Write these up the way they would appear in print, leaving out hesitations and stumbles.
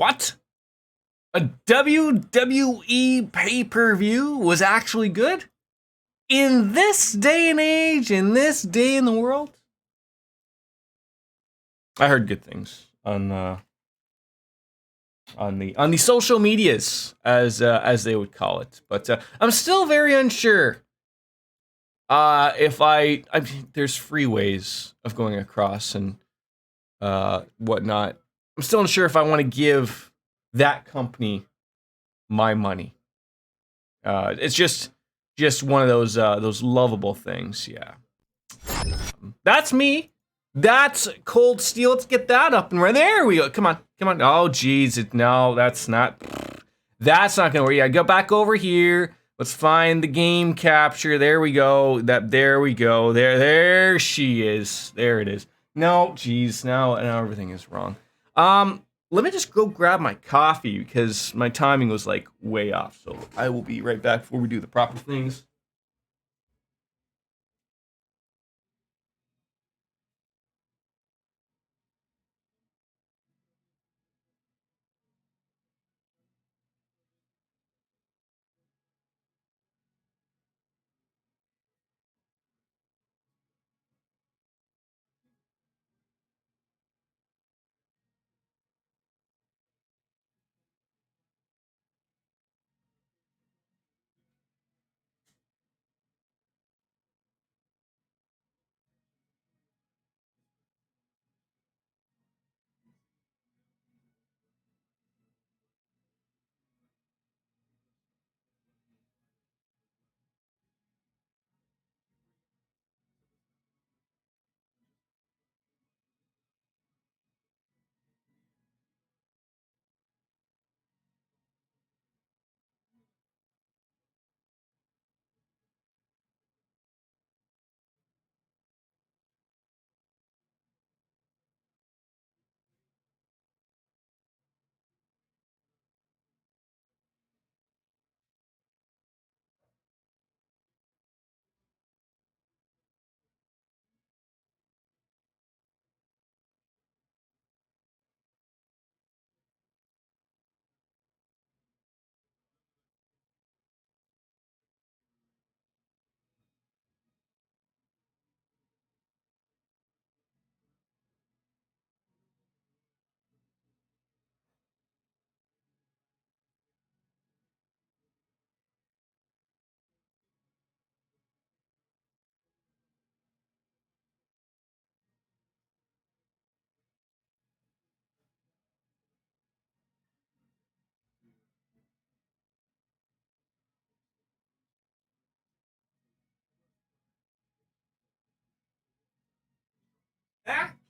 What? A WWE pay-per-view was actually good? In this day and age, in this day in the world? I heard good things on the social medias, as they would call it. But I'm still very unsure. If I mean, there's free ways of going across and whatnot. I'm still unsure if I want to give that company my money. It's just one of those lovable things. Yeah, that's me. That's Cold Steel. Let's get that up and right there. We go. Come on. Oh, geez, no, that's not gonna work. Yeah, go back over here. Let's find the game capture. There we go. There we go. There she is. There it is. No, geez, now everything is wrong. Let me just go grab my coffee because my timing was like way off. So I will be right back before we do the proper things.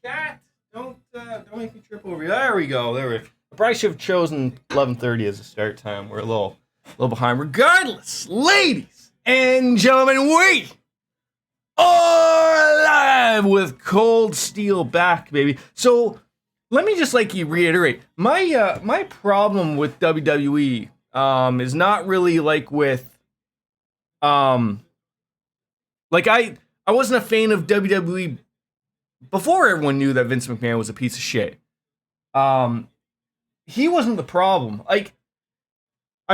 Cat, don't make me trip over you. There we go. I probably should have chosen 11:30 as a start time. We're a little behind. Regardless, ladies and gentlemen, we are live with Cold Steel back, baby. So let me just reiterate my problem with WWE is not really with I wasn't a fan of WWE before everyone knew that Vince McMahon was a piece of shit. He wasn't the problem. I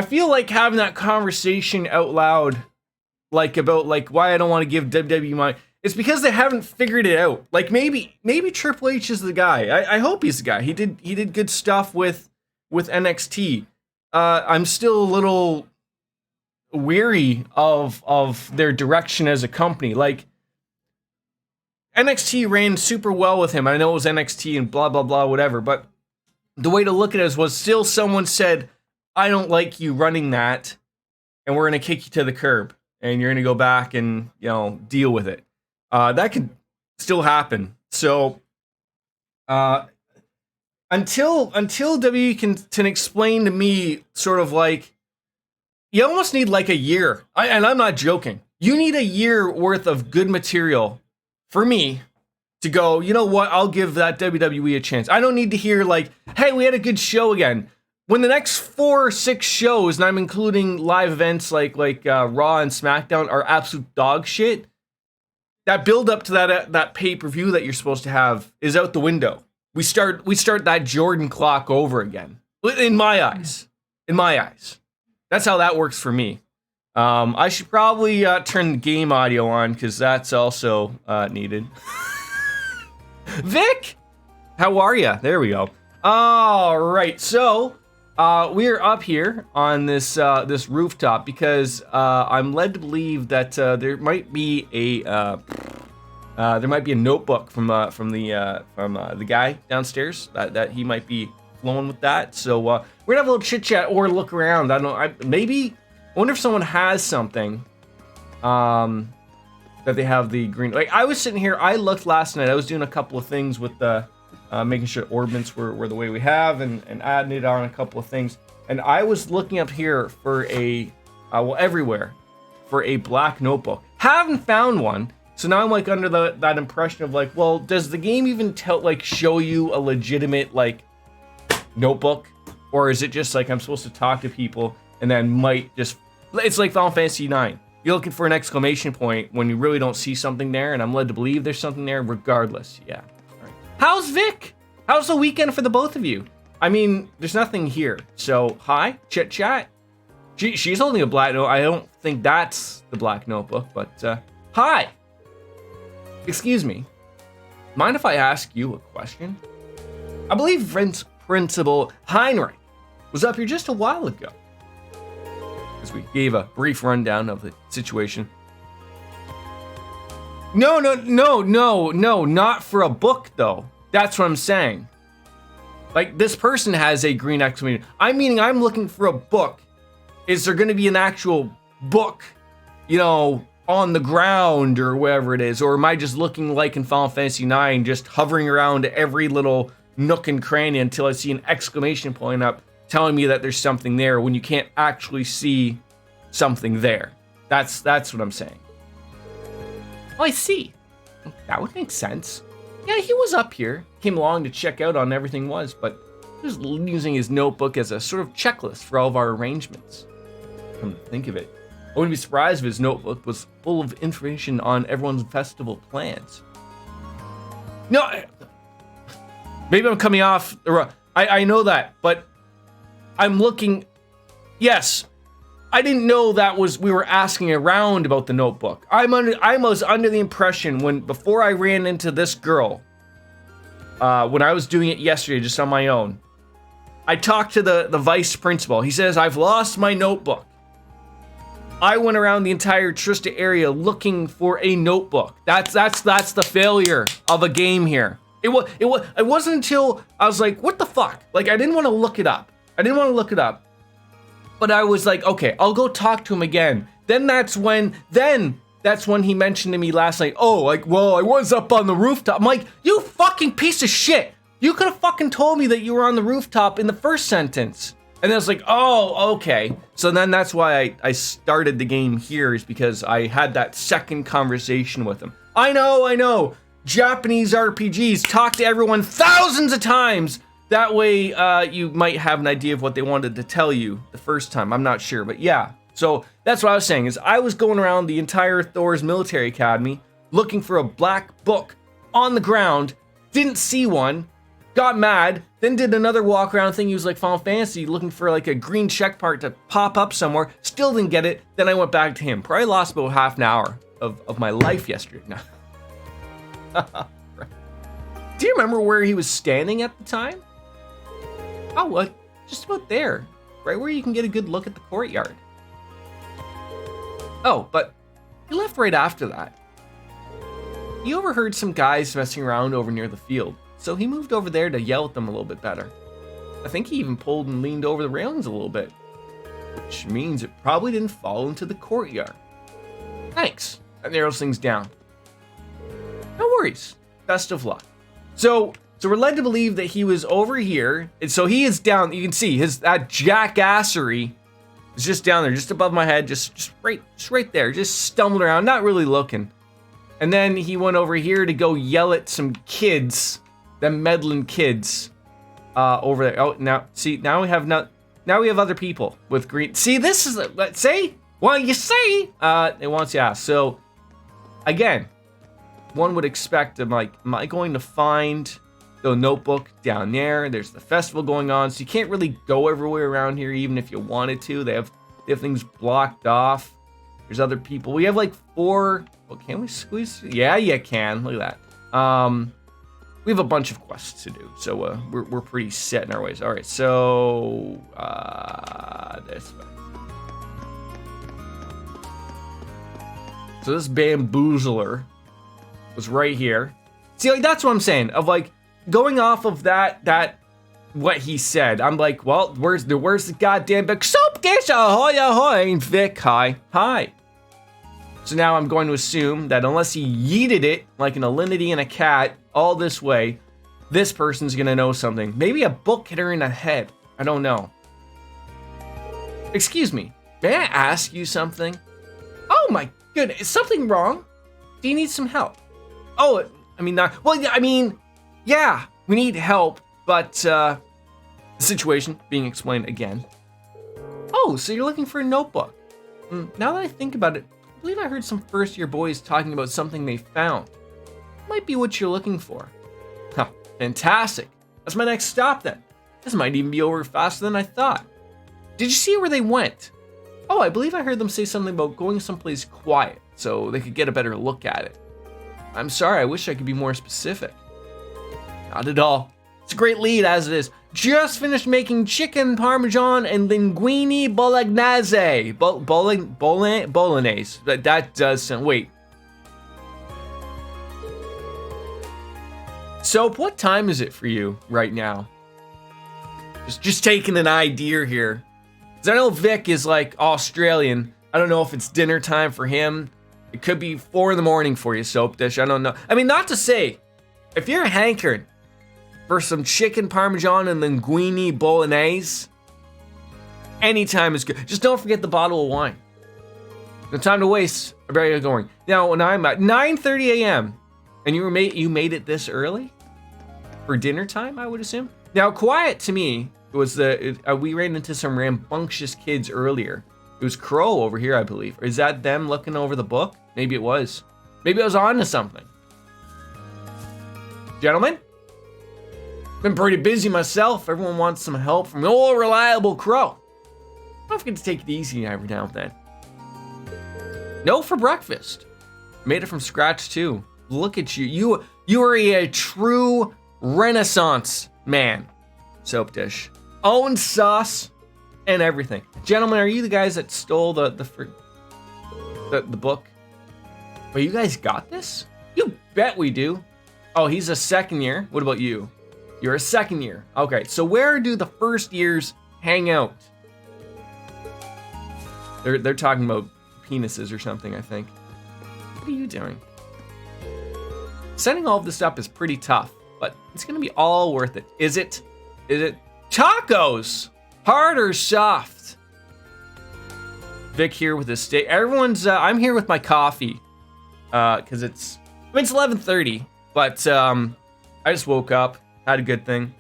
feel like having that conversation out loud, about why I don't want to give WWE my, it's because they haven't figured it out. Maybe Triple H is the guy. I hope he's the guy. He did good stuff with NXT. I'm still a little weary of their direction as a company. NXT ran super well with him. I know it was NXT and blah, blah, blah, whatever. But the way to look at it was still someone said, I don't like you running that, and we're going to kick you to the curb. And you're going to go back and, deal with it. That could still happen. So until WWE can explain to me sort of you almost need a year. And I'm not joking. You need a year worth of good material for me to go, you know what, I'll give that WWE a chance. I don't need to hear hey, we had a good show again. When the next 4 or 6 shows, and I'm including live events like Raw and SmackDown, are absolute dog shit, that build up to that pay-per-view that you're supposed to have is out the window. We start that Jordan clock over again. In my eyes. That's how that works for me. I should probably turn the game audio on because that's also needed. Vic, how are you? There we go. All right, so we're up here on this rooftop because I'm led to believe that there might be a notebook from the guy downstairs that he might be flowing with that. So we're gonna have a little chit chat or look around. I don't know. I wonder if someone has something that they have the green. Like I was sitting here, I looked last night. I was doing a couple of things with the making sure orbits were the way we have and adding it on a couple of things. And I was looking up here for everywhere for a black notebook. Haven't found one. So now I'm like under that impression of like, well, does the game even show you a legitimate like notebook, or is it just like I'm supposed to talk to people and then might just? It's like Final Fantasy 9. You're looking for an exclamation point when you really don't see something there, and I'm led to believe there's something there regardless. Yeah. All right. How's Vic? How's the weekend for the both of you? I mean, there's nothing here. So hi, chit chat. She's holding a black note. I don't think that's the black notebook, but hi. Excuse me, mind if I ask you a question? I believe Principal Heinrich was up here just a while ago, as we gave a brief rundown of the situation. No, not for a book though. That's what I'm saying. Like this person has a green exclamation. I'm looking for a book. Is there gonna be an actual book, on the ground or wherever it is, or am I just looking like in Final Fantasy 9, just hovering around every little nook and cranny until I see an exclamation point up telling me that there's something there when you can't actually see something there? That's what I'm saying. Oh, I see. That would make sense. Yeah, he was up here, came along to check out on everything but he was using his notebook as a sort of checklist for all of our arrangements. Come to think of it, I wouldn't be surprised if his notebook was full of information on everyone's festival plans. No, maybe I'm coming off the wrong. I know that, but I'm looking. Yes, I didn't know we were asking around about the notebook. I was under the impression before I ran into this girl, when I was doing it yesterday just on my own, I talked to the vice principal. He says, I've lost my notebook. I went around the entire Trista area looking for a notebook. That's the failure of a game here. It wasn't until I was like, what the fuck? Like I didn't want to look it up. But I was like, okay, I'll go talk to him again. Then that's when he mentioned to me last night, oh, like, well, I was up on the rooftop. I'm like, you fucking piece of shit. You could have fucking told me that you were on the rooftop in the first sentence. And I was like, oh, okay. So then that's why I started the game here, is because I had that second conversation with him. I know. Japanese RPGs talk to everyone thousands of times. That way you might have an idea of what they wanted to tell you the first time. I'm not sure, but yeah. So that's what I was saying, is I was going around the entire Thor's military academy looking for a black book on the ground, didn't see one, got mad, then did another walk around thing. He was like Final Fantasy, looking for like a green check part to pop up somewhere, still didn't get it. Then I went back to him. Probably lost about half an hour of my life yesterday. No. Do you remember where he was standing at the time? Oh, what? Just about there. Right where you can get a good look at the courtyard. Oh, but he left right after that. He overheard some guys messing around over near the field, so he moved over there to yell at them a little bit better. I think he even pulled and leaned over the railings a little bit, which means it probably didn't fall into the courtyard. Thanks. That narrows things down. No worries. Best of luck. So we're led to believe that he was over here, and so he is down. You can see that jackassery is just down there, just above my head, just right there, just stumbled around, not really looking. And then he went over here to go yell at some kids, them meddling kids, over there. Oh, now we have other people with green. See, this is let's say. Well, you say it wants you ask. So again, one would expect, I'm like, am I going to find The notebook down there. There's the festival going on, so you can't really go everywhere around here, even if you wanted to. They have things blocked off. There's other people. We have like 4. Well, can we squeeze? Yeah, you can. Look at that. We have a bunch of quests to do, so we're pretty set in our ways. All right, so this way. So this bamboozler was right here. See, like that's what I'm saying. Of like going off of that what he said. I'm like, well, where's the goddamn Vic? Soap dish, ahoy, ahoy, and Vic, hi. So now I'm going to assume that unless he yeeted it like an alinity and a cat all this way, this person's gonna know something. Maybe a book hit her in the head. I don't know. Excuse me, may I ask you something? Oh my goodness, is something wrong? Do you need some help? Oh, I mean, not, well, I mean, yeah, we need help, but the situation being explained again. Oh, so you're looking for a notebook. Now that I think about it, I believe I heard some first-year boys talking about something they found. Might be what you're looking for. Huh, fantastic. That's my next stop then. This might even be over faster than I thought. Did you see where they went? Oh, I believe I heard them say something about going someplace quiet so they could get a better look at it. I'm sorry, I wish I could be more specific. Not at all. It's a great lead as it is. Just finished making chicken parmesan and linguine bolognese. Bolognese. That does sound, wait. Soap, what time is it for you right now? Just taking an idea here. Because I know Vic is like Australian. I don't know if it's dinner time for him. It could be 4 in the morning for you, Soap Dish. I don't know. I mean, not to say, if you're hankering for some chicken parmesan and linguine bolognese, anytime is good. Just don't forget the bottle of wine. No time to waste. I better get going. Now, when I'm at 9:30 a.m. and you made it this early for dinner time, I would assume. Now, quiet to me was we ran into some rambunctious kids earlier. It was Crow over here, I believe. Is that them looking over the book? Maybe it was. Maybe I was on to something. Gentlemen, been pretty busy myself. Everyone wants some help from the old reliable Crow. Don't forget to take it easy every now and then. No for breakfast. Made it from scratch too. Look at you. You are a true Renaissance man. Soap Dish. Own sauce and everything. Gentlemen, are you the guys that stole the book? But you guys got this? You bet we do. Oh, he's a second year. What about you? You're a second year. Okay, so where do the first years hang out? They're talking about penises or something, I think. What are you doing? Setting all of this up is pretty tough, but it's gonna be all worth it. Is it? Is it? Tacos! Hard or soft? Vic here with his steak. Everyone's, I'm here with my coffee. Cause it's 11:30, but I just woke up, had a good thing.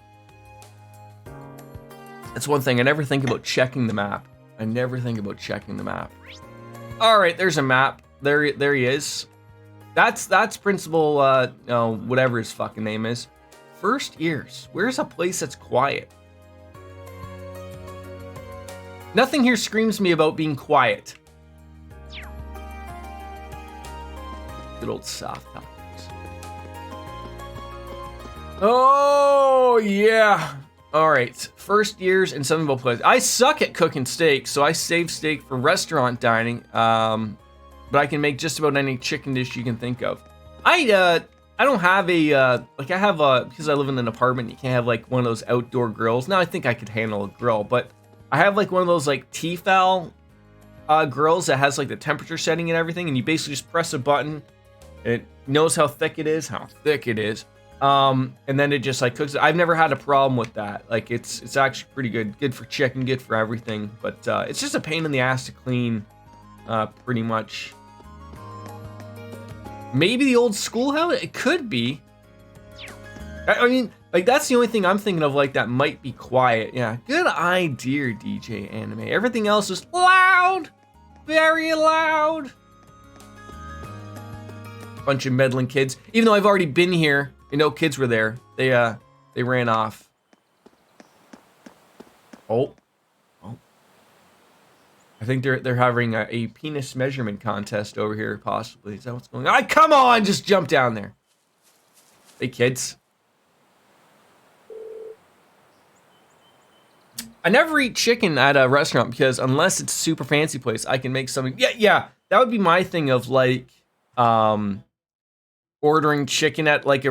That's one thing, I never think about checking the map. All right, there's a map. There he is. That's Principal, whatever his fucking name is. First years. Where's a place that's quiet? Nothing here screams me about being quiet. Good old soft topics. Oh, yeah. All right. First years in Southern Place. I suck at cooking steak, so I save steak for restaurant dining. But I can make just about any chicken dish you can think of. I don't have because I live in an apartment, you can't have like one of those outdoor grills. Now I think I could handle a grill, but I have like one of those like Tefal grills that has like the temperature setting and everything, and you basically just press a button, it knows how thick it is, and then it just like cooks it. I've never had a problem with that. Like it's actually pretty good for chicken, good for everything, but it's just a pain in the ass to clean, pretty much. Maybe the old schoolhouse? It could be. I mean, like, that's the only thing I'm thinking of, like, that might be quiet. Yeah, good idea, DJ Anime. Everything else is loud. Very loud. Bunch of meddling kids. Even though I've already been here, kids were there. They They ran off. Oh. I think they're having a penis measurement contest over here, possibly. Is that what's going on? Come on, just jump down there. Hey, kids. I never eat chicken at a restaurant because unless it's a super fancy place, I can make something. Yeah, that would be my thing of like, ordering chicken at like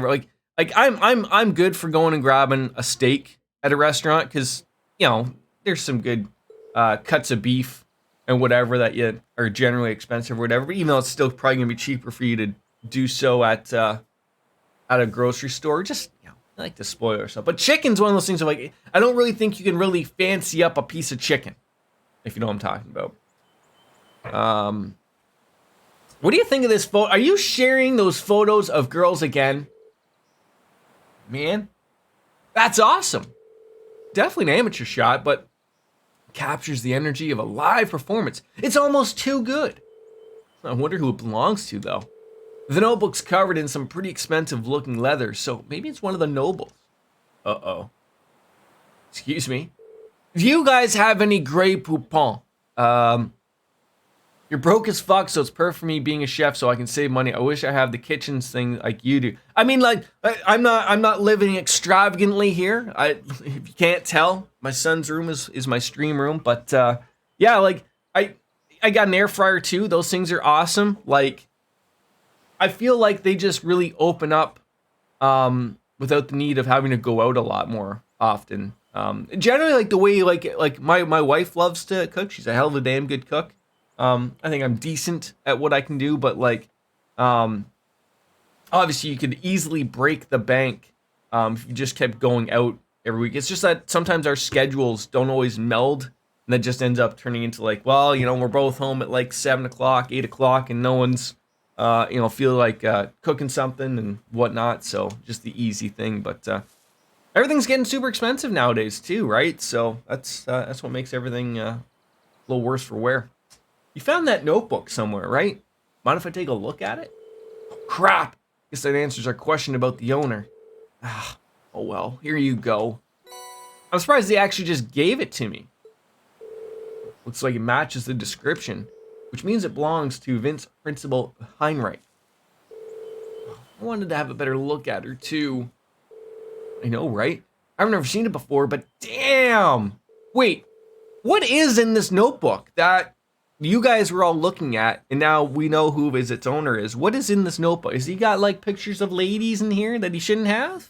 I'm good for going and grabbing a steak at a restaurant because there's some good cuts of beef and whatever that you are generally expensive or whatever. But even though it's still probably gonna be cheaper for you to do so at a grocery store, just I like to spoil yourself. But chicken's one of those things of like I don't really think you can really fancy up a piece of chicken, if you know what I'm talking about. What do you think of this photo? Are you sharing those photos of girls again? Man, that's awesome. Definitely an amateur shot, but captures the energy of a live performance. It's almost too good. I wonder who it belongs to, though. The notebook's covered in some pretty expensive looking leather, so maybe it's one of the nobles. Uh-oh. Excuse me. Do you guys have any Grey Poupon? You're broke as fuck, so it's perfect for me being a chef so I can save money. I wish I have the kitchens thing like you do. I mean, like, I'm not living extravagantly here. If you can't tell, my son's room is my stream room. But yeah, like I got an air fryer too. Those things are awesome. Like, I feel like they just really open up without the need of having to go out a lot more often. Generally, like the way like my wife loves to cook. She's a hell of a damn good cook. I think I'm decent at what I can do, but like, obviously you could easily break the bank, if you just kept going out every week. It's just that sometimes our schedules don't always meld, and that just ends up turning into like, well, we're both home at like 7 o'clock, 8 o'clock, and no one's, feel like, cooking something and whatnot. So just the easy thing, but, everything's getting super expensive nowadays too, right? So that's what makes everything, a little worse for wear. You found that notebook somewhere, right? Mind if I take a look at it? Oh, crap! Guess that answers our question about the owner. Oh well, here you go. I'm surprised they actually just gave it to me. Looks like it matches the description, which means it belongs to Vince Principal Heinrich. I wanted to have a better look at her too. I know, right? I've never seen it before, but damn! Wait, what is in this notebook that you guys were all looking at, and now we know who its owner is? What is in this notebook? Has he got like pictures of ladies in here that he shouldn't have?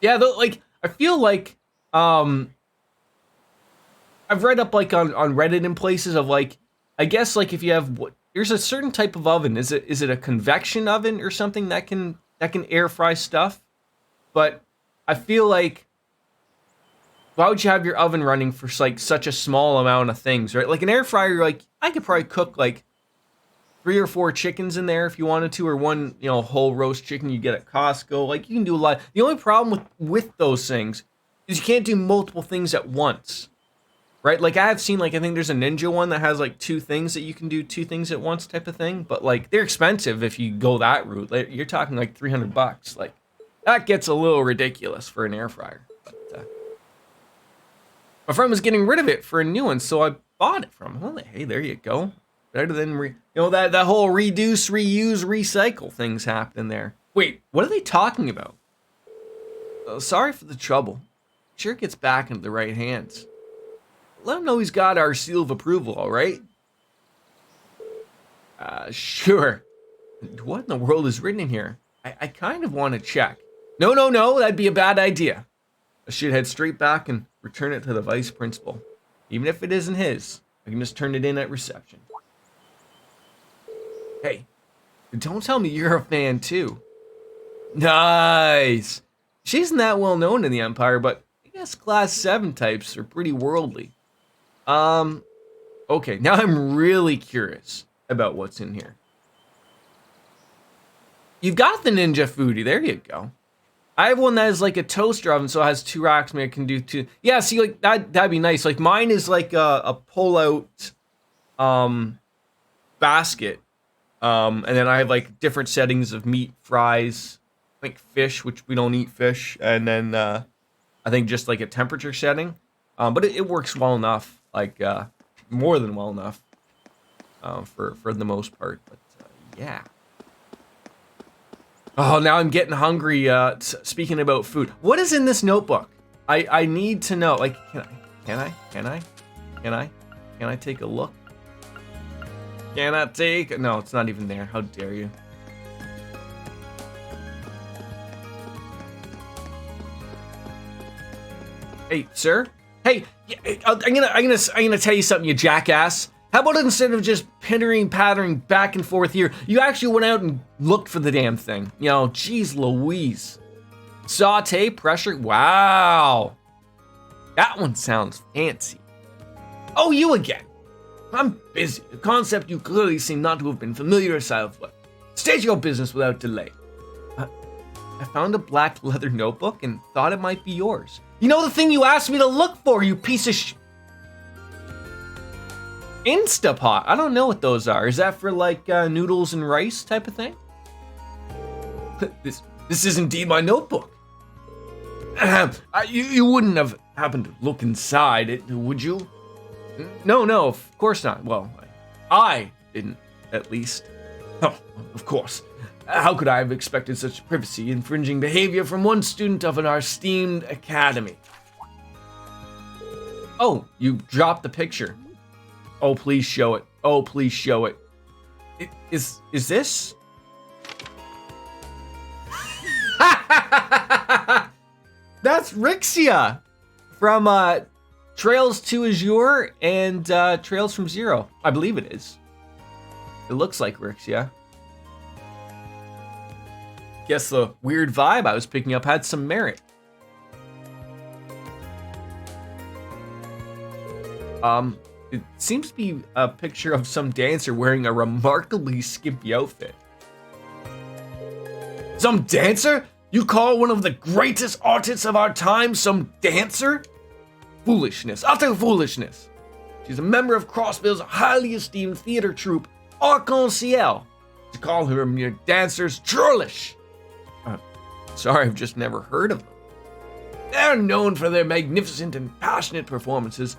Yeah, though, like I feel like I've read up like on Reddit and places of like, I guess like if you have there's a certain type of oven. Is it a convection oven or something that can air fry stuff? But I feel like, why would you have your oven running for like such a small amount of things, right? Like an air fryer, like I could probably cook like 3 or 4 chickens in there if you wanted to, or one, whole roast chicken you get at Costco. Like you can do a lot. The only problem with those things is you can't do multiple things at once, right? Like I have seen, like I think there's a Ninja one that has like 2 things that you can do 2 things at once type of thing. But like they're expensive if you go that route. Like, you're talking like $300. Like that gets a little ridiculous for an air fryer. My friend was getting rid of it for a new one, so I bought it from him. Well, hey, there you go. Better than that whole reduce, reuse, recycle things happening there. Wait, what are they talking about? Sorry for the trouble. Sure gets back into the right hands. Let him know he's got our seal of approval, all right? Sure. What in the world is written in here? I kind of want to check. No, that'd be a bad idea. I should head straight back and return it to the vice principal. Even if it isn't his, I can just turn it in at reception. Hey, don't tell me you're a fan too. Nice. She isn't that well known in the Empire, but I guess Class 7 types are pretty worldly. Okay, now I'm really curious about what's in here. You've got the Ninja Foodie, there you go. I have one that is like a toaster oven, so it has 2 racks. Maybe I can do 2. Yeah, see, like that'd be nice. Like mine is like a pull-out basket, and then I have like different settings of meat, fries, like fish, which we don't eat fish, and then I think just like a temperature setting. But it works well enough, like more than well enough for the most part. But yeah. Oh, now I'm getting hungry. Speaking about food, what is in this notebook? I need to know. Like, can I take a look? Can I take? No, it's not even there. How dare you? Hey, sir. Hey, I'm gonna tell you something, you jackass. How about instead of just pattering back and forth here, you actually went out and looked for the damn thing? You know, geez Louise. Saute, pressure, wow. That one sounds fancy. Oh, you again. I'm busy. The concept you clearly seem not to have been familiar yourself with. State your business without delay. I found a black leather notebook and thought it might be yours. You know the thing you asked me to look for, you piece of Instapot. I don't know what those are. Is that for like noodles and rice type of thing? This is indeed my notebook. You wouldn't have happened to look inside it, would you? No, of course not. Well, I didn't, at least. Oh, of course. How could I have expected such privacy-infringing behavior from one student of our esteemed academy? Oh, you dropped the picture. Oh, please show it. Oh, please show it. Is this? That's Rixia from Trails to Azure and Trails from Zero. I believe it is. It looks like Rixia. Guess the weird vibe I was picking up had some merit. It seems to be a picture of some dancer wearing a remarkably skimpy outfit. Some dancer? You call one of the greatest artists of our time some dancer? Foolishness, utter foolishness. She's a member of Crossbill's highly esteemed theater troupe, Arc-en-Ciel. To call her a mere dancer is churlish. Sorry, I've just never heard of them. They're known for their magnificent and passionate performances,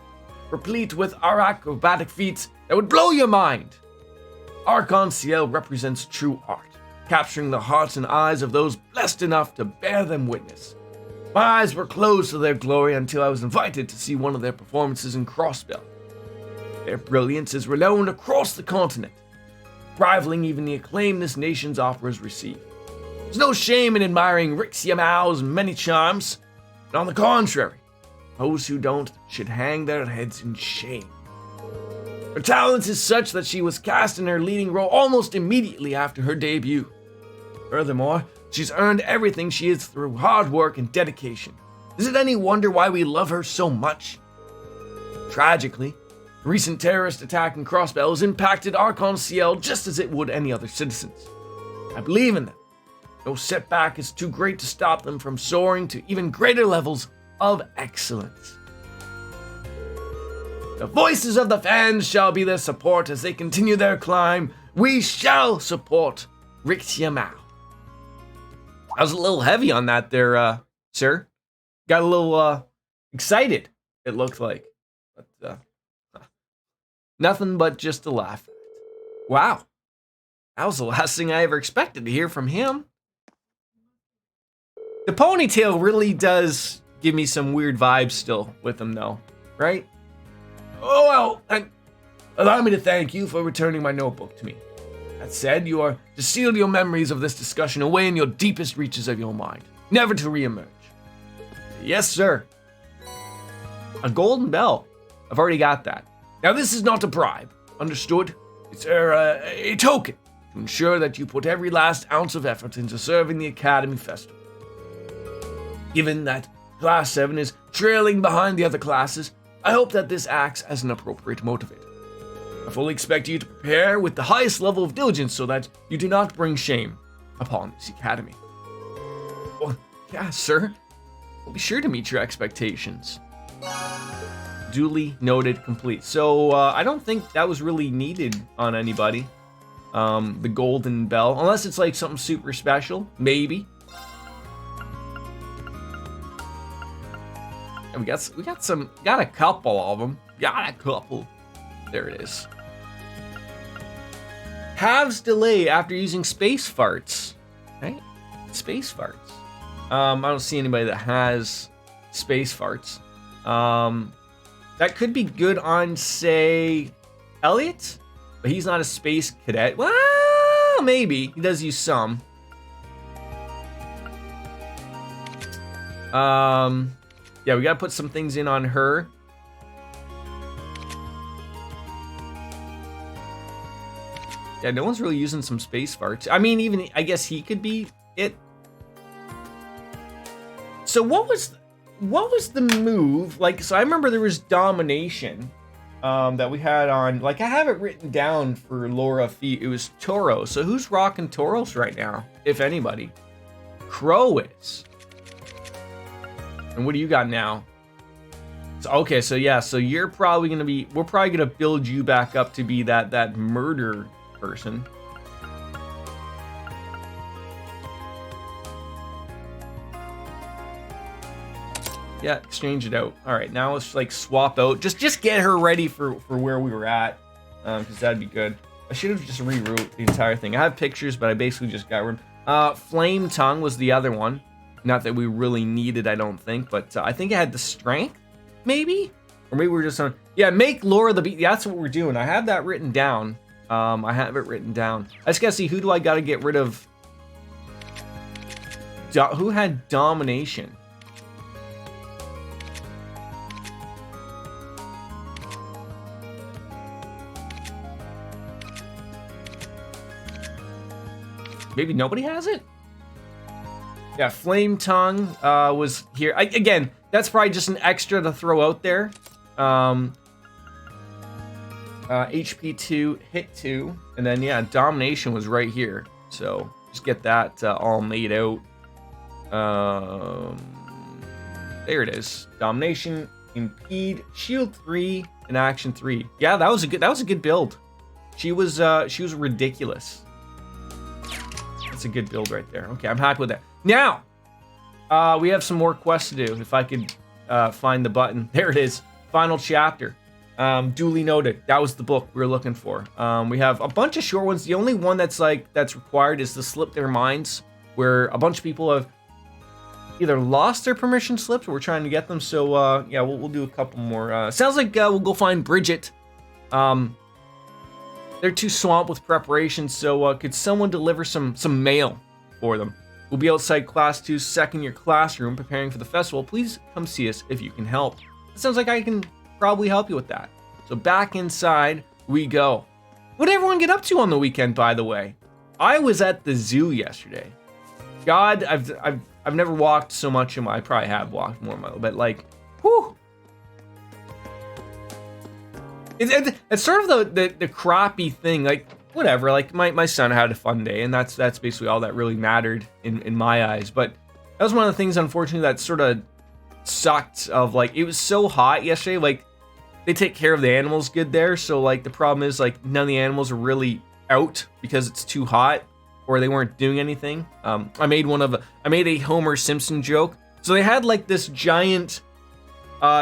replete with acrobatic feats that would blow your mind. Arc-en-Ciel represents true art, capturing the hearts and eyes of those blessed enough to bear them witness. My eyes were closed to their glory until I was invited to see one of their performances in Crossbell. Their brilliance is renowned across the continent, rivaling even the acclaim this nation's operas receive. There's no shame in admiring Rixia Mao's many charms, but on the contrary, those who don't should hang their heads in shame. Her talent is such that she was cast in her leading role almost immediately after her debut. Furthermore, she's earned everything she is through hard work and dedication. Is it any wonder why we love her so much? Tragically, the recent terrorist attack in Crossbell has impacted Arc-en-Ciel just as it would any other citizens. I believe in them. No setback is too great to stop them from soaring to even greater levels of excellence. The voices of the fans shall be their support as they continue their climb. We shall support Rixia Mao. I was a little heavy on that there, sir. Got a little excited, it looked like. But nothing but just a laugh. Wow. That was the last thing I ever expected to hear from him. The ponytail really does give me some weird vibes still with him, though, right? Oh, well, allow me to thank you for returning my notebook to me. That said, you are to seal your memories of this discussion away in your deepest reaches of your mind, never to reemerge. Yes, sir. A golden bell. I've already got that. Now, this is not a bribe, understood? It's a token to ensure that you put every last ounce of effort into serving the Academy Festival. Given that Class 7 is trailing behind the other classes, I hope that this acts as an appropriate motivator. I fully expect you to prepare with the highest level of diligence so that you do not bring shame upon this Academy. Well, yeah, sir. We'll be sure to meet your expectations. Duly noted, complete. So, I don't think that was really needed on anybody. The golden bell. Unless it's like something super special. Maybe. We got a couple of them. Got a couple. There it is. Halves delay after using space farts. Right? Space farts. I don't see anybody that has space farts. That could be good on, say, Elliot, but he's not a space cadet. Well, maybe he does use some. Yeah, we gotta put some things in on her. Yeah, no one's really using some space farts. I mean, even I guess he could be it. So what was the move? Like, so I remember there was domination that we had on. Like, I have it written down for Laura Feet. It was Toro. So who's rocking Toros right now, if anybody? Crow is. And what do you got now? So, okay, so yeah, so you're probably gonna be. We're probably gonna build you back up to be that murder person. Yeah, exchange it out. All right, now let's like swap out. Just get her ready for where we were at, because that'd be good. I should have just rewrote the entire thing. I have pictures, but I basically just got rid. Flame Tongue was the other one. Not that we really needed, I don't think, but I think it had the strength, maybe, or maybe we're just on. Yeah, make Laura the beat. Yeah, that's what we're doing. I have that written down. I have it written down. I just gotta see who do I gotta get rid of. Who had domination? Maybe nobody has it? Yeah, Flame Tongue was here. Again, that's probably just an extra to throw out there. HP 2, hit 2, and then yeah, Domination was right here. So just get that all made out. There it is. Domination, Impede, Shield 3, and Action 3. Yeah, that was a good build. She was ridiculous. That's a good build right there. Okay, I'm happy with that. Now, we have some more quests to do. If I could find the button. There it is. Final chapter. Duly noted. That was the book we were looking for. We have a bunch of short ones. The only one that's required is to slip their minds, where a bunch of people have either lost their permission slips or we're trying to get them. So yeah, we'll do a couple more. Sounds like we'll go find Bridget. They're too swamped with preparation, so could someone deliver some mail for them? We'll be outside Class 2's second-year classroom preparing for the festival. Please come see us if you can help. It sounds like I can probably help you with that. So back inside we go. What did everyone get up to on the weekend, by the way? I was at the zoo yesterday. God, I've never walked so much in my. I probably have walked more in my life, but like, whew. It's sort of the crappy thing, like whatever. Like my son had a fun day, and that's basically all that really mattered in my eyes. But that was one of the things, unfortunately, that sort of sucked. Of like, it was so hot yesterday. Like, they take care of the animals good there, so like the problem is like none of the animals are really out because it's too hot, or they weren't doing anything. I made a Homer Simpson joke. So they had like this giant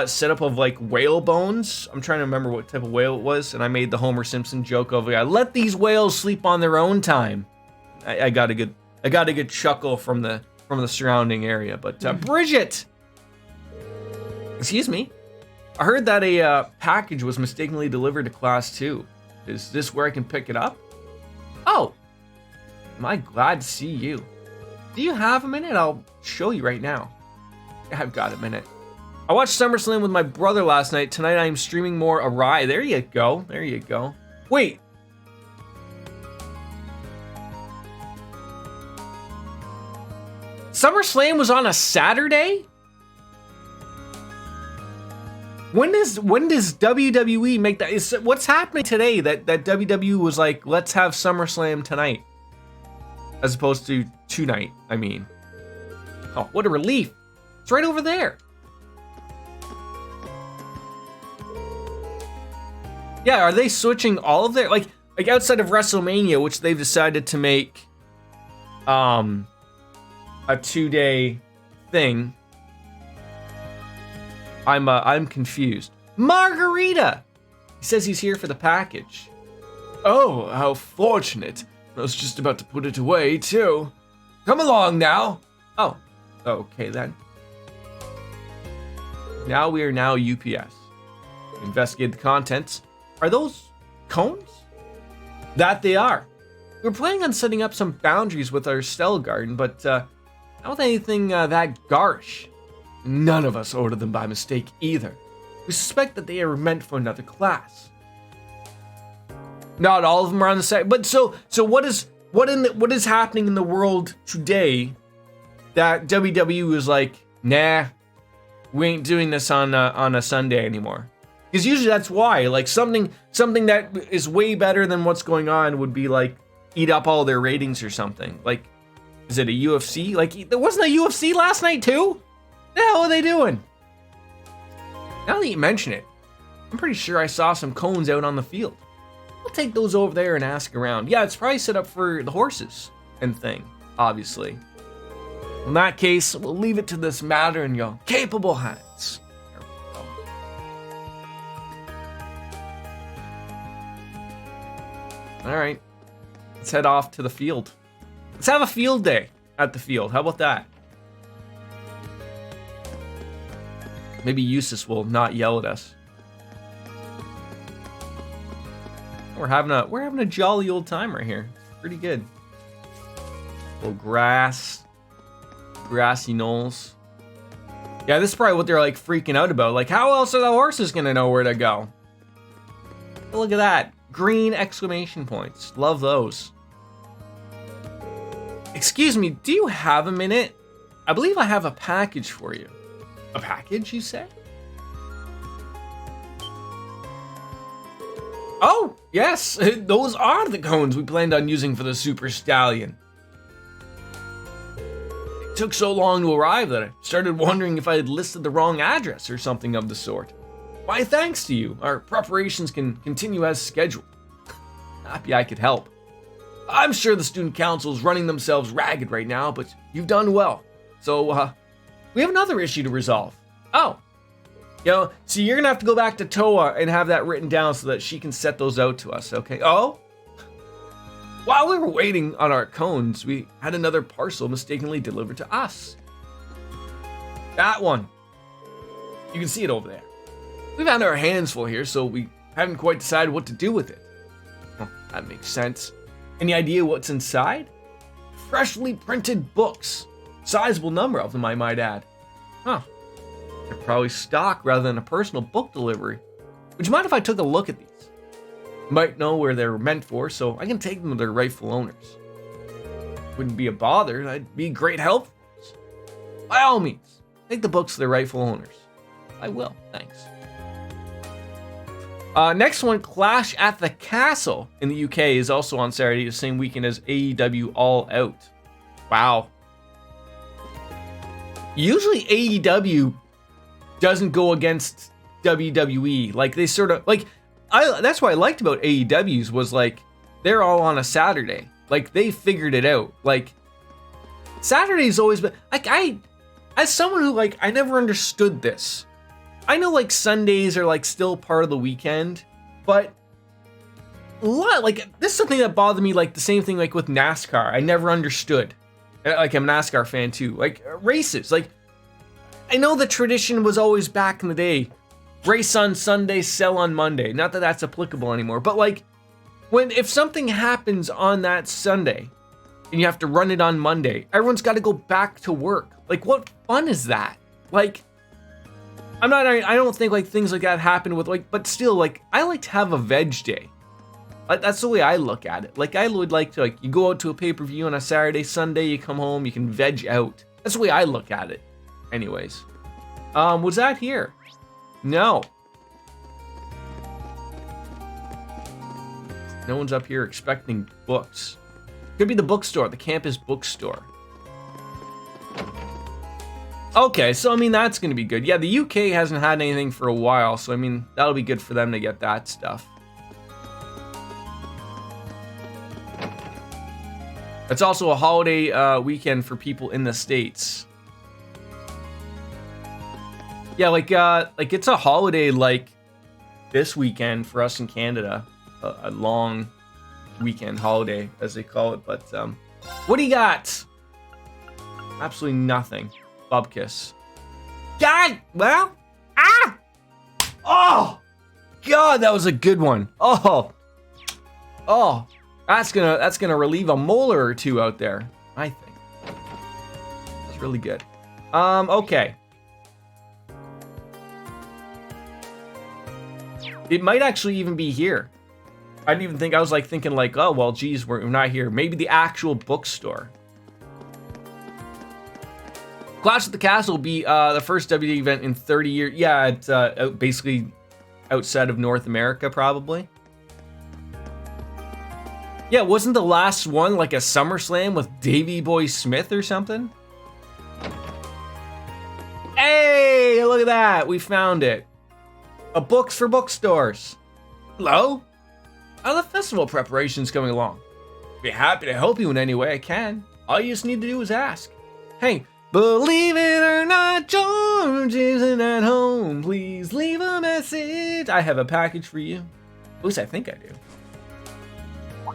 setup of like whale bones. I'm trying to remember what type of whale it was, and I made the Homer Simpson joke of let these whales sleep on their own time. I got a good chuckle from the surrounding area. But Bridget, excuse me, I heard that a package was mistakenly delivered to Class 2. Is this where I can pick it up? Oh, am I glad to see you. Do you have a minute? I'll show you right now. I've got a minute. I watched SummerSlam with my brother last night. Tonight I am streaming more Arai. There you go. There you go. Wait. SummerSlam was on a Saturday? When does WWE make that? What's happening today that WWE was like, let's have SummerSlam tonight, as opposed to tonight? I mean, oh, what a relief! It's right over there. Yeah, are they switching all of their like outside of WrestleMania, which they've decided to make a 2-day thing? I'm confused. Margarita! He says he's here for the package. Oh, how fortunate. I was just about to put it away, too. Come along now. Oh, okay then. Now we are UPS. Investigate the contents. Are those cones? That they are. We're planning on setting up some boundaries with our cell garden, but not with anything that garish. None of us ordered them by mistake either. We suspect that they are meant for another class. Not all of them are on the site, but so what is happening in the world today that WW is like, nah, we ain't doing this on a Sunday anymore. Because usually that's why, like something that is way better than what's going on would be like eat up all their ratings or something. Like, is it a UFC? Like, there wasn't a UFC last night too? What the hell are they doing? Now that you mention it, I'm pretty sure I saw some cones out on the field. I'll take those over there and ask around. Yeah, it's probably set up for the horses and thing, obviously. In that case, we'll leave it to this matter in your capable hands. There we go. All right, let's head off to the field. Let's have a field day at the field. How about that? Maybe Eustace will not yell at us. We're having a jolly old time right here. It's pretty good. Little grass, grassy knolls. Yeah, this is probably what they're like freaking out about. Like, how else are the horses gonna know where to go? Look at that. Green exclamation points. Love those. Excuse me, do you have a minute? I believe I have a package for you. A package, you say? Oh, yes, those are the cones we planned on using for the Super Stallion. It took so long to arrive that I started wondering if I had listed the wrong address or something of the sort. Why, thanks to you, our preparations can continue as scheduled. Happy I could help. I'm sure the student council's running themselves ragged right now, but you've done well. So, we have another issue to resolve. Oh. You know, so you're gonna have to go back to Toa and have that written down so that she can set those out to us, okay? Oh? While we were waiting on our cones, we had another parcel mistakenly delivered to us. That one. You can see it over there. We've had our hands full here, so we haven't quite decided what to do with it. Well, that makes sense. Any idea what's inside? Freshly printed books. Sizable number of them, I might add. Huh. They're probably stock rather than a personal book delivery. Would you mind if I took a look at these? Might know where they're meant for, so I can take them to their rightful owners. Wouldn't be a bother, I'd be great help for us. By all means, take the books to their rightful owners. I will, thanks. Next one, Clash at the Castle in the UK is also on Saturday, the same weekend as AEW All Out. Wow. Usually AEW doesn't go against WWE. Like they sort of like that's what I liked about AEW's was like they're all on a Saturday. Like they figured it out. Like Saturday's always been like as someone who like I never understood this. I know like Sundays are like still part of the weekend, but a lot like this is something that bothered me like the same thing like with NASCAR. I never understood. Like I'm a NASCAR fan too. Like races, like I know the tradition was always back in the day, race on Sunday, sell on Monday. Not that that's applicable anymore, but like if something happens on that Sunday and you have to run it on Monday, everyone's got to go back to work. Like what fun is that? Like I don't think like things like that happen with like, but still like I like to have a veg day. Like that's the way I look at it. Like I would like to like you go out to a pay-per-view on a Saturday, Sunday, you come home, you can veg out. That's the way I look at it. Anyways, was that here? No. No one's up here expecting books. Could be the bookstore, the campus bookstore. Okay, so I mean that's gonna be good. Yeah, the UK hasn't had anything for a while, so I mean that'll be good for them to get that stuff. It's also a holiday weekend for people in the States. Yeah, like it's a holiday like this weekend for us in Canada, a long weekend holiday as they call it. But what do you got? Absolutely nothing. Bubkiss. God, well, oh, God, that was a good one. Oh, that's gonna relieve a molar or two out there. I think it's really good. Okay. It might actually even be here. I didn't even think, I was like thinking like, oh, well, geez, we're not here. Maybe the actual bookstore. Clash at the Castle will be the first WD event in 30 years. Yeah, it's basically outside of North America, probably. Yeah, wasn't the last one like a SummerSlam with Davey Boy Smith or something? Hey, look at that. We found it. A books for bookstores. Hello? How are the festival preparations coming along? Be happy to help you in any way I can. All you just need to do is ask. Hey, believe it or not, George isn't at home. Please leave a message. I have a package for you. At least I think I do.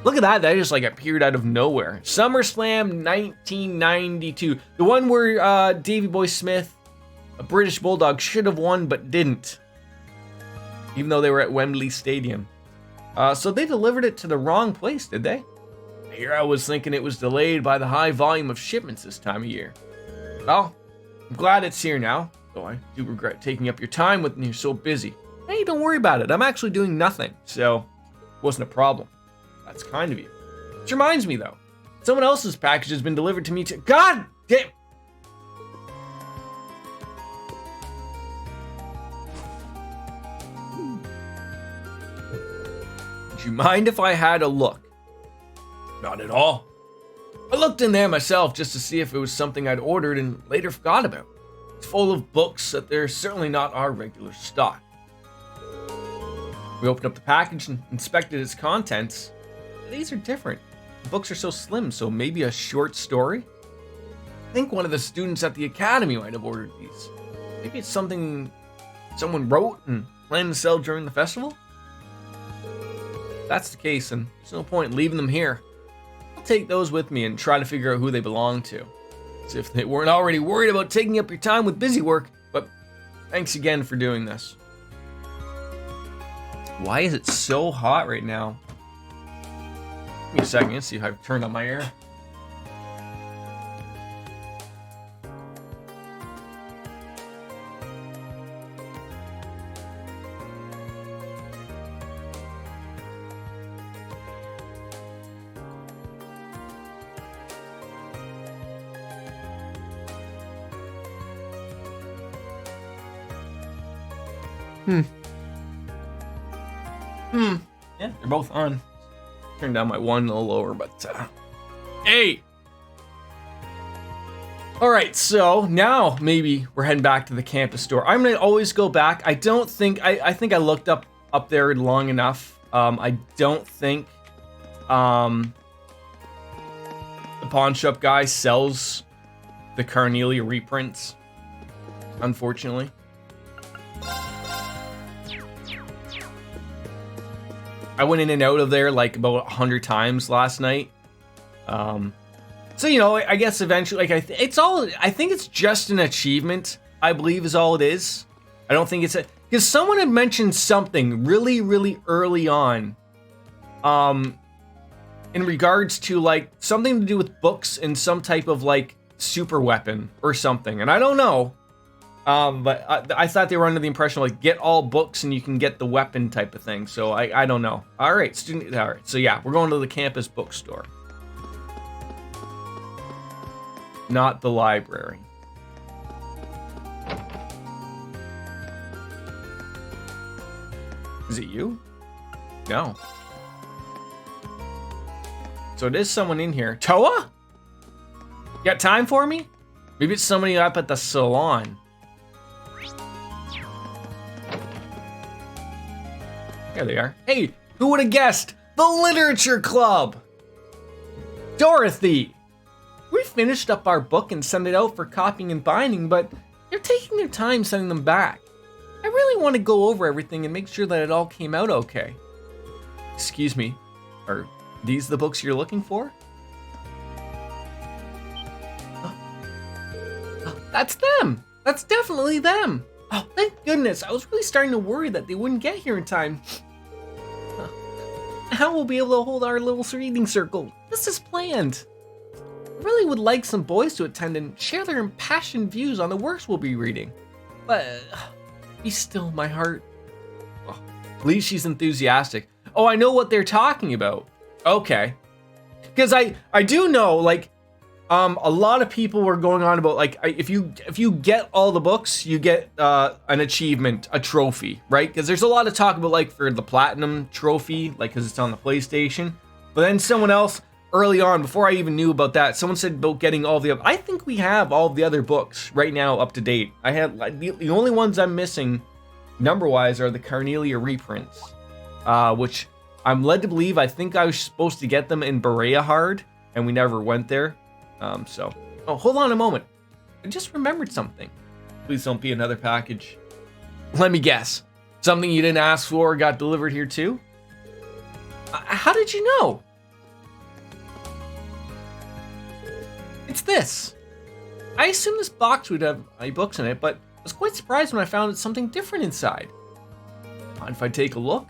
Look at that. That just like appeared out of nowhere. SummerSlam 1992. The one where Davey Boy Smith, a British Bulldog, should have won but didn't. Even though they were at Wembley Stadium. So they delivered it to the wrong place, did they? Here I was thinking it was delayed by the high volume of shipments this time of year. Well, I'm glad it's here now, though I do regret taking up your time when you're so busy. Hey, don't worry about it. I'm actually doing nothing, so it wasn't a problem. That's kind of you. Which reminds me, though. Someone else's package has been delivered to me too. God damn! Would you mind if I had a look? Not at all. I looked in there myself just to see if it was something I'd ordered and later forgot about. It's full of books that they're certainly not our regular stock. We opened up the package and inspected its contents. These are different. The books are so slim, so maybe a short story? I think one of the students at the academy might have ordered these. Maybe it's something someone wrote and planned to sell during the festival? If that's the case, then there's no point in leaving them here. I'll take those with me and try to figure out who they belong to. As if they weren't already worried about taking up your time with busy work, but thanks again for doing this. Why is it so hot right now? Give me a second, let's see if I've turned on my air. Yeah, they're both on. Turn down my one a little lower, but hey! Alright, so now maybe we're heading back to the campus store. I'm gonna always go back. I don't think, I think I looked up there long enough. I don't think the pawn shop guy sells the Carnelia reprints, unfortunately. I went in and out of there like about 100 times last night. So, you know, I guess eventually, like, I think it's just an achievement, I believe is all it is. I don't think it's because someone had mentioned something really, really early on, in regards to like something to do with books and some type of like super weapon or something. And I don't know. But I thought they were under the impression like get all books and you can get the weapon type of thing. So I don't know. All right, student. All right. So yeah, we're going to the campus bookstore, not the library. Is it you? No. So it is someone in here. Toa? You got time for me? Maybe it's somebody up at the salon. There they are. Hey, who would have guessed? The Literature Club! Dorothy! We finished up our book and sent it out for copying and binding, but They're taking their time sending them back. I really want to go over everything and make sure that it all came out okay. Excuse me, are these the books you're looking for? That's them! That's definitely them! Oh, thank goodness. I was really starting to worry that they wouldn't get here in time. How we'll be able to hold our little reading circle? This is planned. I really would like some boys to attend and share their impassioned views on the works we'll be reading. But be still, my heart. Oh, at least she's enthusiastic. Oh, I know what they're talking about. Okay. Because I do know, like, a lot of people were going on about, like, if you get all the books, you get an achievement, a trophy, right? Because there's a lot of talk about, like, for the platinum trophy, like, because it's on the PlayStation. But then someone else early on, before I even knew about that, someone said about getting all the. I think we have all the other books right now up to date. I had the only ones I'm missing, number-wise, are the Carnelia reprints, which I'm led to believe. I think I was supposed to get them in Berea Hard, and we never went there. Oh, hold on a moment. I just remembered something. Please don't be another package. Let me guess. Something you didn't ask for got delivered here too? How did you know? It's this. I assumed this box would have my books in it, but I was quite surprised when I found something different inside. Mind if I take a look?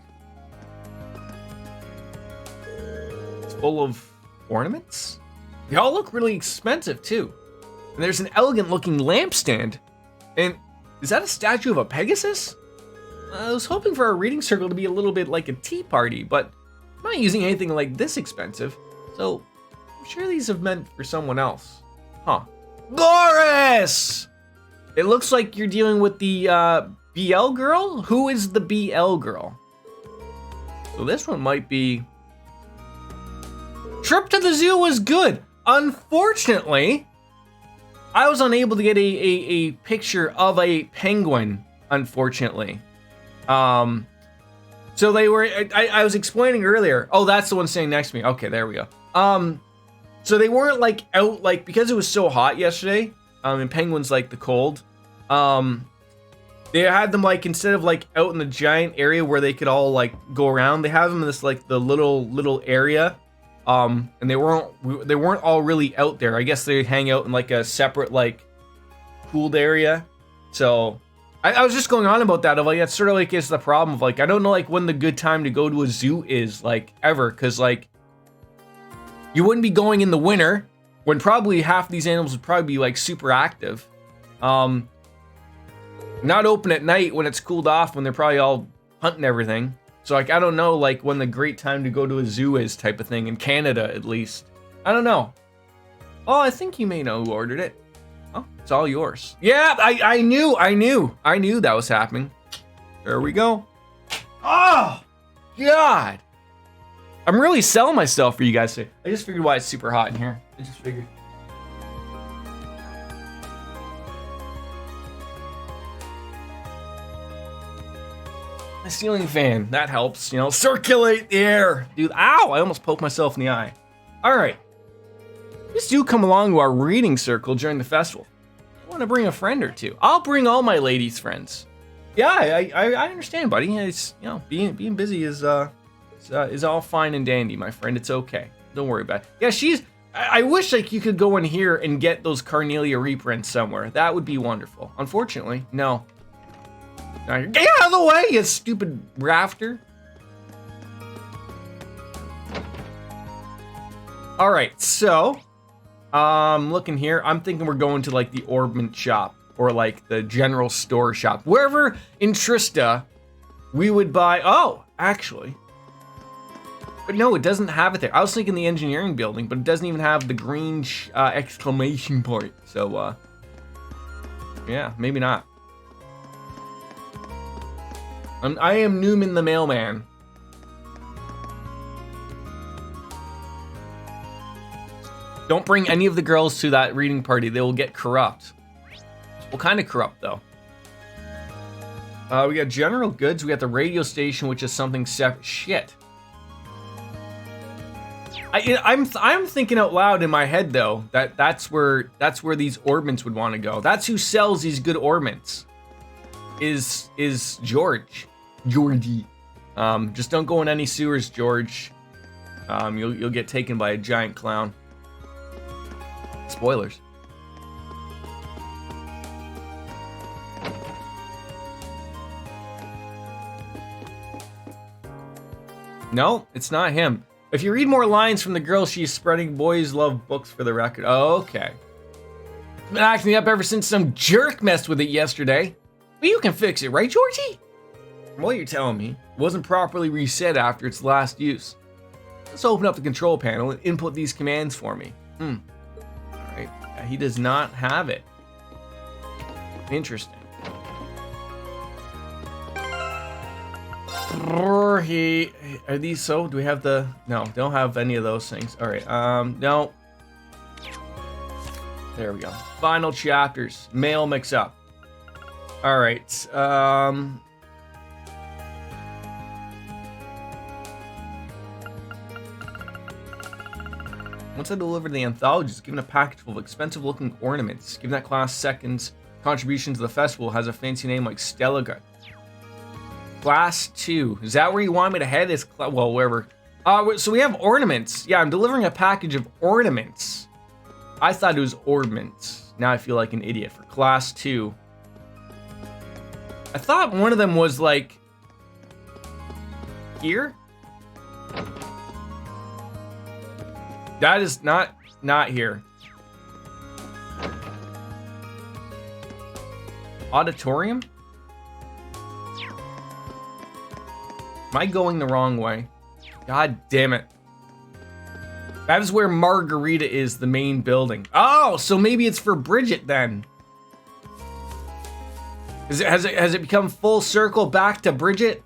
It's full of ornaments? They all look really expensive too. And there's an elegant looking lampstand. And is that a statue of a Pegasus? I was hoping for our reading circle to be a little bit like a tea party, but I'm not using anything like this expensive. So I'm sure these have meant for someone else. Huh. Boris! It looks like you're dealing with the BL girl? Who is the BL girl? So this one might be... Trip to the zoo was good. Unfortunately, I was unable to get a picture of a penguin, unfortunately. So they were, I was explaining earlier. Oh, that's the one sitting next to me. Okay, there we go. So they weren't like out, like, because it was so hot yesterday, and penguins like the cold, they had them like, instead of like out in the giant area where they could all like go around, they have them in this like the little area. And they weren't all really out there. I guess they hang out in like a separate like cooled area. So I was just going on about that. Of like, that's sort of like is the problem of like, I don't know like when the good time to go to a zoo is like ever. Cause like you wouldn't be going in the winter when probably half of these animals would probably be like super active. Not open at night when it's cooled off, when they're probably all hunting everything. So, like, I don't know, like, when the great time to go to a zoo is type of thing, in Canada, at least. I don't know. Oh, I think you may know who ordered it. Oh, it's all yours. Yeah, I knew that was happening. There we go. Oh, God. I'm really selling myself for you guys today. I just figured why it's super hot in here. I just figured. My ceiling fan, that helps, you know, circulate the air. Dude, ow, I almost poked myself in the eye. All right. Just do come along to our reading circle during the festival. I want to bring a friend or two. I'll bring all my ladies' friends. Yeah, I understand, buddy. It's, you know, being busy is all fine and dandy, my friend. It's okay. Don't worry about it. Yeah, I wish like you could go in here and get those Carnelia reprints somewhere. That would be wonderful. Unfortunately, no. Get out of the way, you stupid rafter. All right, so looking here, I'm thinking we're going to like the Orbment shop or like the general store shop, wherever in Trista we would buy. Oh, actually, but no, it doesn't have it there. I was thinking the engineering building, but it doesn't even have the green exclamation point. So yeah, maybe not. I am Newman the mailman. Don't bring any of the girls to that reading party. They will get corrupt. What kind of corrupt, though? We got general goods. We got the radio station, which is something separate. Shit. I'm thinking out loud in my head though that's where these orbments would want to go. That's who sells these good orbments. Is Georgie. Just don't go in any sewers, George. You'll get taken by a giant clown. Spoilers. No, it's not him. If you read more lines from the girl, she's spreading boys love books for the record. Oh, okay. It's been acting up ever since some jerk messed with it yesterday. But you can fix it, right, Georgie? From what you're telling me, it wasn't properly reset after its last use. Let's open up the control panel and input these commands for me. Alright, he does not have it. Interesting. Are these so? Do we have the... No, don't have any of those things. Alright, no. There we go. Final chapters. Mail mix-up. Alright, once I deliver the anthologies, given a package full of expensive-looking ornaments. Given that class second's contribution to the festival has a fancy name like Stellagut. Class 2. Is that where you want me to head? Well, wherever. So we have ornaments. Yeah, I'm delivering a package of ornaments. I thought it was ornaments. Now I feel like an idiot. For Class 2. I thought one of them was like... here? That is not here. Auditorium? Am I going the wrong way? God damn it. That is where Margarita is, the main building. Oh, so maybe it's for Bridget then. Has it become full circle back to Bridget?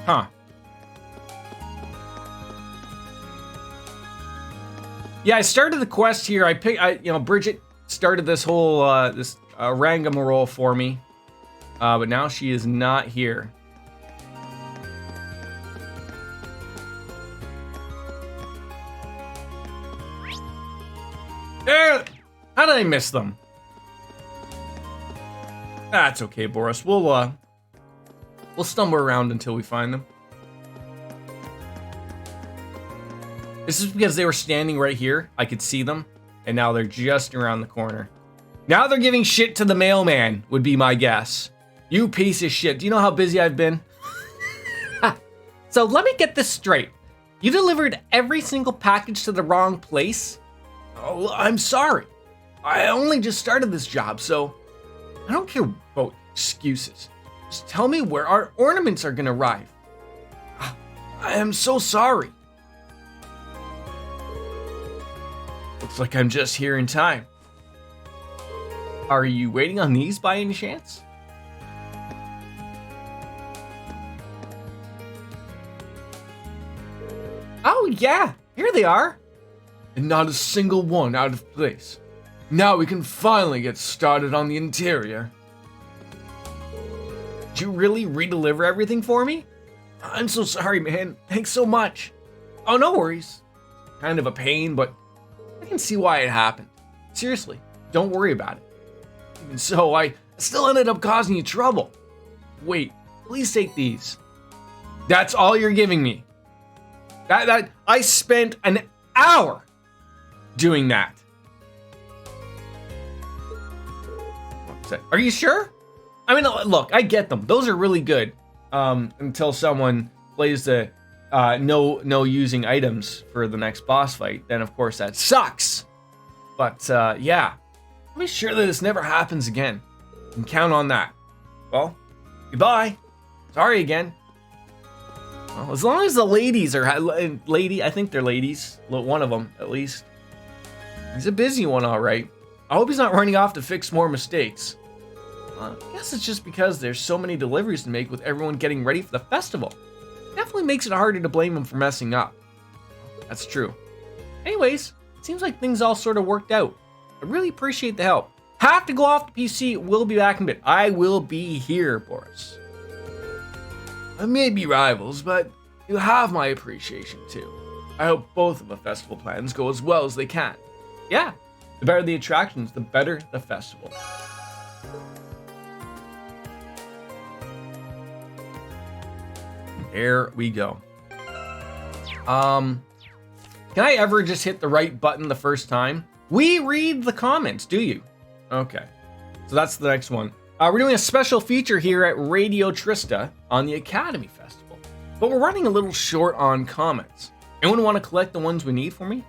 Huh. Yeah, I started the quest here. Bridget started this whole rangamarole for me, but now she is not here. There. How did I miss them? That's okay, Boris. We'll stumble around until we find them. This is because they were standing right here. I could see them, and now they're just around the corner. Now they're giving shit to the mailman, would be my guess. You piece of shit. Do you know how busy I've been? So let me get this straight. You delivered every single package to the wrong place? Oh, I'm sorry. I only just started this job, so I don't care about excuses. Just tell me where our ornaments are gonna arrive. I am so sorry. Looks like I'm just here in time. Are you waiting on these by any chance? Oh yeah, here they are. And not a single one out of place. Now we can finally get started on the interior. Did you really redeliver everything for me? I'm so sorry, man. Thanks so much. Oh, no worries. Kind of a pain, but I can see why it happened. Seriously, don't worry about it. Even so, I still ended up causing you trouble. Wait, please take these. That's all you're giving me. That I spent an hour doing that. Are you sure? I mean, look, I get them. Those are really good. Until someone plays the no using items for the next boss fight, then of course that sucks. But yeah, let me sure that this never happens again. You can count on that. Well, goodbye. Sorry again. Well, as long as the ladies are I think they're ladies. One of them, at least. He's a busy one, all right. I hope he's not running off to fix more mistakes. I guess it's just because there's so many deliveries to make with everyone getting ready for the festival. Definitely makes it harder to blame him for messing up. That's true. Anyways, it seems like things all sort of worked out. I really appreciate the help. Have to go off the PC. We'll be back in a bit. I will be here, Boris. I may be rivals, but you have my appreciation too. I hope both of the festival plans go as well as they can. Yeah, the better the attractions, the better the festival. There we go. Can I ever just hit the right button the first time? We read the comments, do you? Okay, so that's the next one. We're doing a special feature here at Radio Trista on the Academy Festival, but we're running a little short on comments. Anyone want to collect the ones we need for me?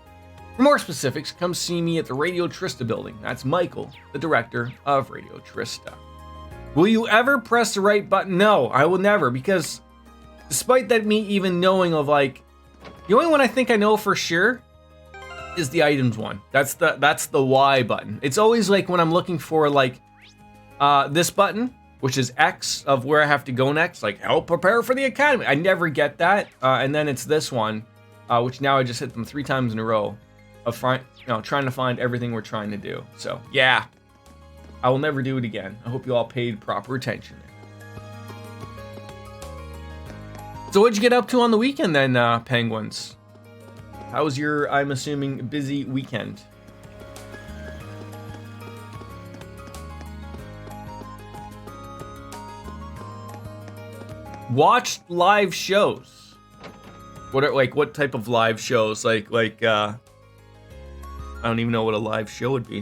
For more specifics, come see me at the Radio Trista building. That's Michael, the director of Radio Trista. Will you ever press the right button? No, I will never, because despite that me even knowing of like, the only one I think I know for sure is the items one. That's the Y button. It's always like when I'm looking for like this button, which is X of where I have to go next, like help prepare for the academy. I never get that. And then it's this one, which now I just hit them 3 times in a row of trying to find everything we're trying to do. So yeah, I will never do it again. I hope you all paid proper attention. So what'd you get up to on the weekend then, Penguins? How was your, I'm assuming, busy weekend? Watched live shows. What type of live shows? Like I don't even know what a live show would be.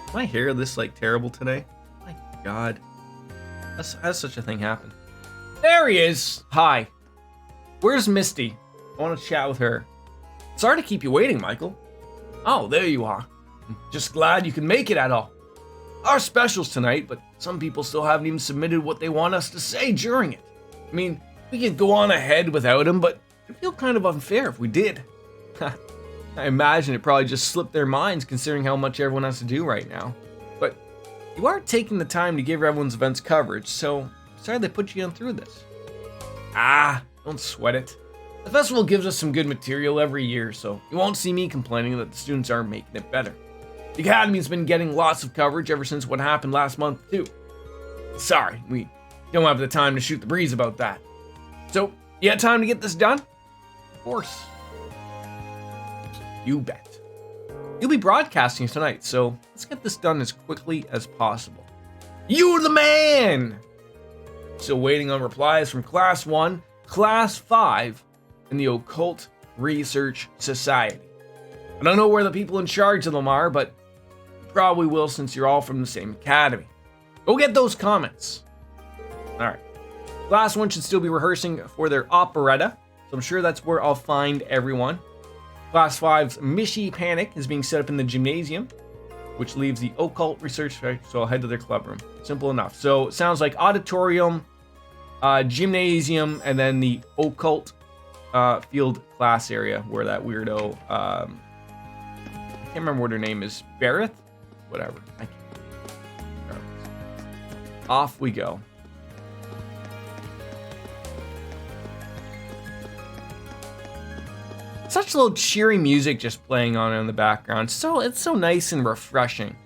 Is my hair this like terrible today? My God, has such a thing happened? There he is. Hi. Where's Misty? I want to chat with her. Sorry to keep you waiting, Michael. Oh, there you are. Just glad you can make it at all. Our specials tonight, but some people still haven't even submitted what they want us to say during it. I mean, we could go on ahead without them, but it'd feel kind of unfair if we did. I imagine it probably just slipped their minds considering how much everyone has to do right now. But you are taking the time to give everyone's events coverage, so sorry they put you on through this. Don't sweat it. The festival gives us some good material every year, so you won't see me complaining that the students aren't making it better. The Academy's been getting lots of coverage ever since what happened last month, too. Sorry, we don't have the time to shoot the breeze about that. So, you got time to get this done? Of course. You bet. You'll be broadcasting tonight, so let's get this done as quickly as possible. You're the man! Still waiting on replies from Class 1, Class 5, and the Occult Research Society. I don't know where the people in charge of them are, but you probably will since you're all from the same academy. Go get those comments. Alright. Class 1 should still be rehearsing for their operetta, so I'm sure that's where I'll find everyone. Class 5's Mishi Panic is being set up in the gymnasium, which leaves the Occult Research Society, so I'll head to their clubroom. Simple enough. So it sounds like auditorium, gymnasium, and then the Occult field class area where that weirdo, I can't remember what her name is, Barrett? Whatever. I can't. Off we go. Such little cheery music just playing on in the background. So it's so nice and refreshing.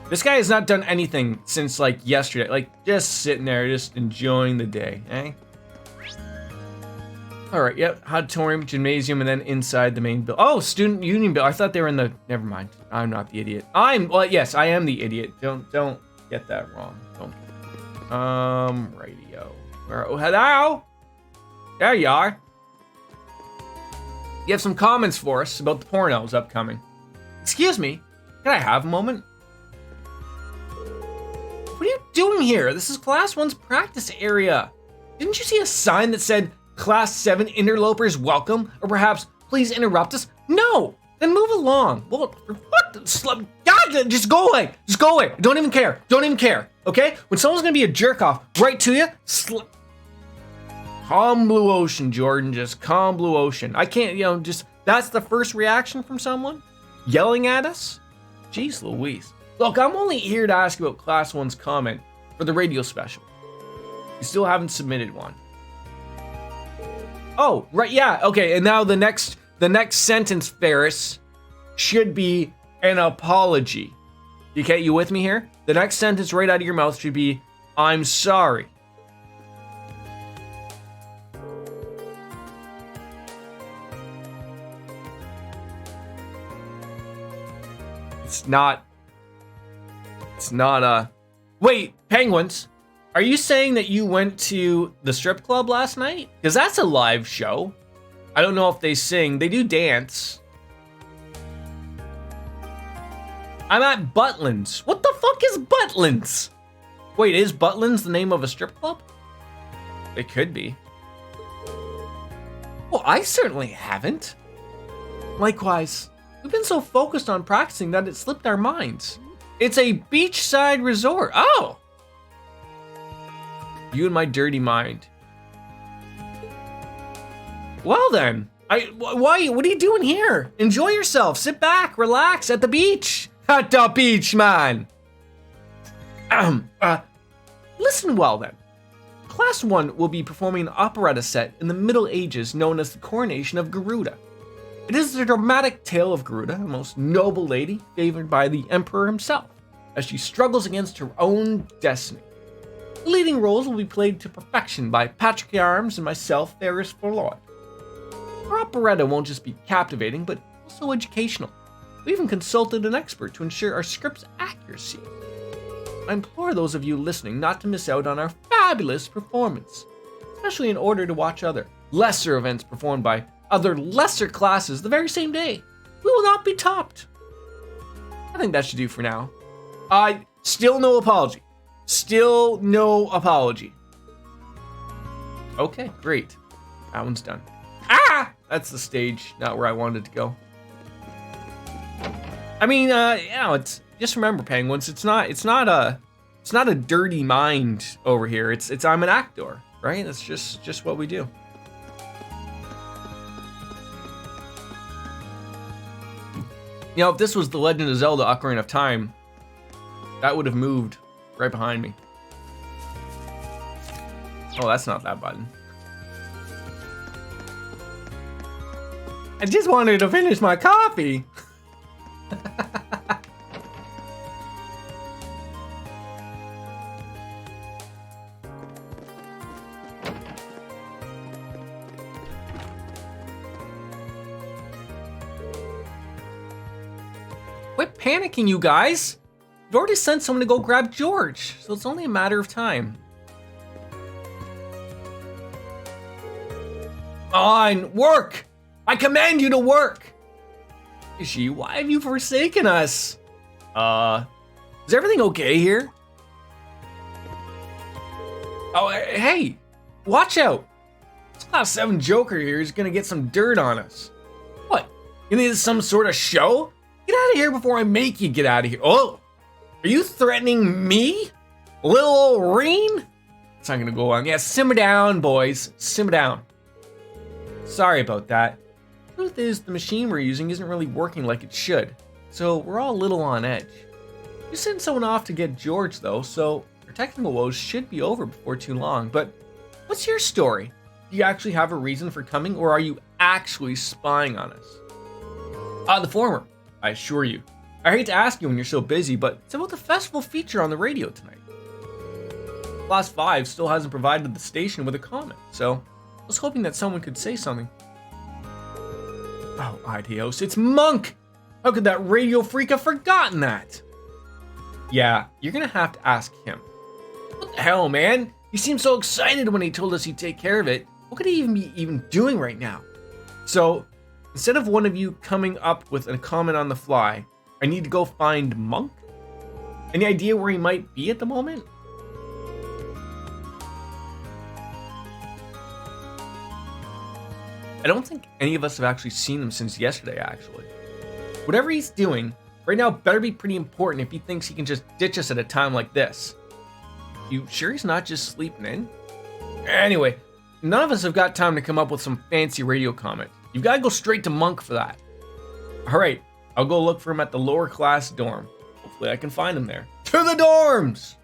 This guy has not done anything since like yesterday. Like just sitting there, just enjoying the day, eh? All right, yep, auditorium, gymnasium, and then inside the main building. Oh, student union building. I thought they were in the, never mind. I'm not the idiot. Well, yes, I am the idiot. Don't get that wrong. Don't. Radio. Oh, hello? There you are. You have some comments for us about the pornos upcoming. Excuse me, can I have a moment? What are you doing here? This is Class 1's practice area. Didn't you see a sign that said, Class 7 interlopers welcome, or perhaps please interrupt us? No, then move along. Well, what? God, just go away. Just go away. Don't even care. Don't even care. Okay? When someone's gonna be a jerk off right to you, calm blue ocean, Jordan. Just calm blue ocean. I can't, just that's the first reaction from someone yelling at us. Jeez Louise. Look, I'm only here to ask about Class 1's comment for the radio special. You still haven't submitted one. Oh, right, yeah, okay. And now the next sentence, Ferris, should be an apology. Okay, you with me here? The next sentence right out of your mouth should be, I'm sorry. It's not wait, Penguins, are you saying that you went to the strip club last night? Because that's a live show. I don't know if they sing. They do dance. I'm at Butlins. What the fuck is Butlins? Wait, is Butlins the name of a strip club? It could be. Well, I certainly haven't. Likewise, we've been so focused on practicing that it slipped our minds. It's a beachside resort. Oh! You and my dirty mind. Well then, why? What are you doing here? Enjoy yourself. Sit back, relax at the beach. At the beach, man. Listen well then. Class 1 will be performing an operetta set in the Middle Ages known as the Coronation of Garuda. It is the dramatic tale of Garuda, a most noble lady favored by the Emperor himself, as she struggles against her own destiny. The leading roles will be played to perfection by Patrick Arms and myself, Ferris Forlord. Our operetta won't just be captivating, but also educational. We even consulted an expert to ensure our script's accuracy. I implore those of you listening not to miss out on our fabulous performance, especially in order to watch other lesser events performed by other lesser classes the very same day. We will not be topped. I think that should do for now. Still no apology. Still no apology. Okay, great. That one's done. Ah! That's the stage, not where I wanted to go. I mean, it's just remember, Penguins, it's not a dirty mind over here. It's I'm an actor, right? That's just what we do. You know, if this was The Legend of Zelda: Ocarina of Time, that would have moved right behind me. Oh, that's not that button. I just wanted to finish my coffee. Quit panicking, you guys. I've already sent someone to go grab George, so it's only a matter of time. On, work! I command you to work! Ishi, why have you forsaken us? Is everything okay here? Oh, hey, watch out. This Class 7 Joker here is gonna get some dirt on us. What, you need some sort of show? Get out of here before I make you get out of here. Oh, are you threatening me? Little old Reen? It's not gonna go on. Yeah, simmer down, boys, simmer down. Sorry about that. Truth is, the machine we're using isn't really working like it should, so we're all a little on edge. You sent someone off to get George though, so our technical woes should be over before too long, but what's your story? Do you actually have a reason for coming, or are you actually spying on us? The former, I assure you. I hate to ask you when you're so busy, but it's about the festival feature on the radio tonight. Class 5 still hasn't provided the station with a comment, so I was hoping that someone could say something. Oh, Ideos, it's Monk! How could that radio freak have forgotten that? Yeah, you're gonna have to ask him. What the hell, man? He seemed so excited when he told us he'd take care of it. What could he even be doing right now? So, instead of one of you coming up with a comment on the fly, I need to go find Monk? Any idea where he might be at the moment? I don't think any of us have actually seen him since yesterday, actually. Whatever he's doing, right now better be pretty important if he thinks he can just ditch us at a time like this. You sure he's not just sleeping in? Anyway, none of us have got time to come up with some fancy radio comment. You've got to go straight to Monk for that. Alright, I'll go look for him at the lower class dorm. Hopefully I can find him there. To the dorms!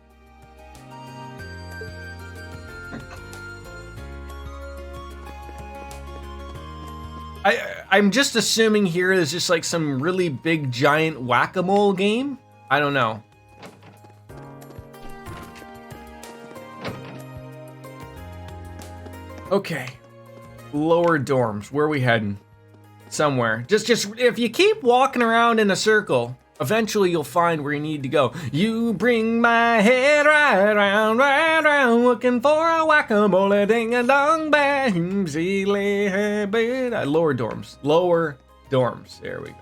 I'm just assuming here is just like some really big giant whack-a-mole game. I don't know. Okay. Lower dorms. Where are we heading? Somewhere. Just if you keep walking around in a circle, eventually you'll find where you need to go. You bring my head right round, looking for a whack-a-mole, ding-a-dong, bang, lower dorms. Lower dorms. There we go.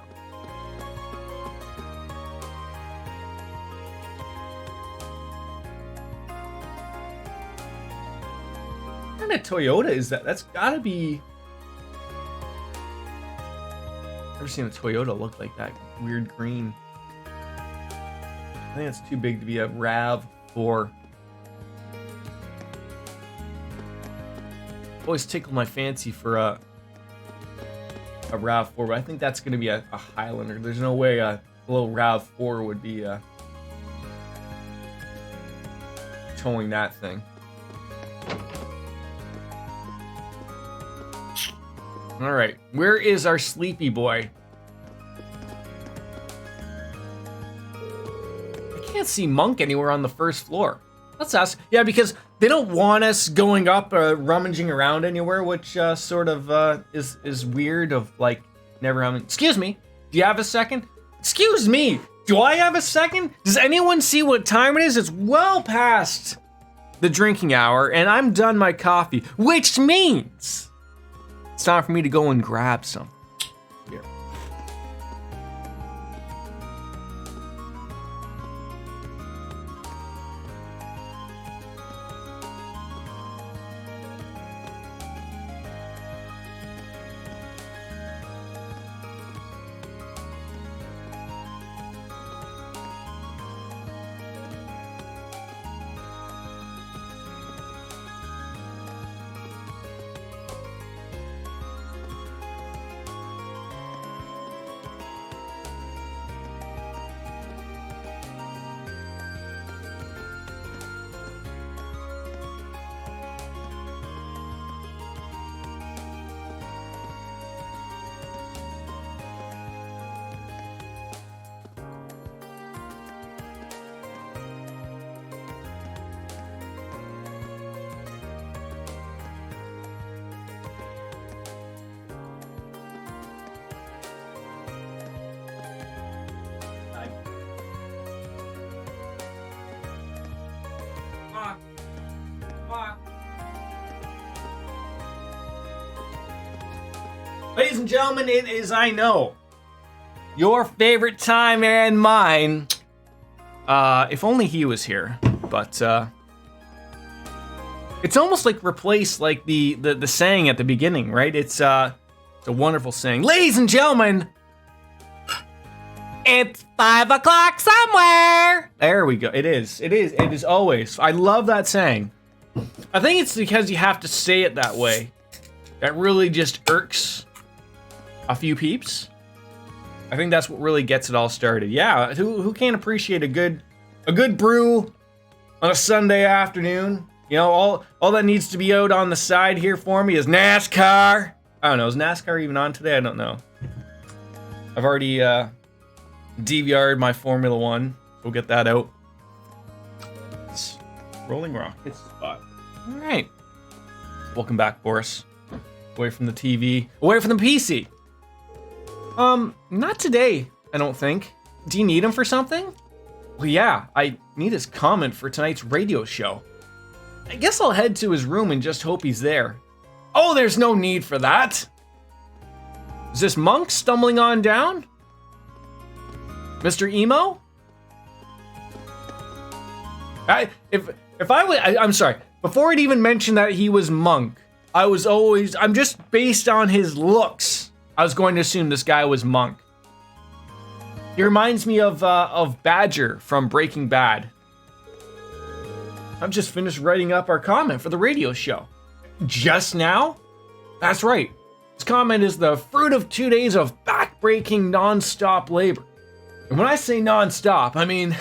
What kind of Toyota is that? That's gotta be... Never seen a Toyota look like that. Weird green. I think it's too big to be a RAV4. Always tickled my fancy for a RAV4, but I think that's going to be a Highlander. There's no way a little RAV4 would be towing that thing. All right, where is our sleepy boy? I can't see Monk anywhere on the first floor. Let's ask. Yeah, because they don't want us going up or rummaging around anywhere, which sort of is weird. Of like never having. Excuse me. Do you have a second? Excuse me. Do I have a second? Does anyone see what time it is? It's well past the drinking hour, and I'm done my coffee, which means it's time for me to go and grab some. Here. Ladies and gentlemen, it is, I know, your favorite time and mine. If only he was here, but it's almost like replaced like the saying at the beginning, right? It's a wonderful saying. Ladies and gentlemen, it's 5 o'clock somewhere. There we go. It is always. I love that saying. I think it's because you have to say it that way. That really just irks a few peeps. I think that's what really gets it all started. Yeah, who can't appreciate a good brew on a Sunday afternoon? You know, all that needs to be out on the side here for me is NASCAR. I don't know, is NASCAR even on today? I don't know. I've already DVR'd my Formula One. We'll get that out. It's Rolling Rockets spot. All right. Welcome back, Boris. Away from the TV, away from the PC. Not today, I don't think. Do you need him for something? Well, yeah, I need his comment for tonight's radio show. I guess I'll head to his room and just hope he's there. Oh, there's no need for that. Is this Monk stumbling on down? Mr. Emo? I'm sorry. Before I'd even mentioned that he was Monk, I'm just based on his looks, I was going to assume this guy was Monk. He reminds me of Badger from Breaking Bad. I've just finished writing up our comment for the radio show. Just now? That's right. This comment is the fruit of 2 days of back-breaking non-stop labor. And when I say non-stop, I mean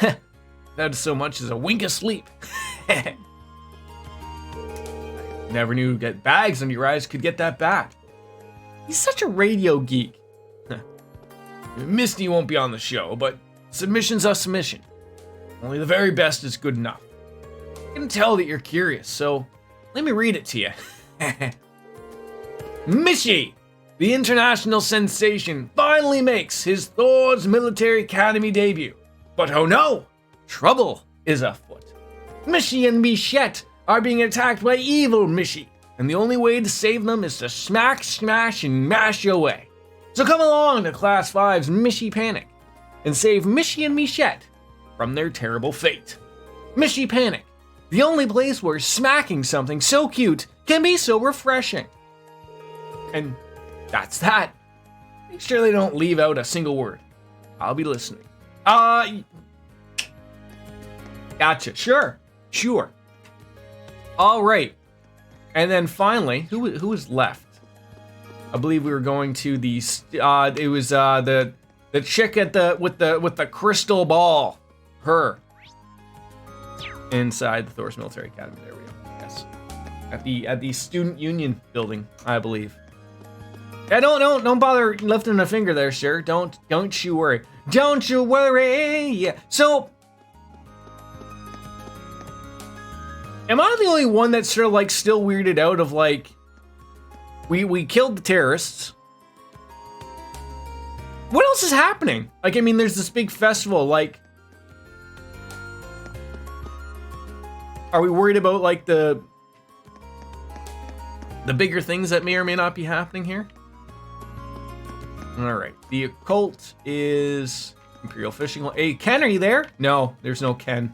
that's so much as a wink of sleep. Never knew that bags under your eyes could get that bad. He's such a radio geek. Misty won't be on the show, but submission's a submission. Only the very best is good enough. I can tell that you're curious, so let me read it to you. Mishi, the international sensation, finally makes his Thor's Military Academy debut. But oh no, trouble is afoot. Mishi and Michette are being attacked by evil Mishi, and the only way to save them is to smack, smash, and mash away. So come along to Class 5's Mishi Panic and save Mishi and Michette from their terrible fate. Mishi Panic, the only place where smacking something so cute can be so refreshing. And that's that. Make sure they don't leave out a single word. I'll be listening. Gotcha. Sure. All right. And then finally, who was left? I believe we were going to the chick at with the crystal ball. Her. Inside the Thor's Military Academy. There we go. Yes. At the student union building, I believe. Yeah, don't bother lifting a finger there, sir. Don't you worry. Don't you worry. Yeah. So, am I the only one that's sort of like still weirded out of like, we killed the terrorists. What else is happening? Like, I mean, there's this big festival. Like, are we worried about like the bigger things that may or may not be happening here? All right, the occult is Imperial Fishing. Hey, Ken, are you there? No, there's no Ken.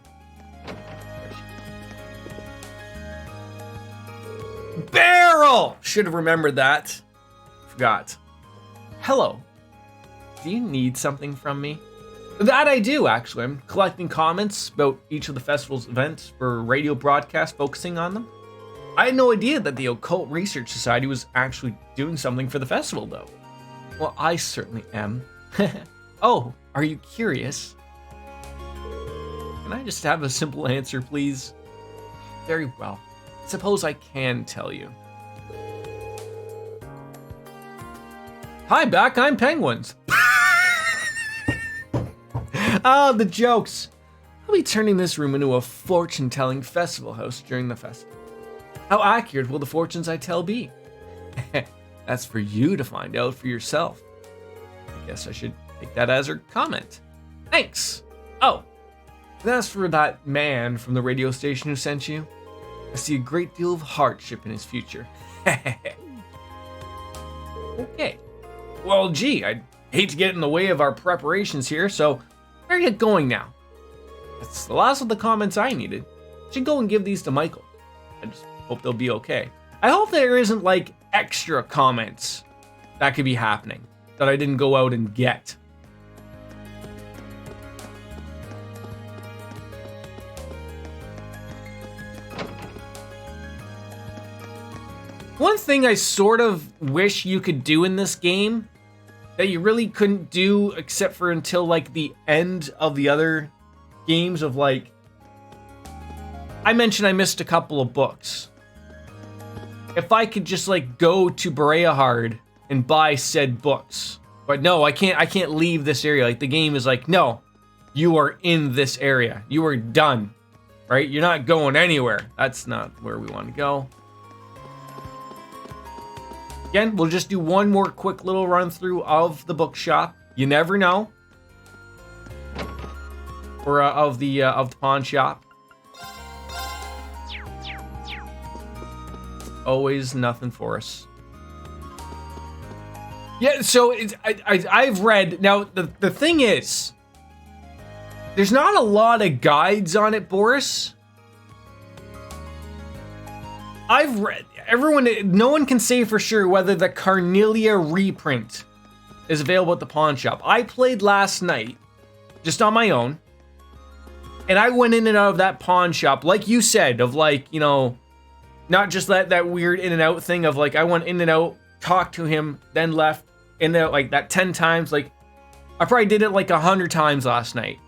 Barrel! Should have remembered that. Forgot. Hello. Do you need something from me? That I do, actually. I'm collecting comments about each of the festival's events for radio broadcast focusing on them. I had no idea that the Occult Research Society was actually doing something for the festival, though. Well, I certainly am. Oh, are you curious? Can I just have a simple answer, please? Very well. Suppose I can tell you. Hi, Beck, I'm Penguins. Ah, the jokes. I'll be turning this room into a fortune-telling festival house during the festival. How accurate will the fortunes I tell be? That's for you to find out for yourself. I guess I should take that as her comment. Thanks. Oh, that's for that man from the radio station who sent you. I see a great deal of hardship in his future. Okay. Well, gee, I'd hate to get in the way of our preparations here, so where are you going now? That's the last of the comments I needed. Should go and give these to Michael. I just hope they'll be okay. I hope there isn't like extra comments that could be happening that I didn't go out and get. One thing I sort of wish you could do in this game that you really couldn't do except for until like the end of the other games of like, I mentioned I missed a couple of books. If I could just like go to Bereahard and buy said books. But no, I can't leave this area. Like the game is like, no, you are in this area. You are done, right? You're not going anywhere. That's not where we want to go. Again, we'll just do one more quick little run through of the bookshop. You never know. Or of the pawn shop. Always nothing for us. Yeah, so I've read, now the thing is, there's not a lot of guides on it, Boris. I've read, no one can say for sure whether the Carnelia reprint is available at the pawn shop. I played last night, just on my own, and I went in and out of that pawn shop, like you said, of like, you know, not just that weird in and out thing of like, I went in and out, talked to him, then left, in and out like that 10 times. Like, I probably did it like 100 times last night.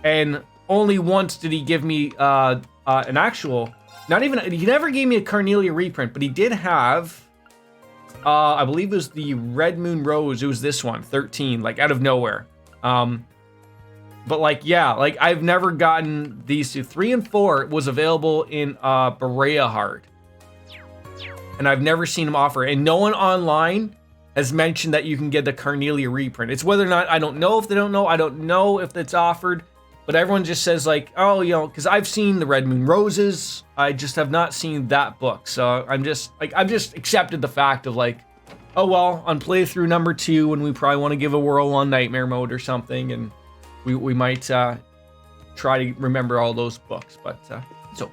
And only once did he give me an actual, not even, he never gave me a Carnelia reprint, but he did have I believe it was the Red Moon Rose. It was this one, 13, like out of nowhere. But like, yeah, like I've never gotten these two. 3 and 4 was available in Berea Hard. And I've never seen them offer. And no one online has mentioned that you can get the Carnelia reprint. It's whether or not, I don't know if they don't know. I don't know if it's offered. But everyone just says like, oh, you know, because I've seen the Red Moon Roses. I just have not seen that book. So I'm just like, I've just accepted the fact of like, oh, well, on playthrough number 2, when we probably want to give a whirl on Nightmare Mode or something. And we might try to remember all those books. But so.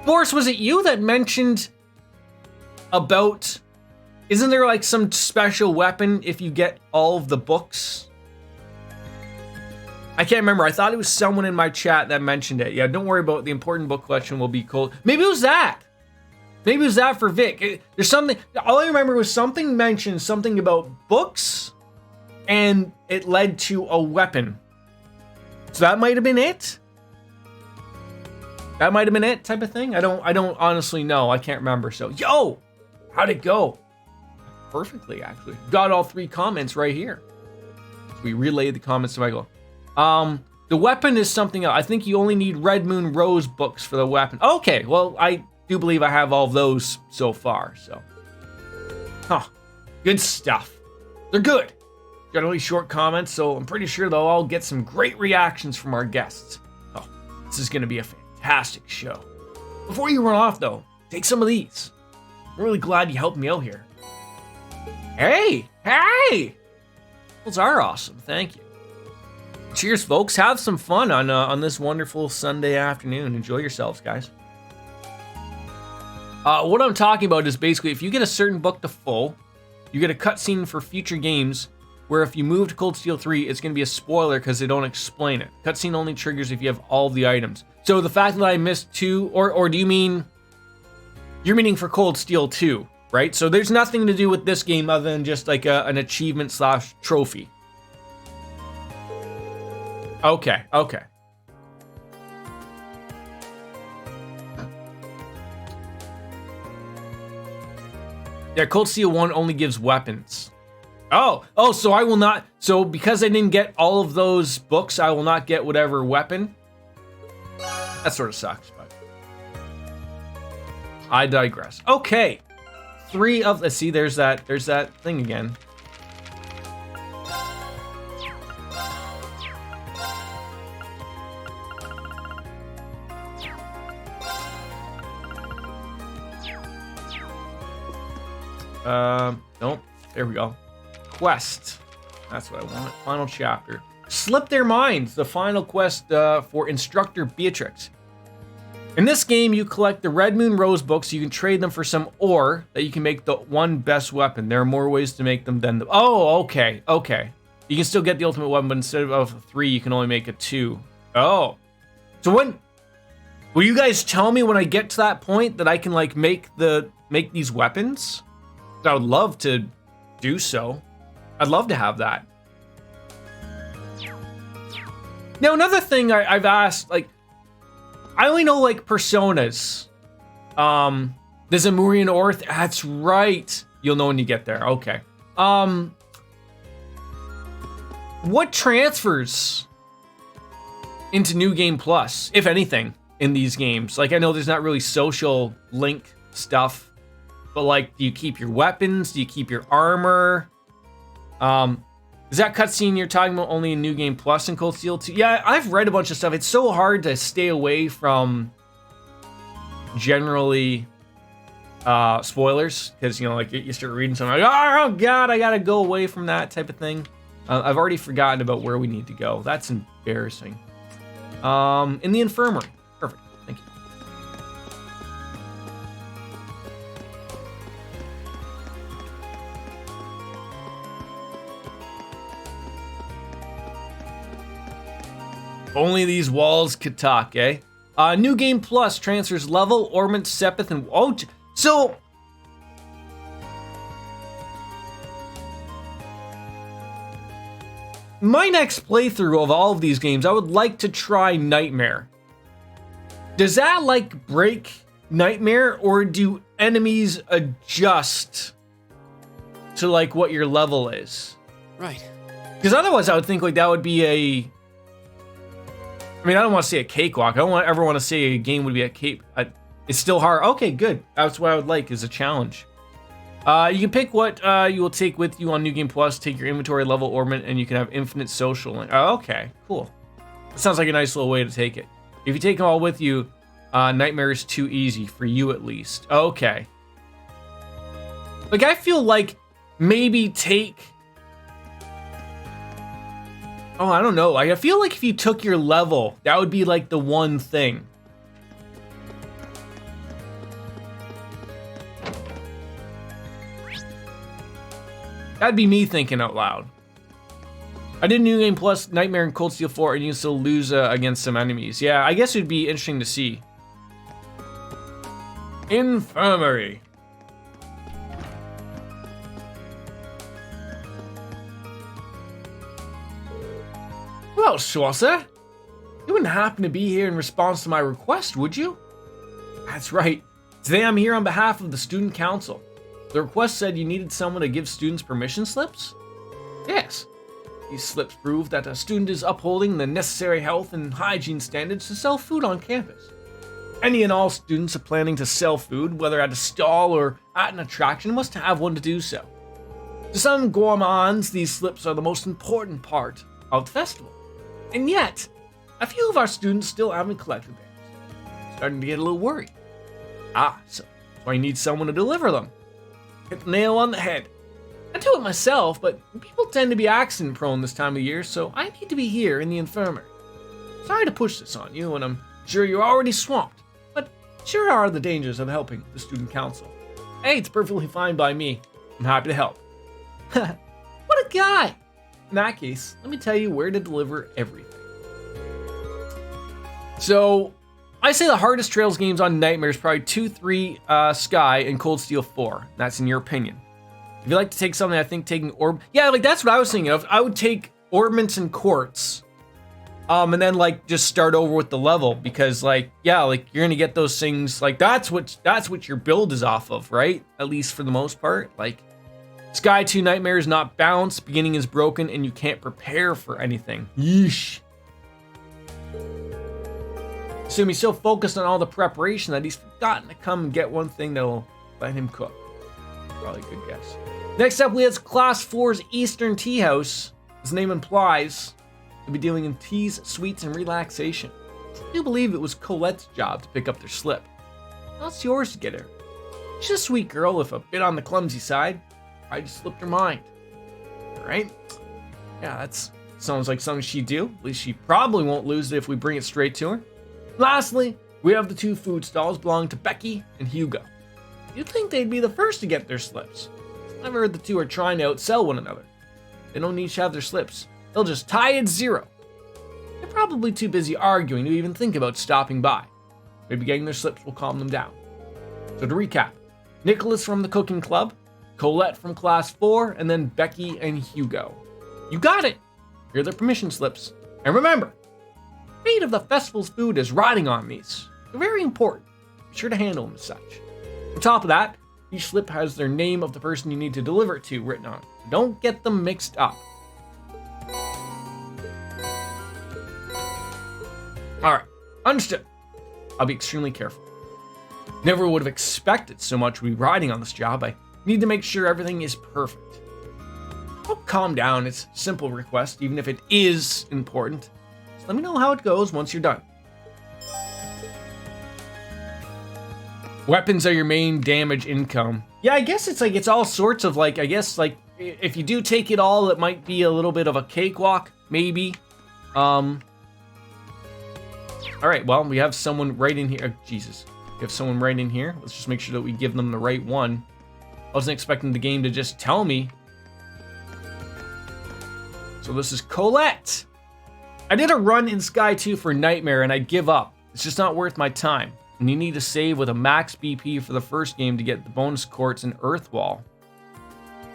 Boris, was it you that mentioned about, isn't there like some special weapon if you get all of the books? I can't remember. I thought it was someone in my chat that mentioned it. Yeah, don't worry about the important book collection will be cool. Maybe it was that. Maybe it was that for Vic. There's something, all I remember was something mentioned, something about books, and it led to a weapon. So that might have been it. That might have been it, type of thing. I don't honestly know. I can't remember. So, yo, how'd it go? Perfectly, actually. Got all 3 comments right here. We relayed the comments to Michael. The weapon is something else. I think you only need Red Moon Rose books for the weapon. Okay, well, I do believe I have all of those so far. So, good stuff. They're good. Generally short comments, so I'm pretty sure they'll all get some great reactions from our guests. Oh, this is going to be a fantastic show. Before you run off, though, take some of these. I'm really glad you helped me out here. Hey! Those are awesome. Thank you. Cheers, folks. Have some fun on this wonderful Sunday afternoon. Enjoy yourselves, guys. What I'm talking about is basically if you get a certain book to full, you get a cutscene for future games where if you move to Cold Steel 3, it's going to be a spoiler because they don't explain it. Cutscene only triggers if you have all the items. So the fact that I missed 2, or do you mean, you're meaning for Cold Steel 2, right? So there's nothing to do with this game other than just like an achievement / trophy. Okay. Yeah, Cold Steel 1 only gives weapons. Oh, so I will not, so because I didn't get all of those books, I will not get whatever weapon? That sort of sucks, but I digress. Okay. 3 of, let's see, there's that thing again. Nope. There we go. Quest. That's what I want. Final chapter. Slip Their Minds, the final quest for Instructor Beatrix. In this game, you collect the Red Moon Rose books. You can trade them for some ore that you can make the one best weapon. There are more ways to make them than the... Oh, okay. You can still get the ultimate weapon, but instead of 3, you can only make a 2. Oh. So when... Will you guys tell me when I get to that point that I can, like, make these weapons? I would love to do so. I'd love to have that. Now, another thing I've asked, like, I only know, like, personas. There's a Murian Orth. That's right. You'll know when you get there. Okay. What transfers into New Game Plus, if anything, in these games? Like, I know there's not really social link stuff, but, like, do you keep your weapons? Do you keep your armor? Is that cutscene you're talking about only in New Game Plus and Cold Steel 2? Yeah, I've read a bunch of stuff. It's so hard to stay away from generally spoilers because, you know, like you start reading something like, oh God, I gotta go away from that type of thing. I've already forgotten about where we need to go. That's embarrassing. In the infirmary. Perfect. Thank you. Only these walls could talk, eh? New Game Plus transfers level, Ormond, Sepith, and... Oh, so... My next playthrough of all of these games, I would like to try Nightmare. Does that, like, break Nightmare, or do enemies adjust to like what your level is. Right. Because otherwise I would think like that would be a... I mean, I don't want to say a cakewalk. I don't ever want to say a game would be a cake. It's still hard. Okay, good. That's what I would like, is a challenge. You can pick what you will take with you on New Game Plus. Take your inventory level ornament, and you can have infinite social. Oh, okay, cool. That sounds like a nice little way to take it. If you take them all with you, Nightmare is too easy, for you at least. Okay. Like, I feel like maybe take... Oh, I don't know. I feel like if you took your level, that would be like the one thing. That'd be me thinking out loud. I did New Game Plus, Nightmare and Cold Steel 4, and you can still lose against some enemies. Yeah, I guess it'd be interesting to see. Infirmary. Well, Schwarzer, you wouldn't happen to be here in response to my request, would you? That's right. Today I'm here on behalf of the Student Council. The request said you needed someone to give students permission slips? Yes. These slips prove that a student is upholding the necessary health and hygiene standards to sell food on campus. Any and all students are planning to sell food, whether at a stall or at an attraction, must have one to do so. To some gourmands, these slips are the most important part of the festival. And yet, a few of our students still haven't collected theirs. Starting to get a little worried. So I need someone to deliver them. Hit the nail on the head. I do it myself, but people tend to be accident prone this time of year, so I need to be here in the infirmary. Sorry to push this on you, and I'm sure you're already swamped, but sure are the dangers of helping the student council. Hey, it's perfectly fine by me. I'm happy to help. What a guy! In that case, let me tell you where to deliver everything. So, I say the hardest Trails games on Nightmare is probably 2, 3, Sky, and Cold Steel 4. That's in your opinion. If you like to take something, I think taking yeah, like that's what I was thinking of. I would take Orbments and Quartz, and then like just start over with the level, because like, yeah, like you're gonna get those things, like that's what your build is off of, right? At least for the most part. Like, Sky 2 Nightmare is not balanced, beginning is broken, and you can't prepare for anything. Yeesh. So he's so focused on all the preparation that he's forgotten to come and get one thing that'll let him cook. Probably a good guess. Next up, we have Class 4's Eastern Tea House. As the name implies, they'll be dealing in teas, sweets, and relaxation. I do believe it was Colette's job to pick up their slip. Now it's yours to get her. She's a sweet girl, if a bit on the clumsy side. I just slipped her mind. Alright? Yeah, that sounds like something she'd do. At least she probably won't lose it if we bring it straight to her. Lastly, we have the 2 food stalls belonging to Becky and Hugo. You'd think they'd be the first to get their slips. I've heard the 2 are trying to outsell one another. They don't each have their slips. They'll just tie at 0. They're probably too busy arguing to even think about stopping by. Maybe getting their slips will calm them down. So to recap, Nicholas from the Cooking Club, Colette from Class 4, and then Becky and Hugo. You got it! Here are their permission slips. And remember, the fate of the festival's food is riding on these. They're very important. Be sure to handle them as such. On top of that, each slip has their name of the person you need to deliver it to written on it. Don't get them mixed up. Alright, understood. I'll be extremely careful. Never would have expected so much would be riding on this job. I need to make sure everything is perfect. Oh, calm down, it's a simple request, even if it is important. Just let me know how it goes once you're done. Weapons are your main damage income. Yeah, I guess it's all sorts of like, I guess like if you do take it all, it might be a little bit of a cakewalk, maybe. All right, well, we have someone right in here. Oh, Jesus, we have someone right in here. Let's just make sure that we give them the right one. I wasn't expecting the game to just tell me. So this is Colette. I did a run in Sky 2 for Nightmare and I'd give up. It's just not worth my time. And you need to save with a max BP for the first game to get the bonus quartz and earth wall.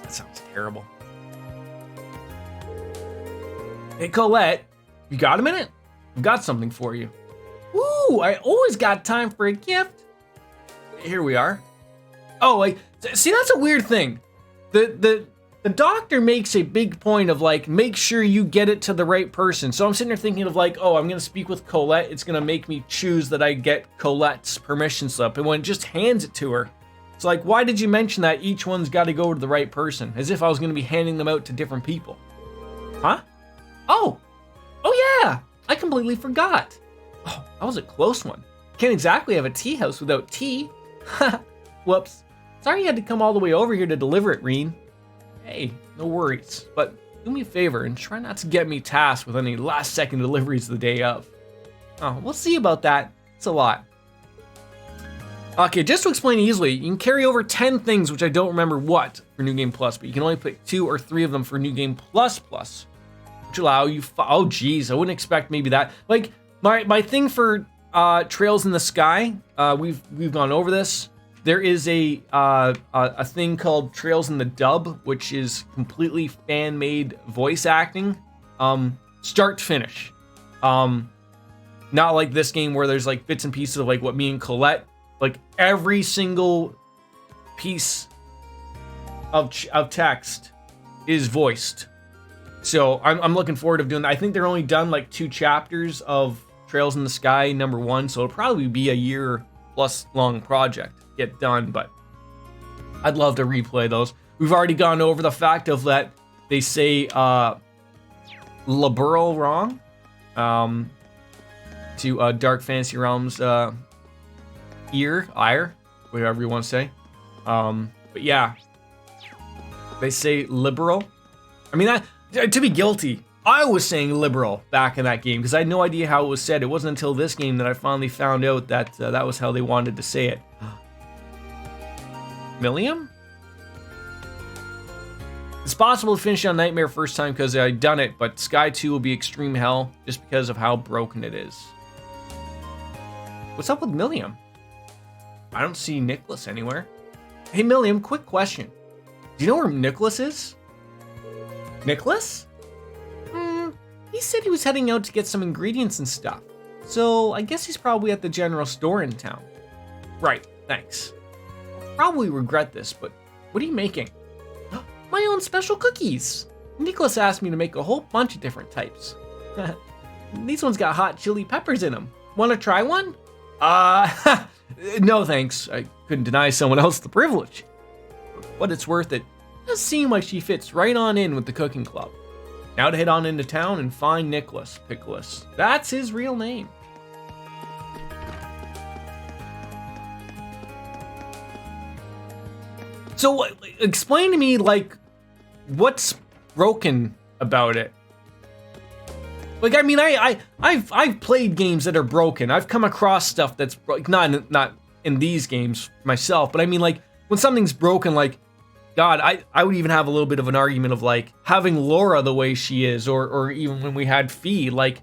That sounds terrible. Hey Colette, you got a minute? I've got something for you. Ooh, I always got time for a gift. Here we are. Oh, like, see, that's a weird thing. The doctor makes a big point of like, make sure you get it to the right person. So I'm sitting there thinking of like, oh, I'm gonna speak with Colette. It's gonna make me choose that I get Colette's permission slip. And when it just hands it to her, it's like, why did you mention that each one's got to go to the right person? As if I was gonna be handing them out to different people. Huh? Oh yeah, I completely forgot. Oh, that was a close one. Can't exactly have a tea house without tea. Whoops. Sorry you had to come all the way over here to deliver it, Reen. Hey, no worries, but do me a favor and try not to get me tasked with any last second deliveries the day of. Oh, we'll see about that. It's a lot. Okay, just to explain easily, you can carry over 10 things, which I don't remember what, for New Game Plus, but you can only pick 2 or 3 of them for New Game Plus, which allow you, oh geez, I wouldn't expect maybe that. Like, my thing for Trails in the Sky, we've gone over this. There is a thing called Trails in the Dub, which is completely fan-made voice acting, start to finish. Not like this game where there's like bits and pieces of like what me and Colette, like every single piece of text is voiced. So I'm looking forward to doing that. I think they're only done like 2 chapters of Trails in the Sky #1, so it'll probably be a year plus long project get done, but I'd love to replay those. We've already gone over the fact of that they say liberal wrong to Dark Fantasy Realms ire, whatever you want to say. But yeah, they say liberal. I mean, to be guilty, I was saying liberal back in that game because I had no idea how it was said. It wasn't until this game that I finally found out that that was how they wanted to say it. Millium? It's possible to finish on Nightmare first time because I'd done it, but Sky 2 will be extreme hell just because of how broken it is. What's up with Millium? I don't see Nicholas anywhere. Hey Millium, quick question. Do you know where Nicholas is? Nicholas? He said he was heading out to get some ingredients and stuff. So I guess he's probably at the general store in town. Right, thanks. Probably regret this, but what are you making? My own special cookies. Nicholas asked me to make a whole bunch of different types. These ones got hot chili peppers in them. Want to try one? No thanks. I couldn't deny someone else the privilege. But it's worth it. Does seem like she fits right on in with the cooking club. Now to head on into town and find Nicholas Pickles. That's his real name. So explain to me, like, what's broken about it? Like, I mean, I've played games that are broken. I've come across stuff that's not in these games myself, but I mean, like, when something's broken, like, God, I would even have a little bit of an argument of like having Laura the way she is, or even when we had Fee, like,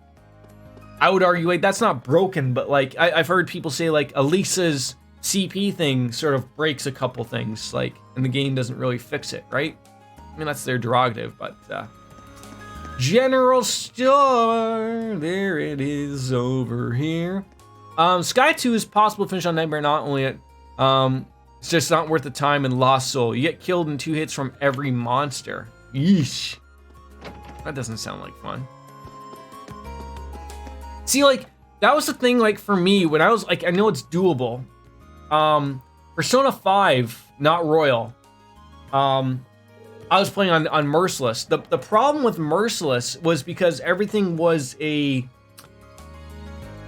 I would argue like that's not broken, but like I've heard people say like Elisa's CP thing sort of breaks a couple things, like, and the game doesn't really fix it, right? I mean, that's their derogative, but General Store, there it is over here. Sky 2 is possible to finish on Nightmare, not only at it's just not worth the time in Lost Soul. You get killed in 2 hits from every monster. Yeesh. That doesn't sound like fun. See, like, that was the thing, like, for me, when I was, like, I know it's doable. Persona 5, not Royal. I was playing on Merciless. The problem with Merciless was because everything was had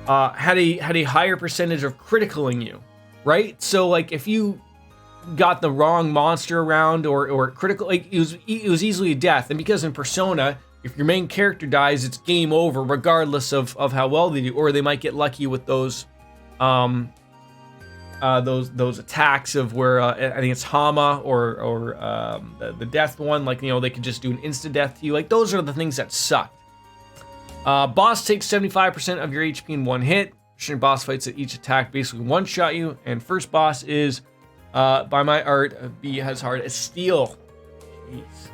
a higher percentage of criticaling you, right? So, like, if you got the wrong monster around or critical, like, it was easily a death. And because in Persona, if your main character dies, it's game over regardless of how well they do, or they might get lucky with those attacks of where I think it's Hama or the death one, like, you know, they could just do an instant death to you. Like, those are the things that suck. Boss takes 75% of your HP in 1 hit. Boss fights at each attack basically one-shot you, and first boss is by my art, be as hard as steel. Jeez.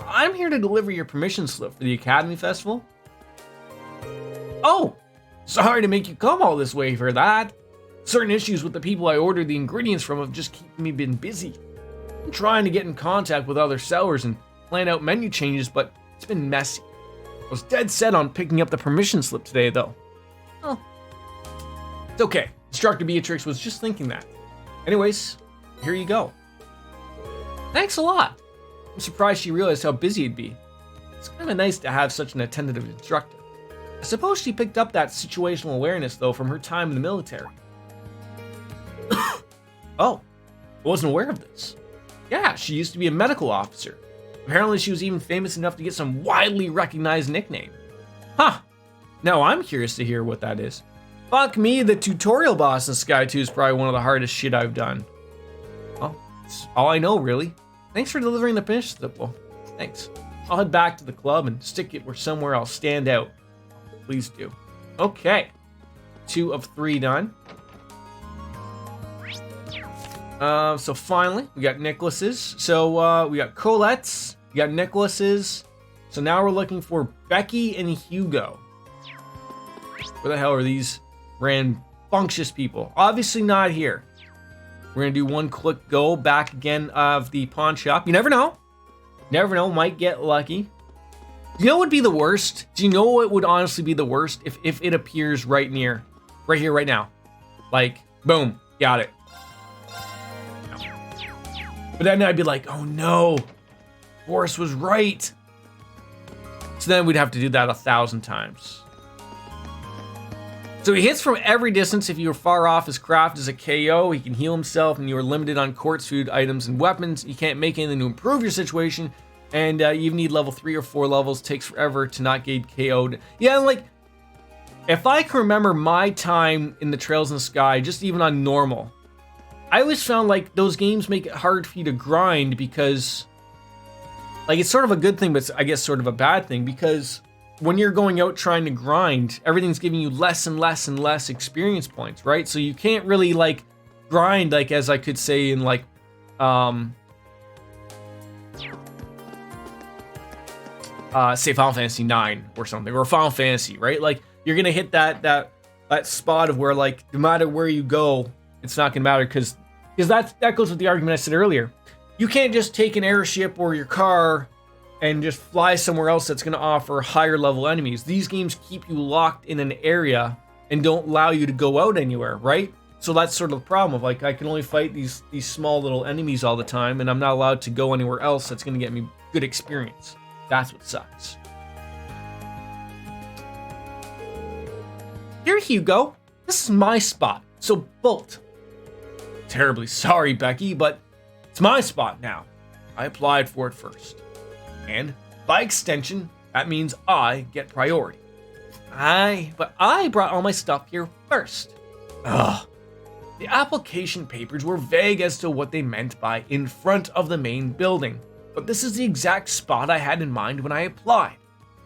I'm here to deliver your permission slip for the Academy Festival. Oh, sorry to make you come all this way for that. Certain issues with the people I ordered the ingredients from have just keeping me been busy. I'm trying to get in contact with other sellers and plan out menu changes, but it's been messy. I was dead set on picking up the permission slip today, though. Oh, it's okay. Instructor Beatrix was just thinking that. Anyways, here you go. Thanks a lot. I'm surprised she realized how busy it'd be. It's kind of nice to have such an attentive instructor. I suppose she picked up that situational awareness, though, from her time in the military. Oh, I wasn't aware of this. Yeah, she used to be a medical officer. Apparently she was even famous enough to get some widely recognized nickname. Huh. Now I'm curious to hear what that is. Fuck me, the tutorial boss in Sky 2 is probably one of the hardest shit I've done. Well, that's all I know, really. Thanks for delivering the finish slip. Well, thanks. I'll head back to the club and stick it where somewhere I'll stand out. Please do. Okay. 2 of 3 done. So finally, we got Nicholas's. So we got Colette's, we got Nicholas's. So now we're looking for Becky and Hugo. Where the hell are these rambunctious people? Obviously not here. We're gonna do one quick go back again of the pawn shop. You never know. Never know, might get lucky. You know what would be the worst? Do you know what would honestly be the worst? If it appears right here, right now. Like, boom, got it. But then I'd be like, oh no, Boris was right. So then we'd have to do that 1,000 times. So he hits from every distance. If you are far off, his craft is a KO. He can heal himself, and you are limited on quartz food, items, and weapons. You can't make anything to improve your situation, and you need level 3 or 4 levels. Takes forever to not get KO'd. Yeah, like, if I can remember my time in the Trails in the Sky, just even on normal, I always found like those games make it hard for you to grind because, like, it's sort of a good thing, but it's, I guess, sort of a bad thing because when you're going out trying to grind, everything's giving you less and less and less experience points, right? So you can't really like grind, like, as I could say in like, say Final Fantasy 9 or something, or Final Fantasy, right? Like, you're gonna hit that spot of where, like, no matter where you go, it's not gonna matter because that goes with the argument I said earlier. You can't just take an airship or your car and just fly somewhere else that's gonna offer higher level enemies. These games keep you locked in an area and don't allow you to go out anywhere, right? So that's sort of the problem of, like, I can only fight these small little enemies all the time, and I'm not allowed to go anywhere else that's gonna get me good experience. That's what sucks. Here, Hugo. This is my spot, so bolt. Terribly sorry, Becky, but it's my spot now. I applied for it first. And, by extension, that means I get priority. But I brought all my stuff here first. Ugh. The application papers were vague as to what they meant by in front of the main building, but this is the exact spot I had in mind when I applied.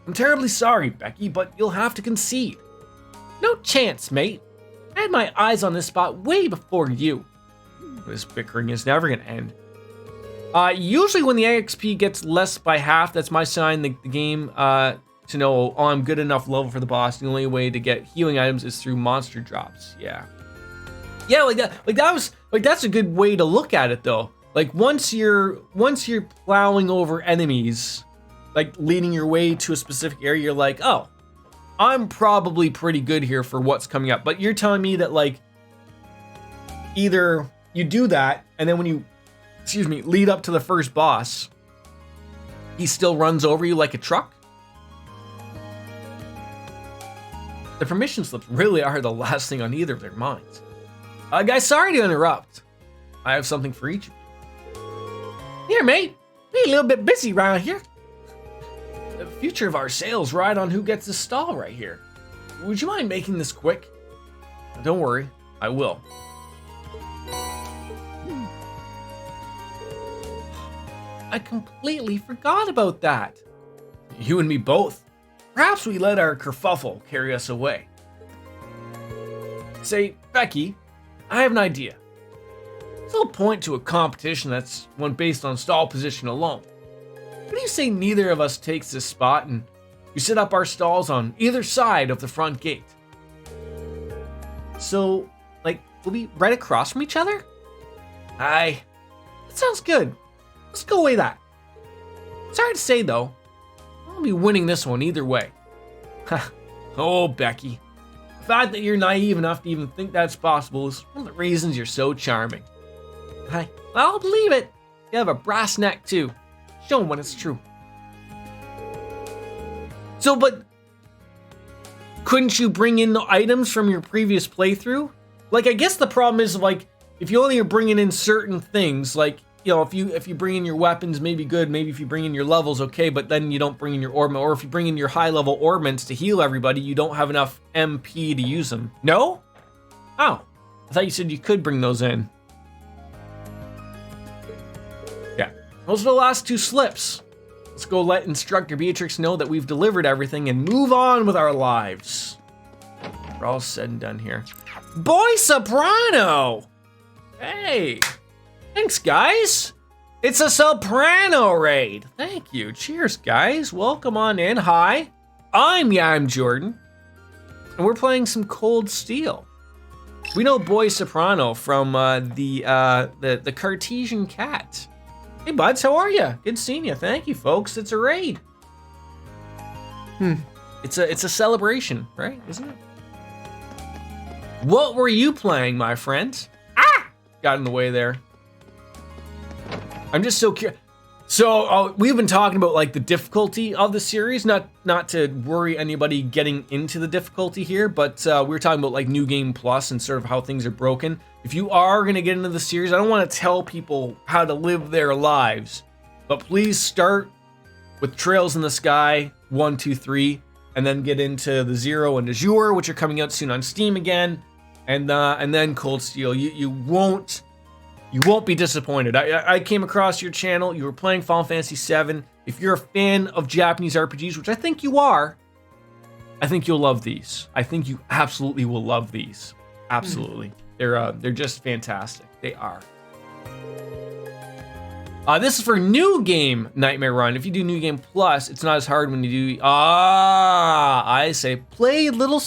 I'm terribly sorry, Becky, but you'll have to concede. No chance, mate. I had my eyes on this spot way before you. This bickering is never gonna end. Usually when the XP gets less by half, that's my sign the game to know, oh, I'm good enough level for the boss. The only way to get healing items is through monster drops. Yeah, that's a good way to look at it though. Like, once you're plowing over enemies, like leading your way to a specific area, you're like, oh, I'm probably pretty good here for what's coming up. But you're telling me that, like, either you do that, and then when you, lead up to the first boss, he still runs over you like a truck? The permission slips really are the last thing on either of their minds. Guys, sorry to interrupt. I have something for each of you. Here, mate. Be a little bit busy around here. The future of our sales ride on who gets the stall right here. Would you mind making this quick? Don't worry, I will. I completely forgot about that. You and me both. Perhaps we let our kerfuffle carry us away. Say, Becky, I have an idea. There's no point to a competition that's one based on stall position alone. What do you say neither of us takes this spot and we set up our stalls on either side of the front gate? So, like, We'll be right across from each other? Aye. That sounds good. Let's go away that. Sorry to say, though, I'll be winning this one either way. Oh, Becky. The fact that you're naive enough to even think that's possible is one of the reasons you're so charming. I'll believe it. You have a brass neck, too. Show 'em when it's true. So, but couldn't you bring in the items from your previous playthrough? Like, I guess the problem is, like, if you only are bringing in certain things, like, you know, if you bring in your weapons, maybe good. Maybe if you bring in your levels, okay, but then you don't bring in your orbment. Or if you bring in your high-level orbments to heal everybody, you don't have enough MP to use them. No? Oh. I thought you said you could bring those in. Yeah. Those are the last 2 slips. Let's go let Instructor Beatrix know that we've delivered everything and move on with our lives. We're all said and done here. Boy Soprano! Hey! Thanks, guys! It's a Soprano raid! Thank you. Cheers, guys. Welcome on in. Hi, I'm Jordan, and we're playing some Cold Steel. We know Boy Soprano from the Cartesian Cat. Hey, buds, how are you? Good seeing you. Thank you, folks. It's a raid. It's a celebration, right? Isn't it? What were you playing, my friend? Ah! Got in the way there. I'm just so curious. So we've been talking about like the difficulty of the series, not to worry anybody getting into the difficulty here, but we were talking about like New Game Plus and sort of how things are broken. If you are gonna get into the series, I don't want to tell people how to live their lives, but please start with Trails in the Sky 1, 2, 3, and then get into the Zero and Azure, which are coming out soon on Steam again, and then Cold Steel. You won't be disappointed. I came across your channel. You were playing Final Fantasy VII. If you're a fan of Japanese RPGs, which I think you are, I think you'll love these. I think you absolutely will love these. Absolutely. They're just fantastic. They are. This is for New Game Nightmare Run. If you do New Game Plus, it's not as hard when you do... I say play Little...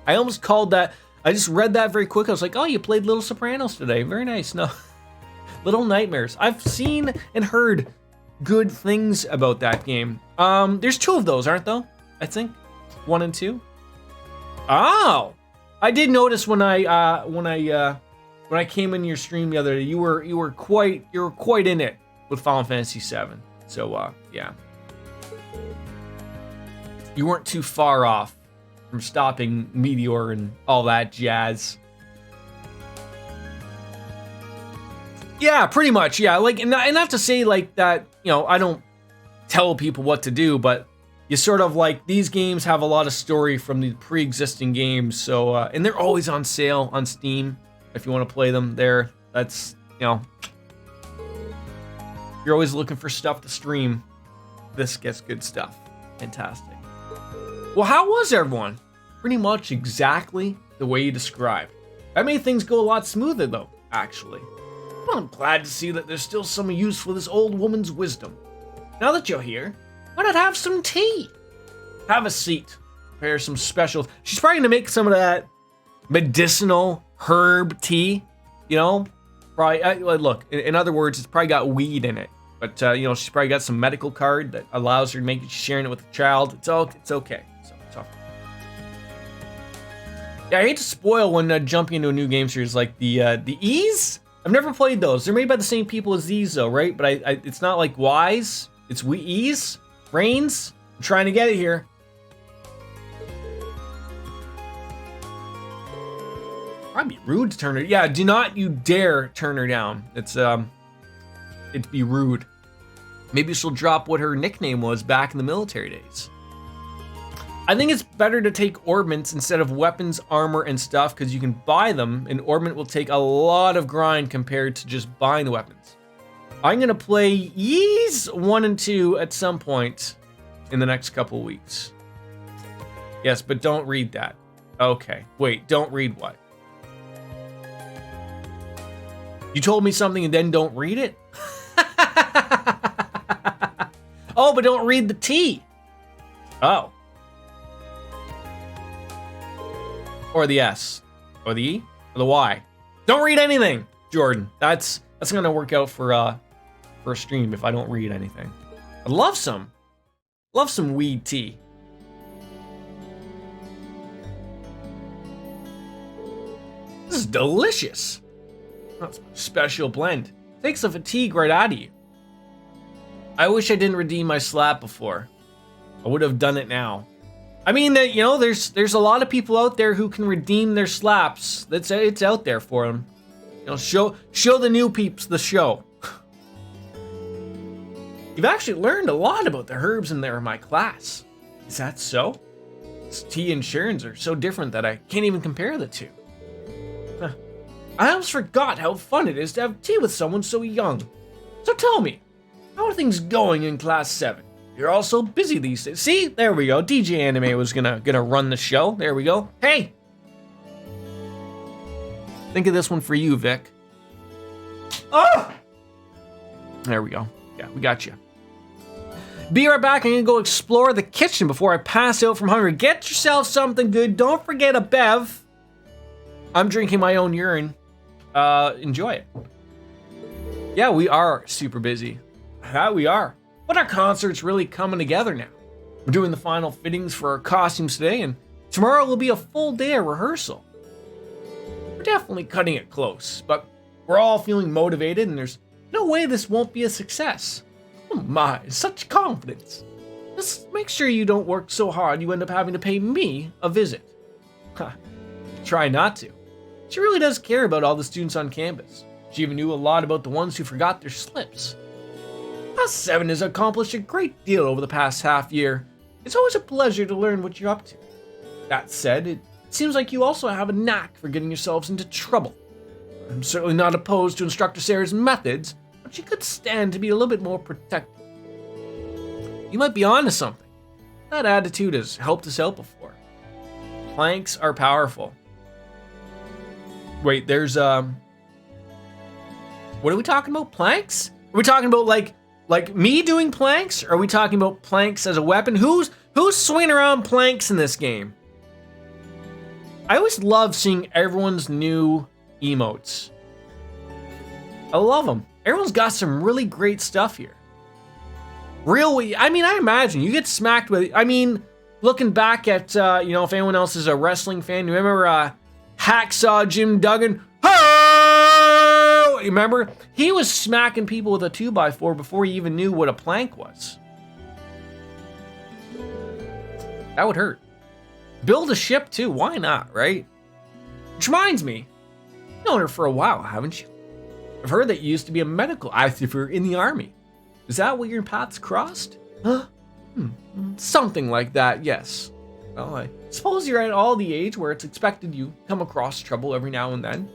I almost called that... I just read that very quick. I was like, oh, you played Little Sopranos today. Very nice. No. Little Nightmares. I've seen and heard good things about that game. There's 2 of those, aren't there? I think 1 and 2. Oh, I did notice when I came in your stream the other day, you were quite in it with Final Fantasy VII. So yeah, you weren't too far off from stopping Meteor and all that jazz. Yeah, pretty much. Yeah, like, and not to say like that, you know, I don't tell people what to do, but you sort of like, these games have a lot of story from the pre-existing games. So, and they're always on sale on Steam if you want to play them there. That's, you know, you're always looking for stuff to stream. This gets good stuff. Fantastic. Well, how was everyone? Pretty much exactly the way you described. That made things go a lot smoother, though, actually. Well, I'm glad to see that there's still some use for this old woman's wisdom. Now that you're here, why not have some tea? Have a seat. Prepare some special... She's probably gonna make some of that medicinal herb tea, you know? Probably, look, in other words, it's probably got weed in it. But, you know, she's probably got some medical card that allows her to make it, sharing it with a child. It's okay. So, it's okay. Yeah, I hate to spoil when jumping into a new game series like the Ease. I've never played those. They're made by the same people as these, though, right? But it's not like Wise. It's Ease. Brains. I'm trying to get it here. I'd be rude to turn her. Yeah, do not you dare turn her down. It'd be rude. Maybe she'll drop what her nickname was back in the military days. I think it's better to take orbments instead of weapons, armor, and stuff, because you can buy them, and orbment will take a lot of grind compared to just buying the weapons. I'm gonna play Ys 1 and 2 at some point in the next couple weeks. Yes, but don't read that. Okay, wait, don't read what? You told me something and then don't read it? Oh, but don't read the T. Oh. Or the S. Or the E. the Y. Don't read anything, Jordan. That's gonna work out for a stream if I don't read anything. I love some weed tea. This is delicious. That's a special blend. Takes the fatigue right out of you. I wish I didn't redeem my slap before. I would have done it now. I mean, you know, there's a lot of people out there who can redeem their slaps. It's out there for them. You know, show the new peeps the show. You've actually learned a lot about the herbs in there in my class. Is that so? Tea and Sharon's are so different that I can't even compare the two. Huh. I almost forgot how fun it is to have tea with someone so young. So tell me, how are things going in class 7? You're all so busy these days. See, there we go. DJ Anime was gonna run the show. There we go. Hey! Think of this one for you, Vic. Oh! There we go. Yeah, we got you. Be right back. I'm gonna go explore the kitchen before I pass out from hunger. Get yourself something good. Don't forget a bev. I'm drinking my own urine. Enjoy it. Yeah, we are super busy. That we are. But our concert's really coming together now. We're doing the final fittings for our costumes today, and tomorrow will be a full day of rehearsal. We're definitely cutting it close, but we're all feeling motivated, and there's no way this won't be a success. Oh my, such confidence. Just make sure you don't work so hard you end up having to pay me a visit. Try not to. She really does care about all the students on campus. She even knew a lot about the ones who forgot their slips. Class 7 has accomplished a great deal over the past half year. It's always a pleasure to learn what you're up to. That said, it seems like you also have a knack for getting yourselves into trouble. I'm certainly not opposed to Instructor Sarah's methods, but she could stand to be a little bit more protective. You might be onto something. That attitude has helped us out before. Planks are powerful. Wait, there's what are we talking about? Planks? Are we talking about like me doing planks? Or are we talking about planks as a weapon? Who's swinging around planks in this game? I always love seeing everyone's new emotes. I love them. Everyone's got some really great stuff here. I imagine you get smacked with, looking back at, if anyone else is a wrestling fan, you remember Hacksaw Jim Duggan? Remember? He was smacking people with a 2x4 before he even knew what a plank was. That would hurt. Build a ship too, why not, right? Which reminds me, you've known her for a while, haven't you? I've heard that you used to be a medical officer in the army. Is that where your paths crossed? Huh? Something like that, yes. Well, I suppose you're at all the age where it's expected you come across trouble every now and then.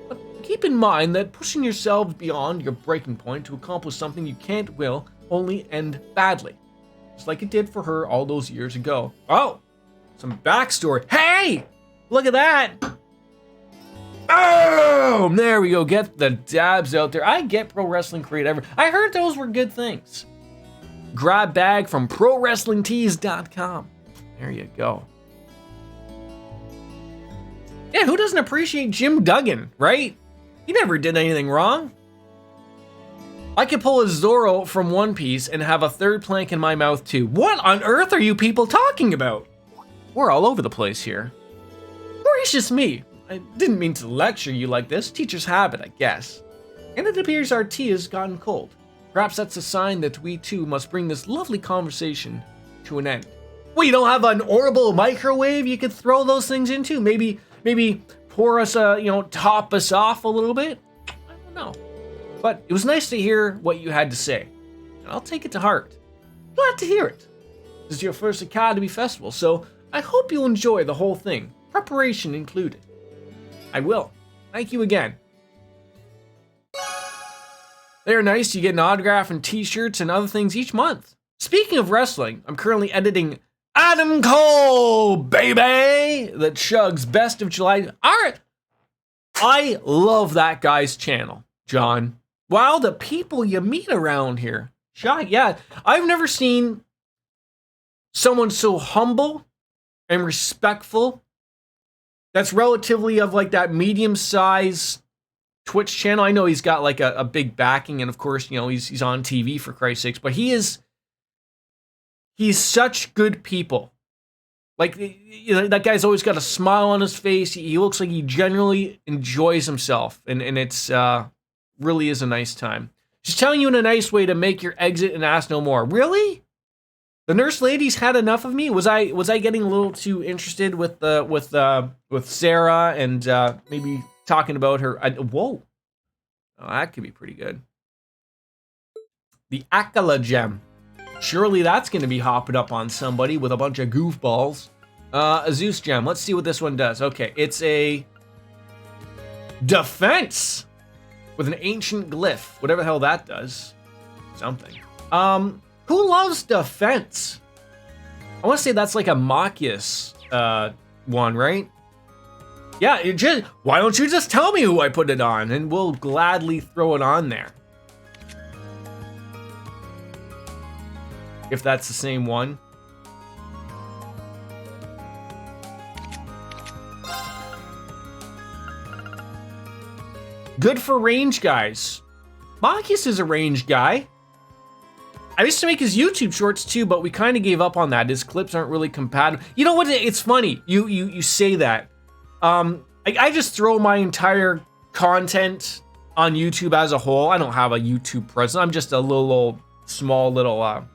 But keep in mind that pushing yourselves beyond your breaking point to accomplish something you can't will only end badly. Just like it did for her all those years ago. Oh, some backstory. Hey, look at that. Oh, there we go. Get the dabs out there. I get Pro Wrestling Create Ever. I heard those were good things. Grab bag from ProWrestlingTees.com. There you go. Yeah, who doesn't appreciate Jim Duggan, right? He never did anything wrong. I could pull a Zorro from One Piece and have a third plank in my mouth too. What on earth are you people talking about? We're all over the place here. Gracious me. I didn't mean to lecture you like this. Teacher's habit, I guess. And it appears our tea has gotten cold. Perhaps that's a sign that we too must bring this lovely conversation to an end. Well, you don't have an orbital microwave you could throw those things into? Maybe pour us top us off a little bit? I don't know. But it was nice to hear what you had to say. And I'll take it to heart. Glad to hear it. This is your first Academy Festival, so I hope you'll enjoy the whole thing, preparation included. I will. Thank you again. They're nice. You get an autograph and t-shirts and other things each month. Speaking of wrestling, I'm currently editing Adam Cole, baby! That Shug's Best of July. Alright. I love that guy's channel, John. Wow, the people you meet around here. Yeah, I've never seen someone so humble and respectful that's relatively of like that medium size Twitch channel. I know he's got like a big backing, and of course, you know, he's on TV for Christ's sakes, but he's such good people. Like, you know, that guy's always got a smile on his face. He looks like he genuinely enjoys himself, and it's really is a nice time. She's telling you in a nice way to make your exit and ask no more. Really? The nurse lady's had enough of me? Was I getting a little too interested with Sarah and maybe talking about her? Whoa, oh, that could be pretty good. The Akala gem. Surely that's going to be hopping up on somebody with a bunch of goofballs. A Zeus gem. Let's see what this one does. Okay, it's a defense with an ancient glyph. Whatever the hell that does. Something. Who loves defense? I want to say that's like a Machias one, right? Yeah, why don't you just tell me who I put it on, and we'll gladly throw it on there. If that's the same one. Good for range guys. Machias is a range guy. I used to make his YouTube shorts too, but we kind of gave up on that. His clips aren't really compatible. You know what? It's funny. You say that. I just throw my entire content on YouTube as a whole. I don't have a YouTube presence. I'm just a small little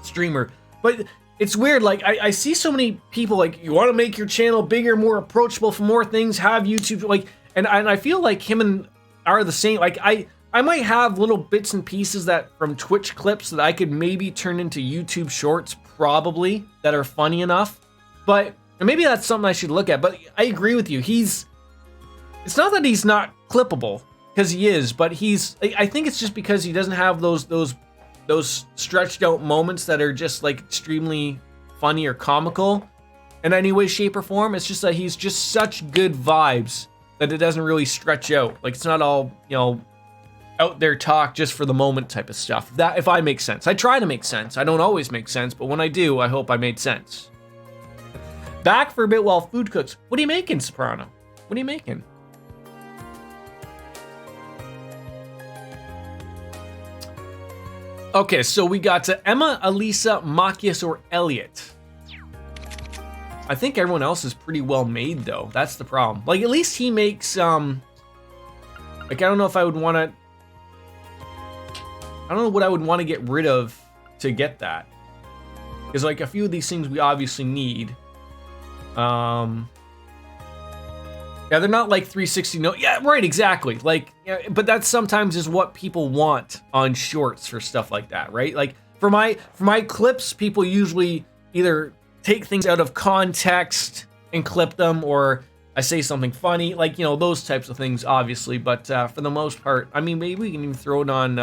streamer. But it's weird. Like I see so many people like, you want to make your channel bigger, more approachable for more things, have YouTube. Like, and I feel like him and are the same. Like I might have little bits and pieces that from Twitch clips that I could maybe turn into YouTube shorts, probably, that are funny enough. But maybe that's something I should look at. But I agree with you. It's not that he's not clippable, because he is, but I think it's just because he doesn't have those stretched out moments that are just like extremely funny or comical in any way, shape, or form. It's just that he's just such good vibes that it doesn't really stretch out. Like, it's not all, you know, out there talk just for the moment type of stuff. That, if I make sense. I try to make sense. I don't always make sense, but when I do, I hope I made sense. Back for a bit while food cooks. What are you making, Soprano? What are you making? Okay, so we got to Emma, Elisa, Machias, or Elliot. I think everyone else is pretty well made, though. That's the problem. Like, at least he makes, like, I don't know if I would want to... I don't know what I would want to get rid of to get that. Because, like, a few of these things we obviously need. Yeah, they're not like 360 no. Yeah, right, exactly. Like, yeah, but that sometimes is what people want on shorts for stuff like that, right? Like, for my clips, people usually either take things out of context and clip them, or I say something funny, like, you know, those types of things, obviously. But for the most part, I mean, maybe we can even throw it on.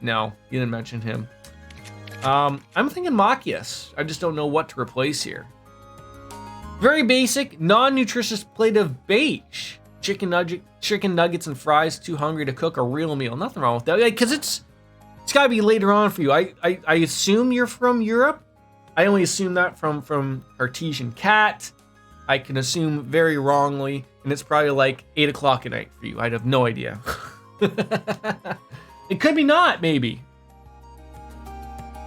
No, you didn't mention him. I'm thinking Machias. I just don't know what to replace here. Very basic, non-nutritious plate of beige. Chicken nuggets and fries, too hungry to cook a real meal. Nothing wrong with that, because it's got to be later on for you. I assume you're from Europe. I only assume that from Artesian Cat. I can assume very wrongly, and it's probably like 8 o'clock at night for you. I'd have no idea. It could be not, maybe.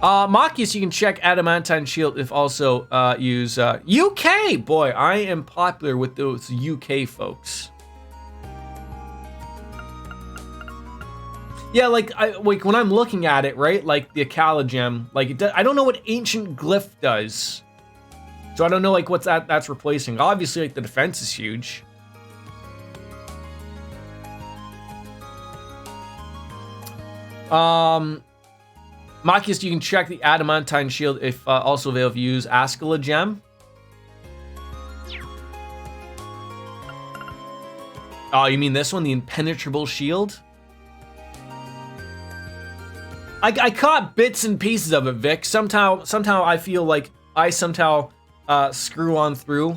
Machias, you can check Adamantine Shield if also use UK. Boy, I am popular with those UK folks. Yeah, like when I'm looking at it, right? Like the Akala gem, like I don't know what ancient glyph does, so I don't know like what's that's replacing. Obviously, like the defense is huge. Machias, you can check the Adamantine Shield if also available if you use Ascala Gem. Oh, you mean this one, the Impenetrable Shield? I caught bits and pieces of it, Vic. Somehow I feel like I somehow screw on through.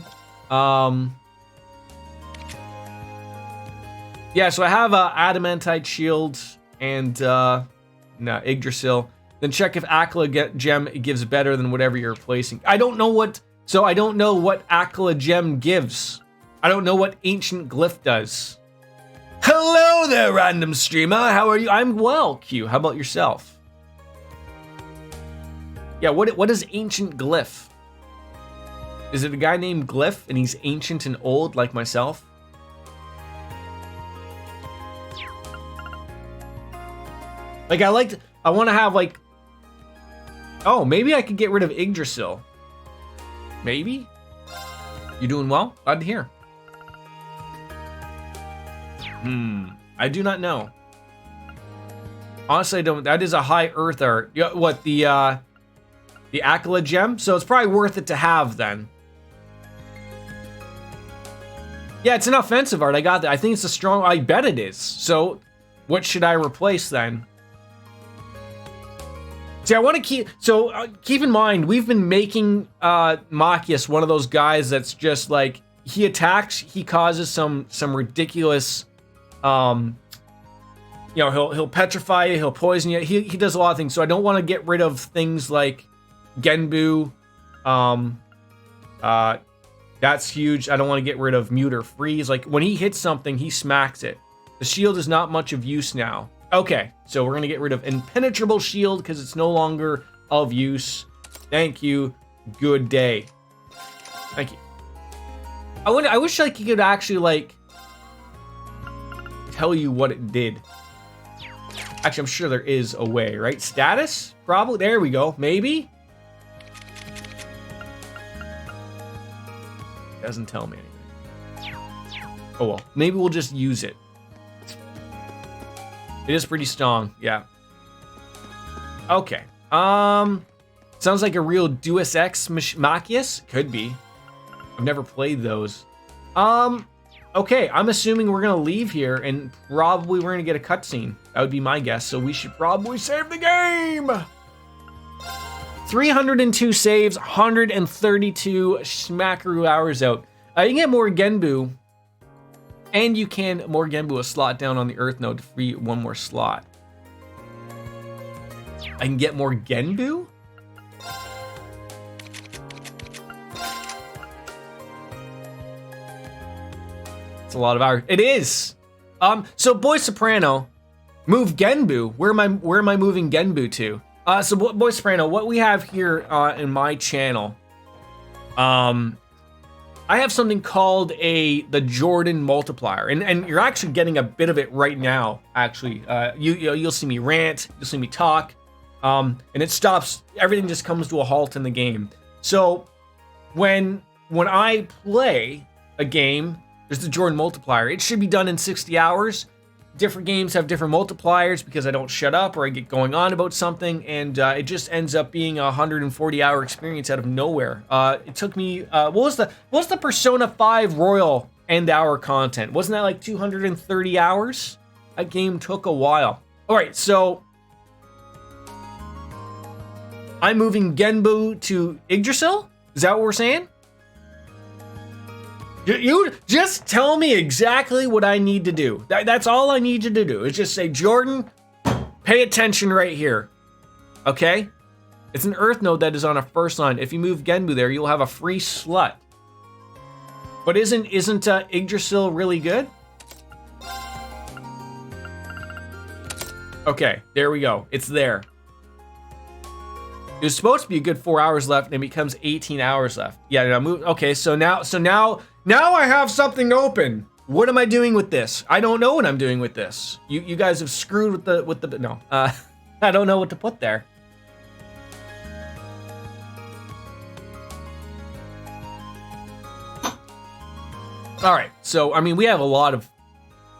Yeah, so I have Adamantite Shield and Yggdrasil. Then check if Akala Gem gives better than whatever you're replacing. I don't know what Akala Gem gives I don't know what ancient glyph does. Hello there, random streamer. How are you? I'm well, Q. How about yourself? Yeah, what is ancient glyph? Is it a guy named Glyph and he's ancient and old like myself? Like I want to have like, oh, maybe I could get rid of Yggdrasil. Maybe? You doing well? Glad to hear. I do not know. Honestly, I don't. That is a high earth art. What, the Akala gem? So it's probably worth it to have then. Yeah, it's an offensive art. I got that. I think it's a strong. I bet it is. So what should I replace then? See, I want to keep. So keep in mind, we've been making Machias one of those guys that's just like he attacks, he causes some ridiculous. You know, he'll petrify you, he'll poison you. He does a lot of things. So I don't want to get rid of things like Genbu. That's huge. I don't want to get rid of mute or freeze. Like when he hits something, he smacks it. The shield is not much of use now. Okay, so we're gonna get rid of impenetrable shield because it's no longer of use. Thank you. Good day. Thank you. I wish like you could actually like tell you what it did. Actually, I'm sure there is a way, right? Status? Probably. There we go. Maybe. Doesn't tell me anything. Oh well, maybe we'll just use it. It is pretty strong, yeah. Okay. Sounds like a real Deus Ex Machias. Could be. I've never played those. Okay, I'm assuming we're gonna leave here and probably we're gonna get a cutscene. That would be my guess, so we should probably save the game! 302 saves, 132 smackaroo hours out. You can get more Genbu, and you can more Genbu a slot down on the Earth node to free one more slot. I can get more Genbu? It's a lot of hours. It is! So Boy Soprano, move Genbu. Where am I moving Genbu to? So Boy Soprano, what we have here in my channel, I have something called the Jordan multiplier, and you're actually getting a bit of it right now. Actually, you'll see me rant, you'll see me talk, and it stops. Everything just comes to a halt in the game. So when I play a game, there's the Jordan multiplier. It should be done in 60 hours. Different games have different multipliers because I don't shut up or I get going on about something, and it just ends up being a 140-hour experience out of nowhere. It took me what was the Persona 5 Royal end hour content? Wasn't that like 230 hours? That game took a while. All right, so I'm moving Genbu to Yggdrasil? Is that what we're saying? You just tell me exactly what I need to do. That's all I need you to do. Is just say, Jordan, pay attention right here. Okay? It's an Earth node that is on a first line. If you move Genbu there, you'll have a free slut. But isn't Yggdrasil really good? Okay, there we go. It's there. There's supposed to be a good 4 hours left, and it becomes 18 hours left. Yeah, now move. Okay, so now I have something open. What am I doing with this? I don't know what I'm doing with this. You guys have screwed with the no. I don't know what to put there. All right, so I mean we have a lot of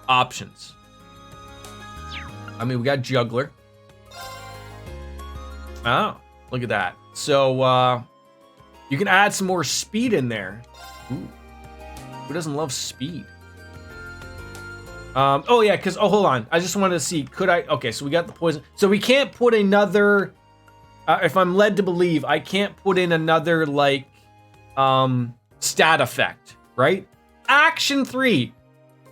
options. I mean we got juggler. Oh, look at that. So you can add some more speed in there. Ooh. Who doesn't love speed? Oh yeah, because hold on. I just wanted to see, could I? Okay, so we got the poison. So we can't put another. If I'm led to believe, I can't put in another like stat effect, right? Action 3.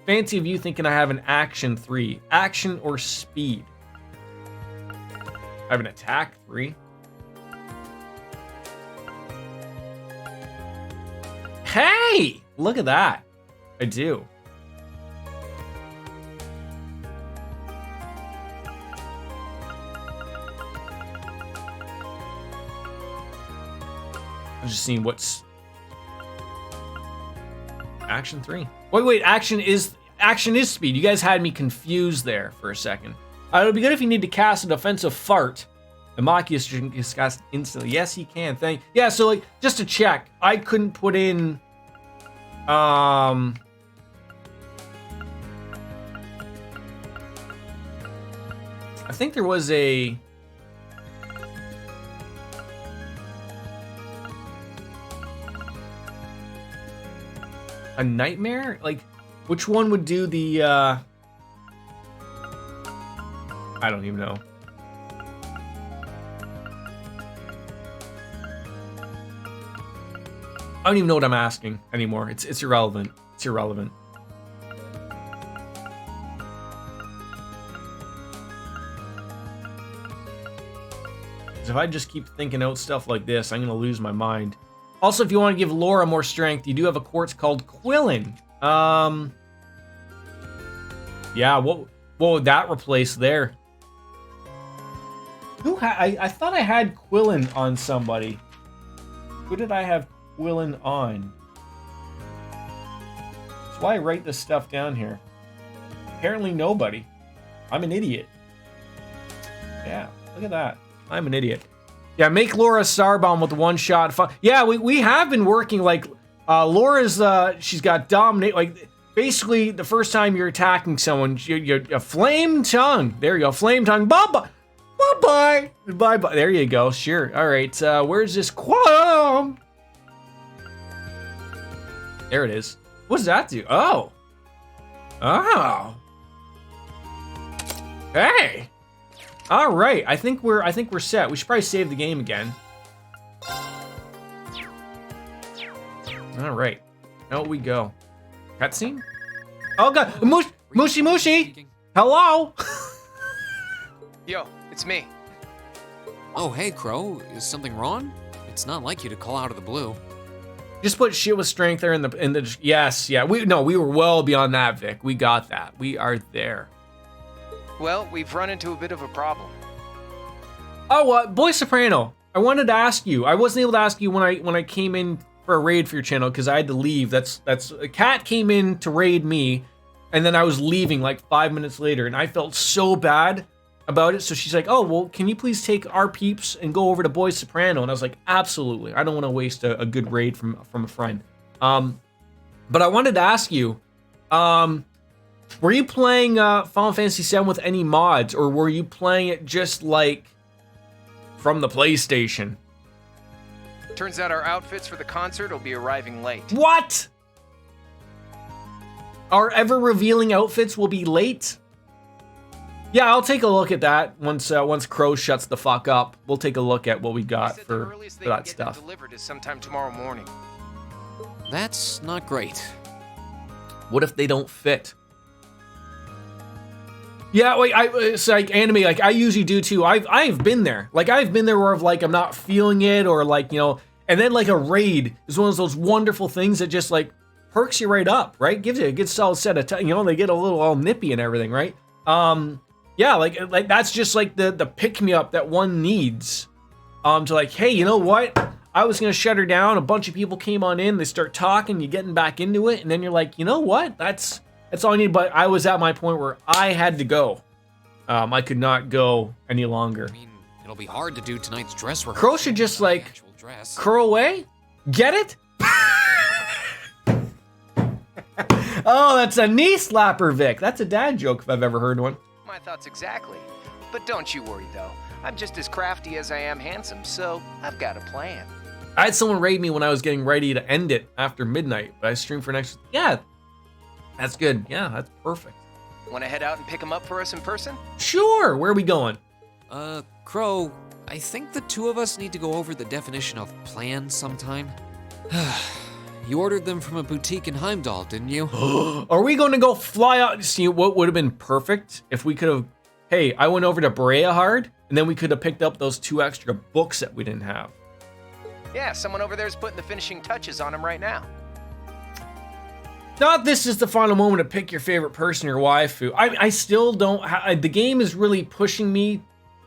Fancy of you thinking I have an action 3. Action or speed? I have an attack 3. Hey, look at that. I do. I'm just seeing what's action 3. Wait, action is speed. You guys had me confused there for a second. It would be good if you need to cast a defensive fart. And Machias can cast instantly. Yes, he can. Yeah, so like just to check, I couldn't put in I think there was a nightmare? Like, which one would do the, I don't even know. I don't even know what I'm asking anymore. It's irrelevant. It's irrelevant. If I just keep thinking out stuff like this, I'm gonna lose my mind. Also, if you want to give Laura more strength, you do have a quartz called Quillin. Yeah, what would that replace there? I thought I had Quillin on somebody. Who did I have Quillin on? That's why I write this stuff down here. Apparently nobody. I'm an idiot. Yeah, look at that. I'm an idiot. Yeah, make Laura Starbomb with one shot. Yeah, we have been working like Laura's. She's got dominate. Like basically, the first time you're attacking someone, you're a flame tongue. There you go, flame tongue. Bye bye. There you go. Sure. All right. Where's this quam? There it is. What does that do? Oh. Hey. All right, I think we're set. We should probably save the game again. All right, now we go. Cutscene? Oh god, Mushi! Hello? Yo, it's me. Oh, hey, Crow. Is something wrong? It's not like you to call out of the blue. Just put shit with strength there in the. Yes, yeah. We were well beyond that, Vic. We got that. We are there. Well, we've run into a bit of a problem. Oh, Boy Soprano, I wanted to ask you. I wasn't able to ask you when I came in for a raid for your channel because I had to leave. That's a cat came in to raid me, and then I was leaving like 5 minutes later, and I felt so bad about it. So she's like, "Oh, well, can you please take our peeps and go over to Boy Soprano?" And I was like, "Absolutely. I don't want to waste a good raid from a friend." But I wanted to ask you, were you playing Final Fantasy VII with any mods, or were you playing it just like from the PlayStation? Turns out our outfits for the concert will be arriving late. What? Our ever-revealing outfits will be late? Yeah, I'll take a look at that once Crow shuts the fuck up. We'll take a look at what we got for that stuff. Delivered is sometime tomorrow morning. That's not great. What if they don't fit? Yeah, wait, it's like anime, like I usually do too. I've been there. Like I've been there where like I'm not feeling it, or like, you know, and then like a raid is one of those wonderful things that just like perks you right up, right? Gives you a good solid set of you know, they get a little all nippy and everything, right? Yeah, like that's just like the pick me up that one needs. To like, hey, you know what? I was gonna shut her down. A bunch of people came on in, they start talking, you're getting back into it, and then you're like, you know what? That's all I need. But I was at my point where I had to go. I could not go any longer. I mean, it'll be hard to do tonight's dress rehearsal. Crow should just like curl away. Get it? Oh, that's a knee slapper, Vic. That's a dad joke if I've ever heard one. My thoughts exactly. But don't you worry though. I'm just as crafty as I am handsome, so I've got a plan. I had someone raid me when I was getting ready to end it after midnight, but I streamed for next. Yeah. That's good. Yeah, that's perfect. Want to head out and pick him up for us in person? Sure. Where are we going? Crow, I think the two of us need to go over the definition of plan sometime. You ordered them from a boutique in Heimdall, didn't you? Are we going to go fly out? See, what would have been perfect if we could have, hey, I went over to Brea Hard, and then we could have picked up those 2 extra books that we didn't have. Yeah, someone over there is putting the finishing touches on them right now. Not this is the final moment to pick your favorite person or waifu. I still don't. The game is really pushing me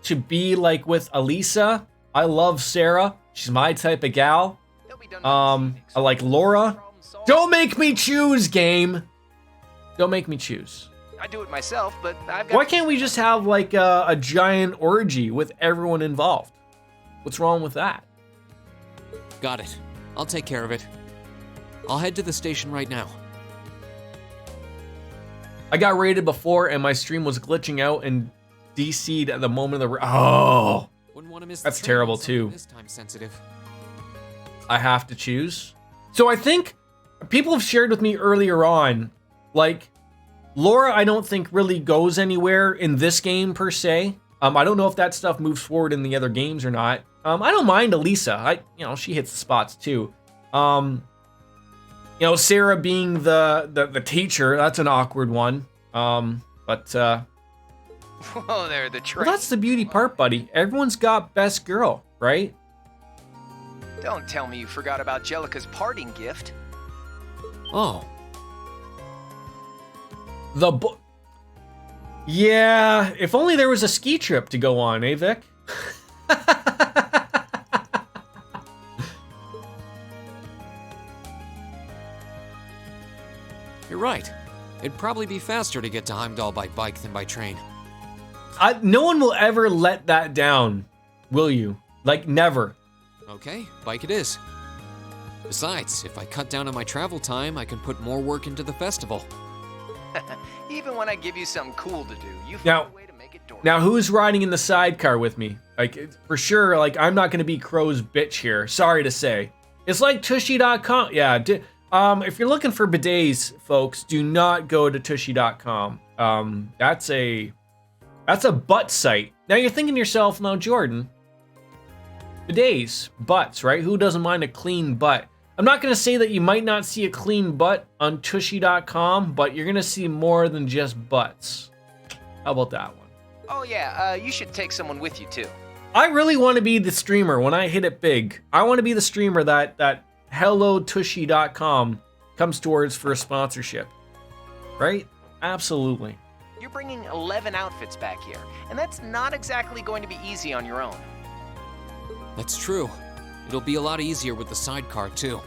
to be like with Elisa. I love Sarah. She's my type of gal. I like Laura. Don't make me choose, game. Don't make me choose. I do it myself, but I've got. Why can't we just have like a giant orgy with everyone involved? What's wrong with that? Got it. I'll take care of it. I'll head to the station right now. I got raided before and my stream was glitching out and DC'd at the moment of the oh. Wouldn't want to miss That's the train terrible on something too. This time sensitive. I have to choose. So I think people have shared with me earlier on, like Laura, I don't think really goes anywhere in this game per se. I don't know if that stuff moves forward in the other games or not. I don't mind Elisa. She hits the spots too. Sarah being the teacher, that's an awkward one. Whoa there, the train. Well, that's the beauty part, buddy. Everyone's got best girl, right? Don't tell me you forgot about Jellica's parting gift. Oh, Yeah, if only there was a ski trip to go on, eh, Vic? you're right. It'd probably be faster to get to Heimdall by bike than by train. No one will ever let that down, will you? Like, never. Okay, bike it is. Besides, if I cut down on my travel time, I can put more work into the festival. Even when I give you something cool to do, you Now- find a way to make it dormant. Now, who's riding in the sidecar with me? Like, for sure, like, I'm not going to be Crow's bitch here. Sorry to say. It's like Tushy.com. Yeah, if you're looking for bidets, folks, do not go to Tushy.com. That's a butt site. Now, you're thinking to yourself, now, Jordan, bidets, butts, right? Who doesn't mind a clean butt? I'm not going to say that you might not see a clean butt on Tushy.com, but you're going to see more than just butts. How about that one? Oh yeah, you should take someone with you too. I really want to be the streamer when I hit it big. I want to be the streamer that HelloTushy.com comes towards for a sponsorship. Right? Absolutely. You're bringing 11 outfits back here, and that's not exactly going to be easy on your own. That's true. It'll be a lot easier with the sidecar, too.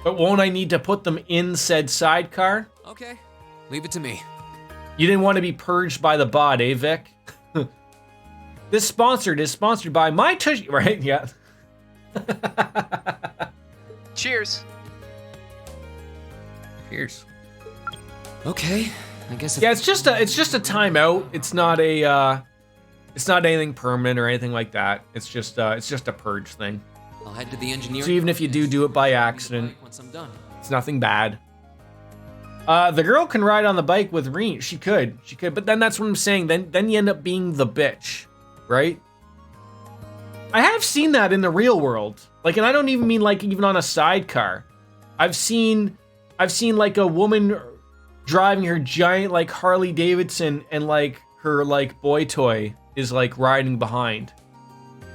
But won't I need to put them in said sidecar? Okay, leave it to me. You didn't want to be purged by the bot, eh, Vic? This is sponsored by my Tushy, right? Yeah. Cheers. Cheers. Okay, I guess Yeah, it's just a timeout. It's not anything permanent or anything like that. It's just a purge thing. I'll head to the engineering. So even if you do it by accident, once I'm done. it's nothing bad. The girl can ride on the bike with Reen. She could, but then that's what I'm saying. Then you end up being the bitch, right? I have seen that in the real world. Like, and I don't even mean like even on a sidecar. I've seen like a woman driving her giant like Harley Davidson and like her like boy toy is like riding behind.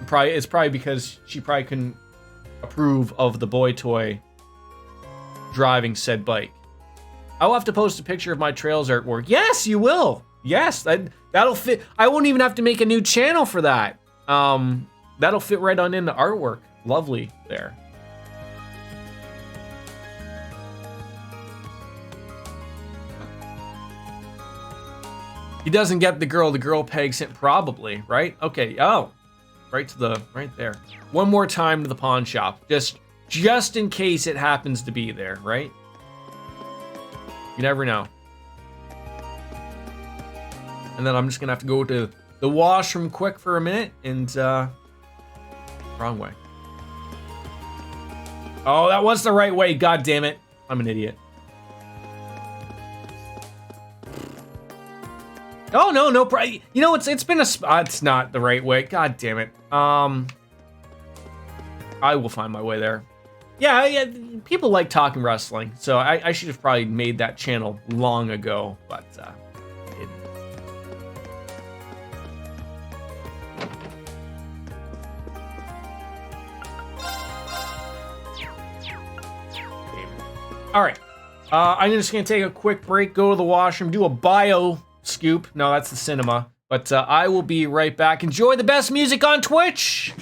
It's probably because she probably couldn't approve of the boy toy driving said bike. I'll have to post a picture of my Trails artwork. Yes, you will. Yes, that'll fit. I won't even have to make a new channel for that. That'll fit right on into artwork. Lovely there. He doesn't get the girl pegs him, probably, right? Okay, oh. Right there. One more time to the pawn shop. Just in case it happens to be there, right? You never know. And then I'm just gonna have to go to the washroom quick for a minute and wrong way. Oh, that was the right way, god damn it. I'm an idiot. Oh no, you know it's been it's not the right way. God damn it. I will find my way there. Yeah, people like talking wrestling, so I should have probably made that channel long ago, but I didn't. All right, I'm just gonna take a quick break, go to the washroom, do a bio scoop. No, that's the cinema. But I will be right back. Enjoy the best music on Twitch.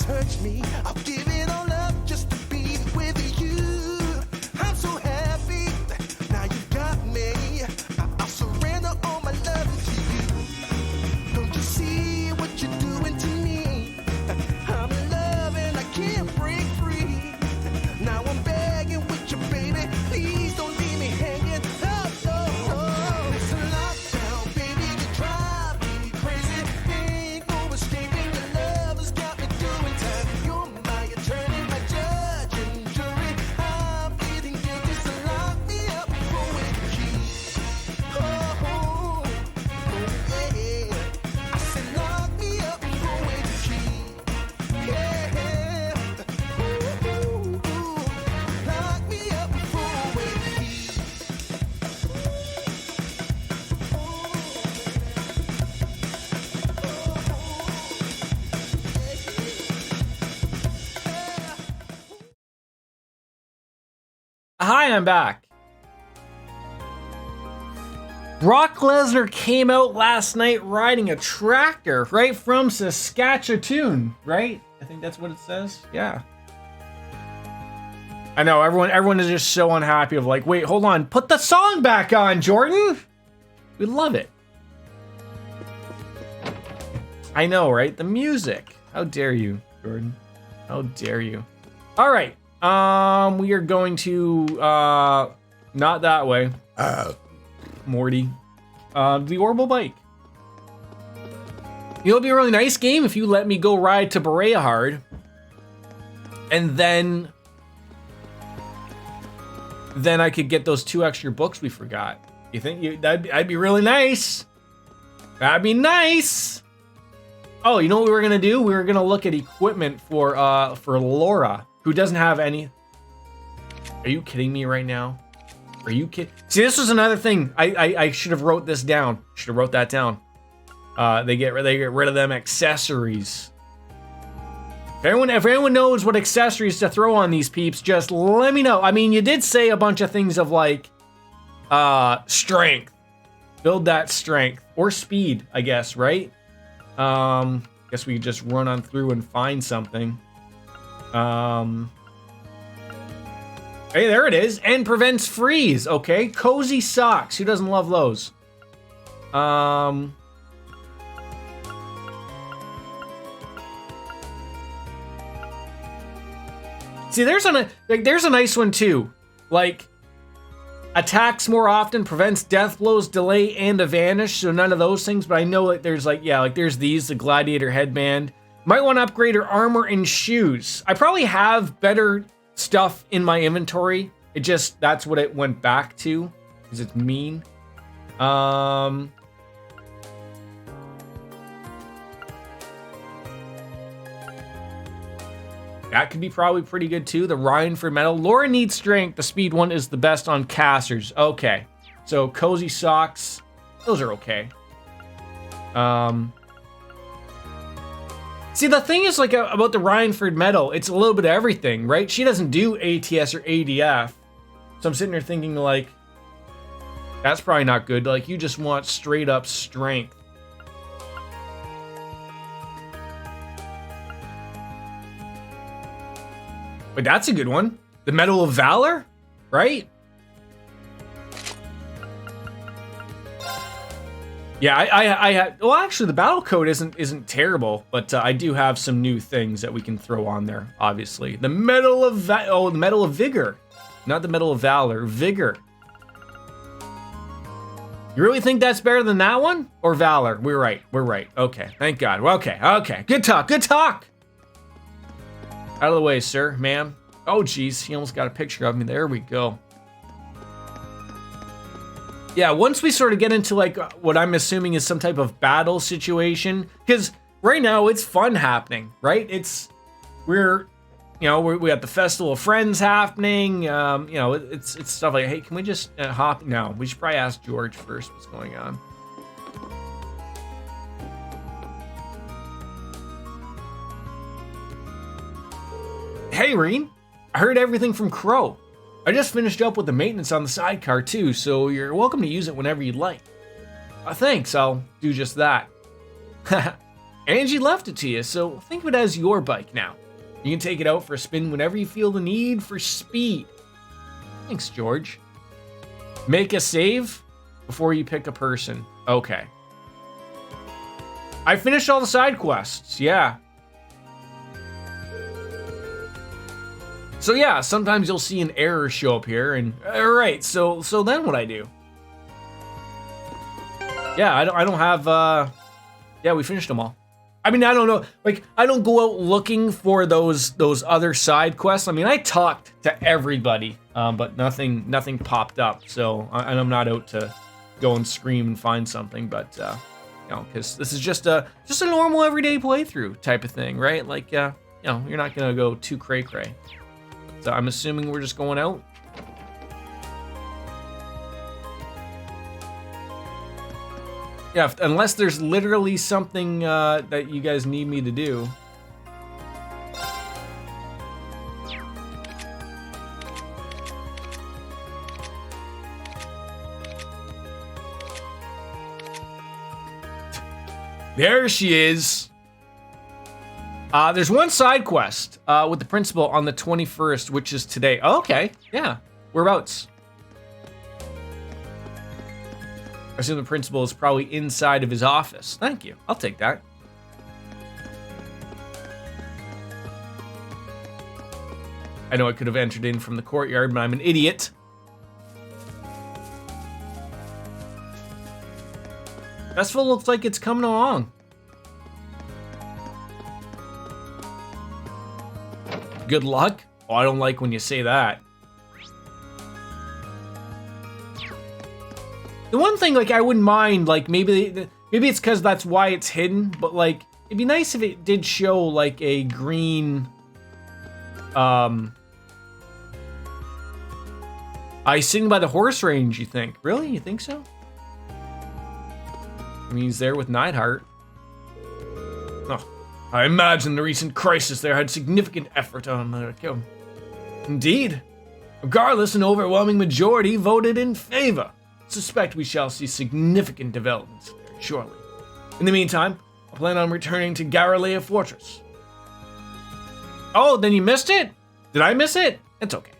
touch me. I'll give it all up just to be with you. I'm so happy. Now you got me. I'll surrender all my love to you. Don't you see what you're doing to me? I'm in love. hi, I'm back. Brock Lesnar came out last night riding a tractor right from Saskatchewan, right? I think that's what it says. Yeah. I know everyone is just so unhappy of like, wait, hold on, put the song back on, Jordan. We love it. I know, right? The music. How dare you, Jordan? How dare you? All right. We are going to not that way. Morty. The Orbital Bike. It'll be a really nice game if you let me go ride to Berea Hard. And then I could get those 2 extra books we forgot. You think that'd be really nice? That'd be nice. Oh, you know what we were gonna do? We were gonna look at equipment for Laura, who doesn't have any. Are you kidding me right now? Are you kidding? See, this was another thing. I should have wrote this down. Should have wrote that down. They get rid of them accessories. If anyone knows what accessories to throw on these peeps, just let me know. I mean, you did say a bunch of things of like strength. Build that strength or speed, I guess, right? Guess we could just run on through and find something. Hey, there it is. And prevents freeze. Okay, cozy socks. Who doesn't love those? See, there's a nice one too. Like, attacks more often, prevents death blows, delay, and a vanish. So none of those things. But I know that there's like, yeah, like there's these, the gladiator headband. Might want to upgrade her armor and shoes. I probably have better stuff in my inventory. It just, that's what it went back to, because it's mean. That could be probably pretty good too. The Ryan for metal. Laura needs strength. The speed one is the best on casters. Okay. So cozy socks. Those are okay. See, the thing is like about the Ryanford medal, it's a little bit of everything, right? She doesn't do ATS or ADF. So I'm sitting there thinking like, that's probably not good. Like you just want straight up strength. But that's a good one. The Medal of Valor, right? Yeah, I have. Well, actually, the battle code isn't terrible, but I do have some new things that we can throw on there. Obviously, the Medal of the Medal of Vigor, not the Medal of Valor. Vigor. You really think that's better than that one or Valor? We're right. We're right. Okay, thank God. Well, okay. Good talk. Good talk. Out of the way, sir, ma'am. Oh, geez, he almost got a picture of me. There we go. Yeah, once we sort of get into like what I'm assuming is some type of battle situation, because right now it's fun happening, right? We got the Festival of Friends happening. It's stuff like, hey, can we just hop? No, we should probably ask George first what's going on. Hey, Reen, I heard everything from Crow. I just finished up with the maintenance on the sidecar too, so you're welcome to use it whenever you'd like. Thanks, I'll do just that. Angie left it to you, so think of it as your bike now. You can take it out for a spin whenever you feel the need for speed. Thanks, George. Make a save before you pick a person. Okay. I finished all the side quests, yeah. So yeah, sometimes you'll see an error show up here, and alright, so then what I do? Yeah, I don't have. Yeah, we finished them all. I mean, I don't know. Like, I don't go out looking for those other side quests. I mean, I talked to everybody, but nothing popped up. So I'm not out to go and scream and find something, but because this is just a normal everyday playthrough type of thing, right? Like, you're not gonna go too cray. So I'm assuming we're just going out. Yeah, unless there's literally something that you guys need me to do. There she is. There's one side quest with the principal on the 21st, which is today. Oh, okay, yeah. Whereabouts? I assume the principal is probably inside of his office. Thank you. I'll take that. I know I could have entered in from the courtyard, but I'm an idiot. Festival looks like it's coming along. Good luck? Oh, I don't like when you say that. The one thing, like, I wouldn't mind, like, maybe it's because that's why it's hidden, but, like, it'd be nice if it did show, like, a green, I sing by the horse range, you think? Really? You think so? I mean, he's there with Neidhart. Oh, I imagine the recent crisis there had significant effort on their account. Indeed. Regardless, an overwhelming majority voted in favor. Suspect we shall see significant developments there shortly. In the meantime, I plan on returning to Garalea Fortress. Oh, then you missed it? Did I miss it? It's okay.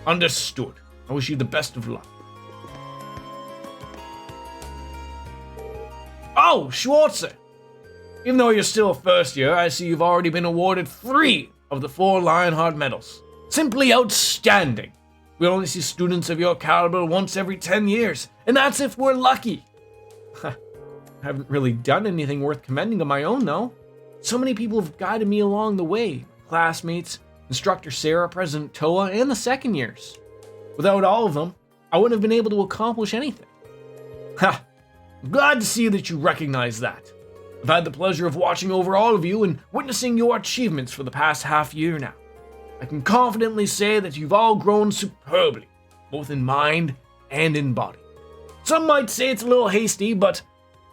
Understood. I wish you the best of luck. Oh, Schwarzer! Even though you're still a first year, I see you've already been awarded 3 of the 4 Lionheart medals. Simply outstanding. We only see students of your caliber once every 10 years, and that's if we're lucky. I haven't really done anything worth commending of my own, though. So many people have guided me along the way. Classmates, Instructor Sarah, President Toa, and the second years. Without all of them, I wouldn't have been able to accomplish anything. Ha! I'm glad to see that you recognize that. I've had the pleasure of watching over all of you and witnessing your achievements for the past half year now. I can confidently say that you've all grown superbly, both in mind and in body. Some might say it's a little hasty, but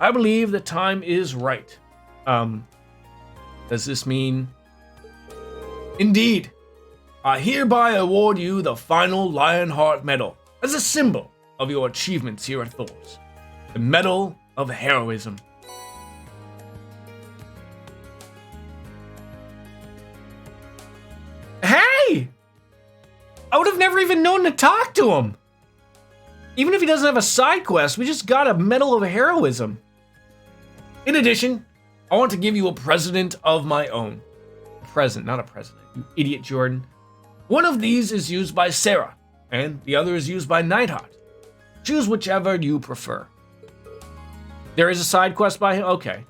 I believe the time is right. Does this mean? Indeed. I hereby award you the final Lionheart Medal as a symbol of your achievements here at Thor's. The Medal of Heroism. Hey! I would have never even known to talk to him. Even if he doesn't have a side quest, we just got a Medal of Heroism. In addition, I want to give you a present of my own. Present, not a president, you idiot, Jordan. One of these is used by Sarah, and the other is used by Neidhart. Choose whichever you prefer. There is a side quest by him? Okay.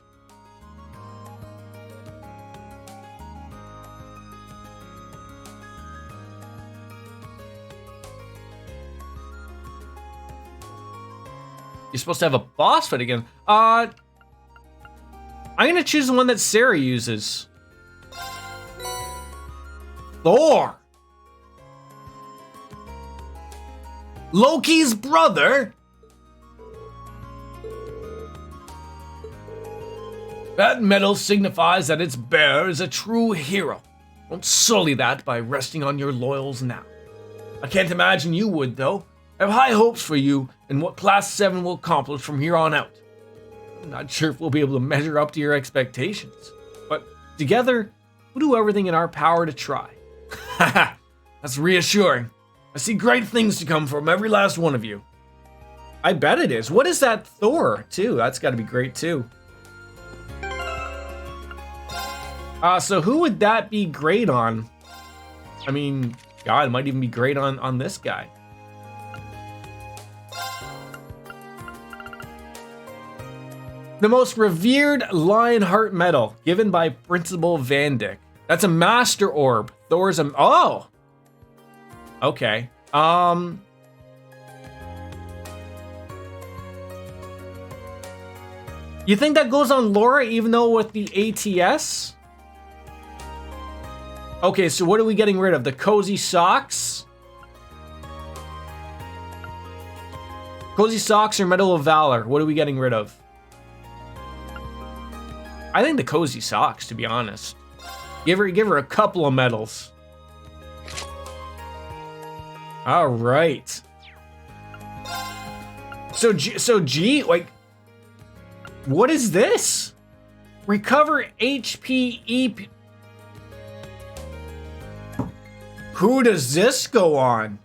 You're supposed to have a boss fight again. I'm gonna choose the one that Sarah uses. Thor! Loki's brother? That medal signifies that its bearer is a true hero. Don't sully that by resting on your laurels now. I can't imagine you would, though. I have high hopes for you and what Class 7 will accomplish from here on out. I'm not sure if we'll be able to measure up to your expectations, but together, we'll do everything in our power to try. Haha, that's reassuring. I see great things to come from every last one of you. I bet it is. What is that Thor, too? That's got to be great, too. So who would that be great on? I mean, God, it might even be great on this guy. The most revered Lionheart medal given by Principal Van Dyck. That's a Master Orb. Thor's a... Oh! Okay. You think that goes on Laura even though with the ATS? Okay, so what are we getting rid of? The Cozy Socks? Cozy Socks or Medal of Valor? What are we getting rid of? I think the Cozy Socks, to be honest. Give her a couple of medals. All right. So G, like, what is this? Recover HP EP. Who does this go on?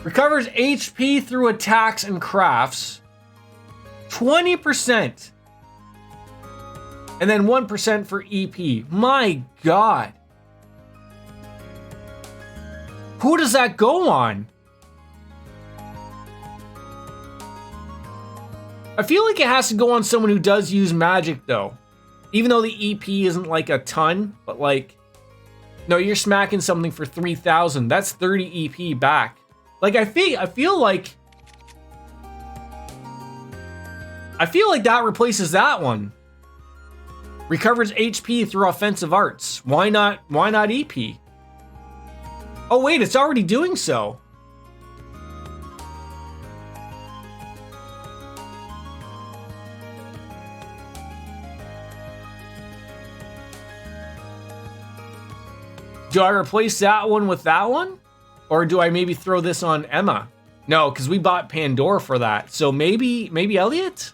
Recovers HP through attacks and crafts. 20%. And then 1% for EP. My God. Who does that go on? I feel like it has to go on someone who does use magic, though. Even though the EP isn't like a ton, but like, no, you're smacking something for 3,000. That's 30 EP back. Like I feel like that replaces that one. Recovers HP through offensive arts. Why not EP? Oh wait, it's already doing so. Do I replace that one with that one? Or do I maybe throw this on Emma? No, because we bought Pandora for that. So maybe Elliot?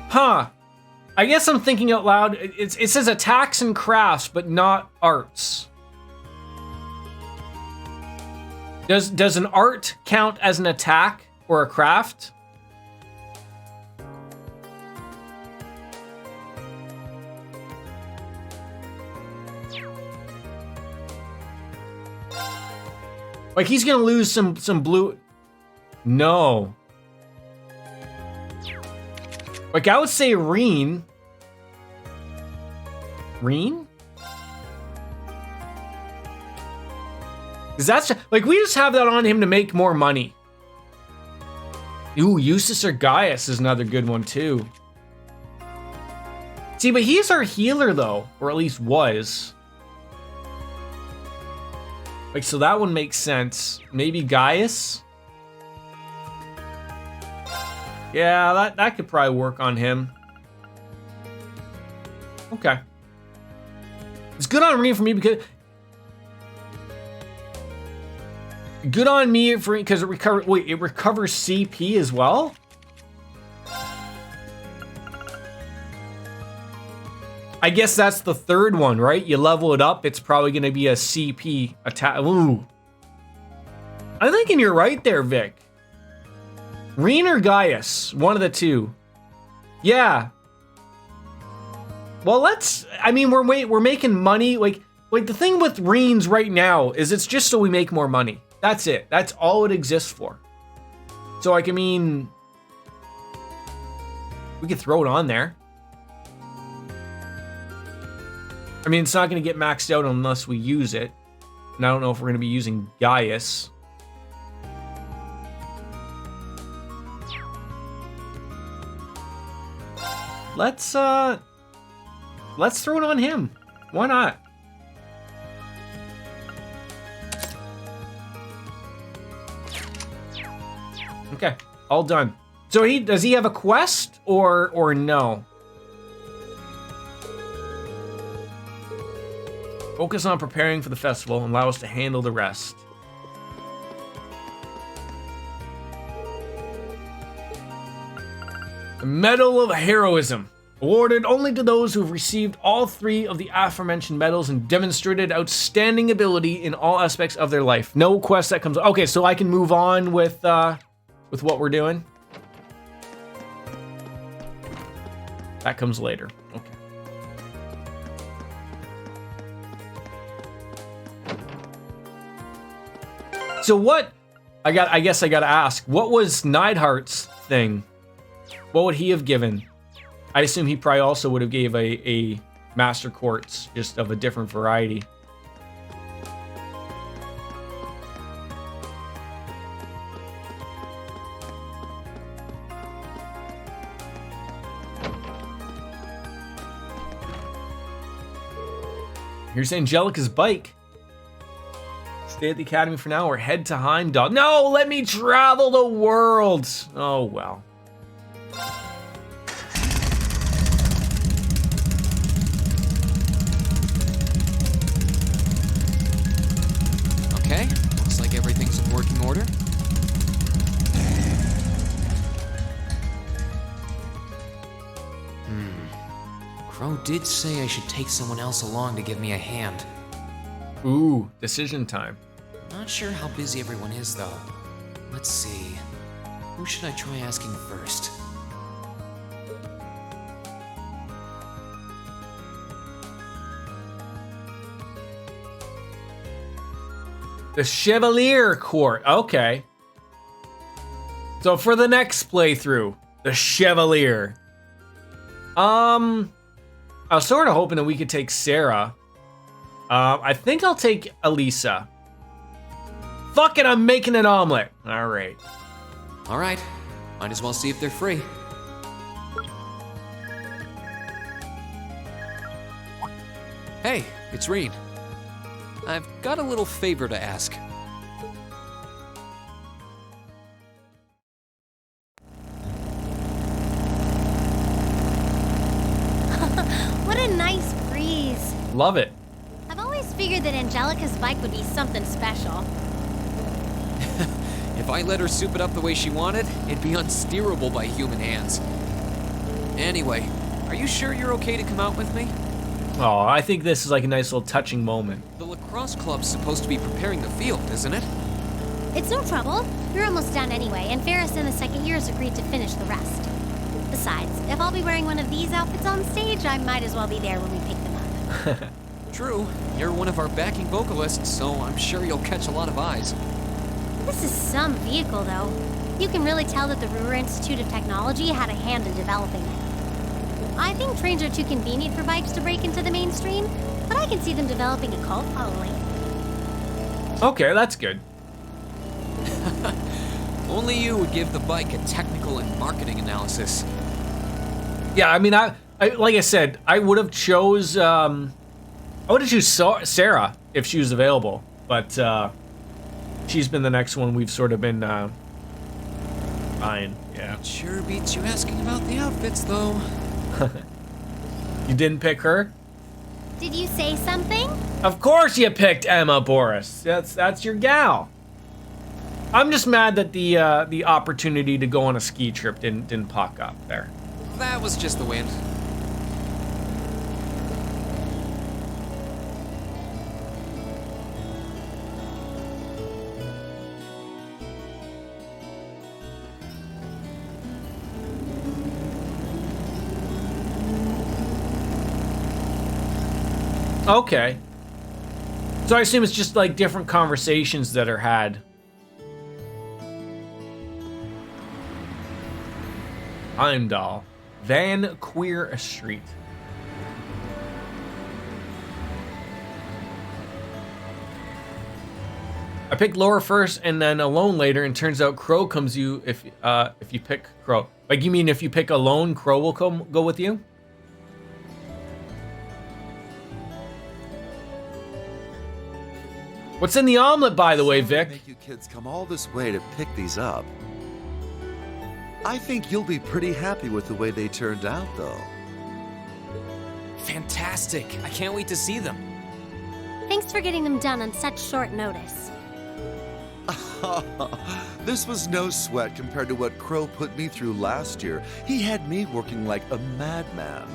Huh. I guess I'm thinking out loud. It says attacks and crafts, but not arts. Does an art count as an attack or a craft? Like he's gonna lose some blue. No. Like I would say Reen. Reen? Cause that's like we just have that on him to make more money. Ooh, Eustace or Gaius is another good one too. See, but he's our healer though, or at least was. Like, so that one makes sense. Maybe Gaius? Yeah, that could probably work on him. Okay. It's good on me for me because... Good on me for because it recovers... Wait, it recovers CP as well? I guess that's the third one, right? You level it up, it's probably going to be a CP attack. Ooh. I'm thinking you're right there, Vic. Reen or Gaius? One of the two. Yeah. Well, I mean, we're making money. Like the thing with Reens right now is it's just so we make more money. That's it. That's all it exists for. So, like, I mean, we could throw it on there. I mean, it's not going to get maxed out unless we use it. And I don't know if we're going to be using Gaius. Let's throw it on him. Why not? Okay, all done. So does he have a quest or no? Focus on preparing for the festival and allow us to handle the rest. The Medal of Heroism. Awarded only to those who have received all 3 of the aforementioned medals and demonstrated outstanding ability in all aspects of their life. No quest that comes... Okay, so I can move on with what we're doing. That comes later. Okay. So what? I guess I gotta ask. What was Neidhart's thing? What would he have given? I assume he probably also would have gave a Master Quartz, just of a different variety. Here's Angelica's bike. Stay at the academy for now or head to Heimdall. No, let me travel the world. Oh, well. did say I should take someone else along to give me a hand. Ooh, decision time. Not sure how busy everyone is, though. Let's see. Who should I try asking first? The Chevalier Court. Okay. So for the next playthrough, the Chevalier. I was sort of hoping that we could take Sarah. I think I'll take Elisa. Fuck it, I'm making an omelet. All right. All right. Might as well see if they're free. Hey, it's Reen. I've got a little favor to ask. What a nice breeze. Love it. I've always figured that Angelica's bike would be something special. If I let her soup it up the way she wanted, it'd be unsteerable by human hands. Anyway, are you sure you're okay to come out with me? Oh, I think this is like a nice little touching moment. The lacrosse club's supposed to be preparing the field, isn't it? It's no trouble. You're almost done anyway, and Ferris in the second year has agreed to finish the rest. Besides, if I'll be wearing one of these outfits on stage, I might as well be there when we pick them up. True, you're one of our backing vocalists, so I'm sure you'll catch a lot of eyes. This is some vehicle, though. You can really tell that the Ruhr Institute of Technology had a hand in developing it. I think trains are too convenient for bikes to break into the mainstream, but I can see them developing a cult following. Okay, that's good. Only you would give the bike a technical and marketing analysis. Yeah, I mean, I like I said, I would have chose Sarah if she was available, but she's been the next one we've sort of been eyeing. Yeah. It sure beats you asking about the outfits, though. You didn't pick her? Did you say something? Of course you picked Emma, Boris. That's your gal. I'm just mad that the opportunity to go on a ski trip didn't pop up there. That was just the wind. Okay. So I assume it's just like different conversations that are had. Heimdall. Van Queer Street. I picked Laura first and then Alone later, and turns out Crow comes you if you pick Crow. Like, you mean if you pick Alone, Crow will go with you? What's in the omelet, by the way, Vic? Make you kids come all this way to pick these up. I think you'll be pretty happy with the way they turned out, though. Fantastic. I can't wait to see them. Thanks for getting them done on such short notice. This was no sweat compared to what Crow put me through last year. He had me working like a madman.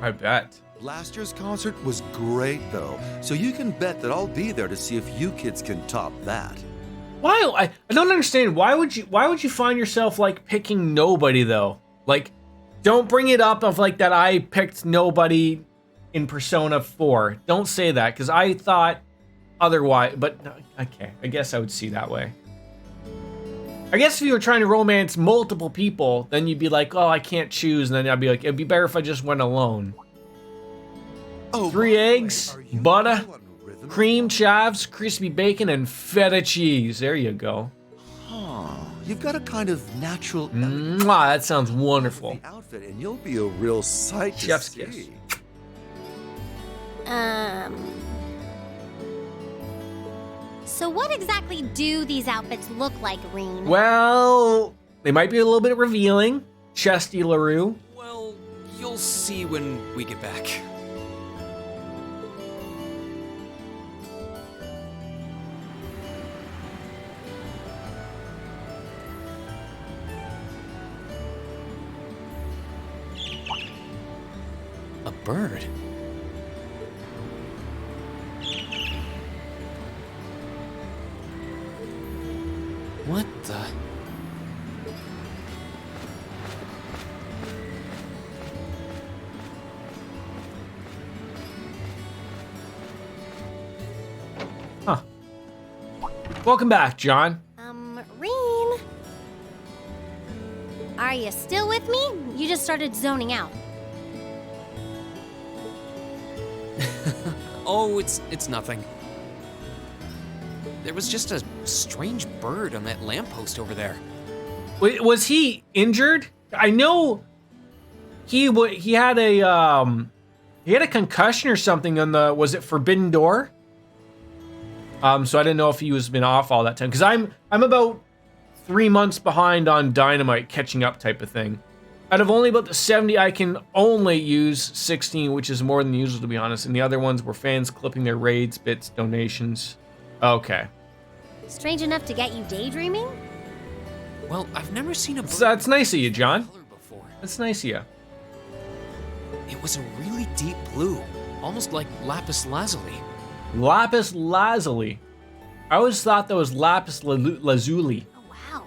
I bet. Last year's concert was great, though, so you can bet that I'll be there to see if you kids can top that. Why? I don't understand. Why would you find yourself like picking nobody though? Like, don't bring it up of like that I picked nobody in Persona 4. Don't say that, because I thought otherwise. But okay, I guess I would see that way. I guess if you were trying to romance multiple people, then you'd be like, oh, I can't choose, and then I'd be like, it'd be better if I just went alone. Oh, 3 eggs, butter, cream, chives, crispy bacon, and feta cheese. There you go. Huh. You've got a kind of natural Mwah, that sounds wonderful. the outfit, and you'll be a real sight to Chef's see. kiss. So what exactly do these outfits look like, Reen? Well, they might be a little bit revealing. Chesty LaRue. Well, you'll see when we get back. bird. What the? Huh. Welcome back, John. Reen. Are you still with me? You just started zoning out. Oh, it's nothing. There was just a strange bird on that lamppost over there. Wait, was he injured? I know he had a concussion or something on the, was it Forbidden Door? So I didn't know if he was been off all that time, because I'm about 3 months behind on Dynamite, catching up type of thing. Out of only about the 70, I can only use 16, which is more than usual, to be honest. And the other ones were fans clipping their raids, bits, donations. Okay. Strange enough to get you daydreaming? Well, I've never seen a bird. That's nice of you, John. Color before. That's nice of you. It was a really deep blue, almost like lapis lazuli. Lapis lazuli. I always thought that was lapis lazuli. Oh, wow.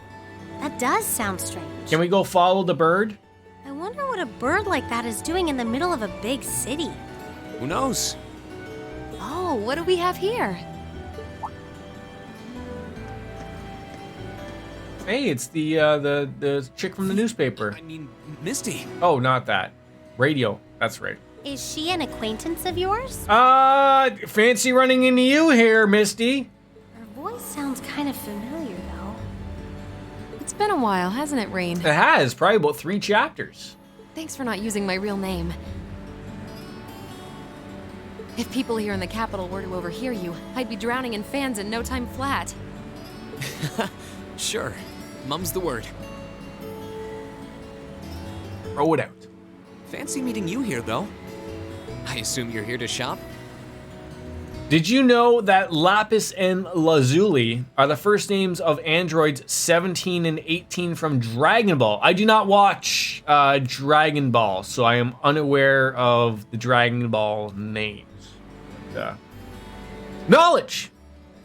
That does sound strange. Can we go follow the bird? I wonder what a bird like that is doing in the middle of a big city. Who knows? Oh, what do we have here? Hey, it's the chick from the newspaper. I mean, Misty. Oh, not that. Radio. That's right. Is she an acquaintance of yours? Fancy running into you here, Misty. Her voice sounds kind of familiar, though. It's been a while, hasn't it, Rain? It has, probably about 3 chapters. Thanks for not using my real name. If people here in the capital were to overhear you, I'd be drowning in fans in no time flat. Sure. Mum's the word. Throw it out. Fancy meeting you here, though. I assume you're here to shop? Did you know that Lapis and Lazuli are the first names of androids 17 and 18 from Dragon Ball? I do not watch Dragon Ball, so I am unaware of the Dragon Ball names. Knowledge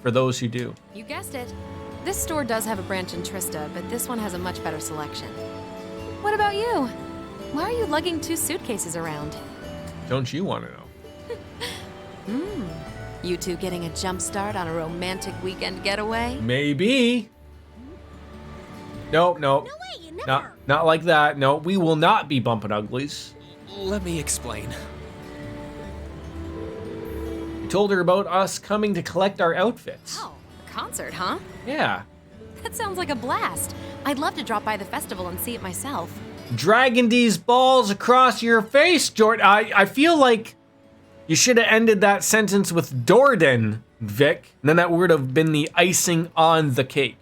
for those who do. You guessed it. This store does have a branch in Trista, but this one has a much better selection. What about you? Why are you lugging 2 suitcases around? Don't you want to know? You two getting a jump start on a romantic weekend getaway? Maybe. Nope. No way, you never. Not like that. No, we will not be bumping uglies. Let me explain. You told her about us coming to collect our outfits. Oh, a concert, huh? Yeah. That sounds like a blast. I'd love to drop by the festival and see it myself. Dragging these balls across your face, Jordan. I feel like you should have ended that sentence with Dorden, Vic. And then that would have been the icing on the cake.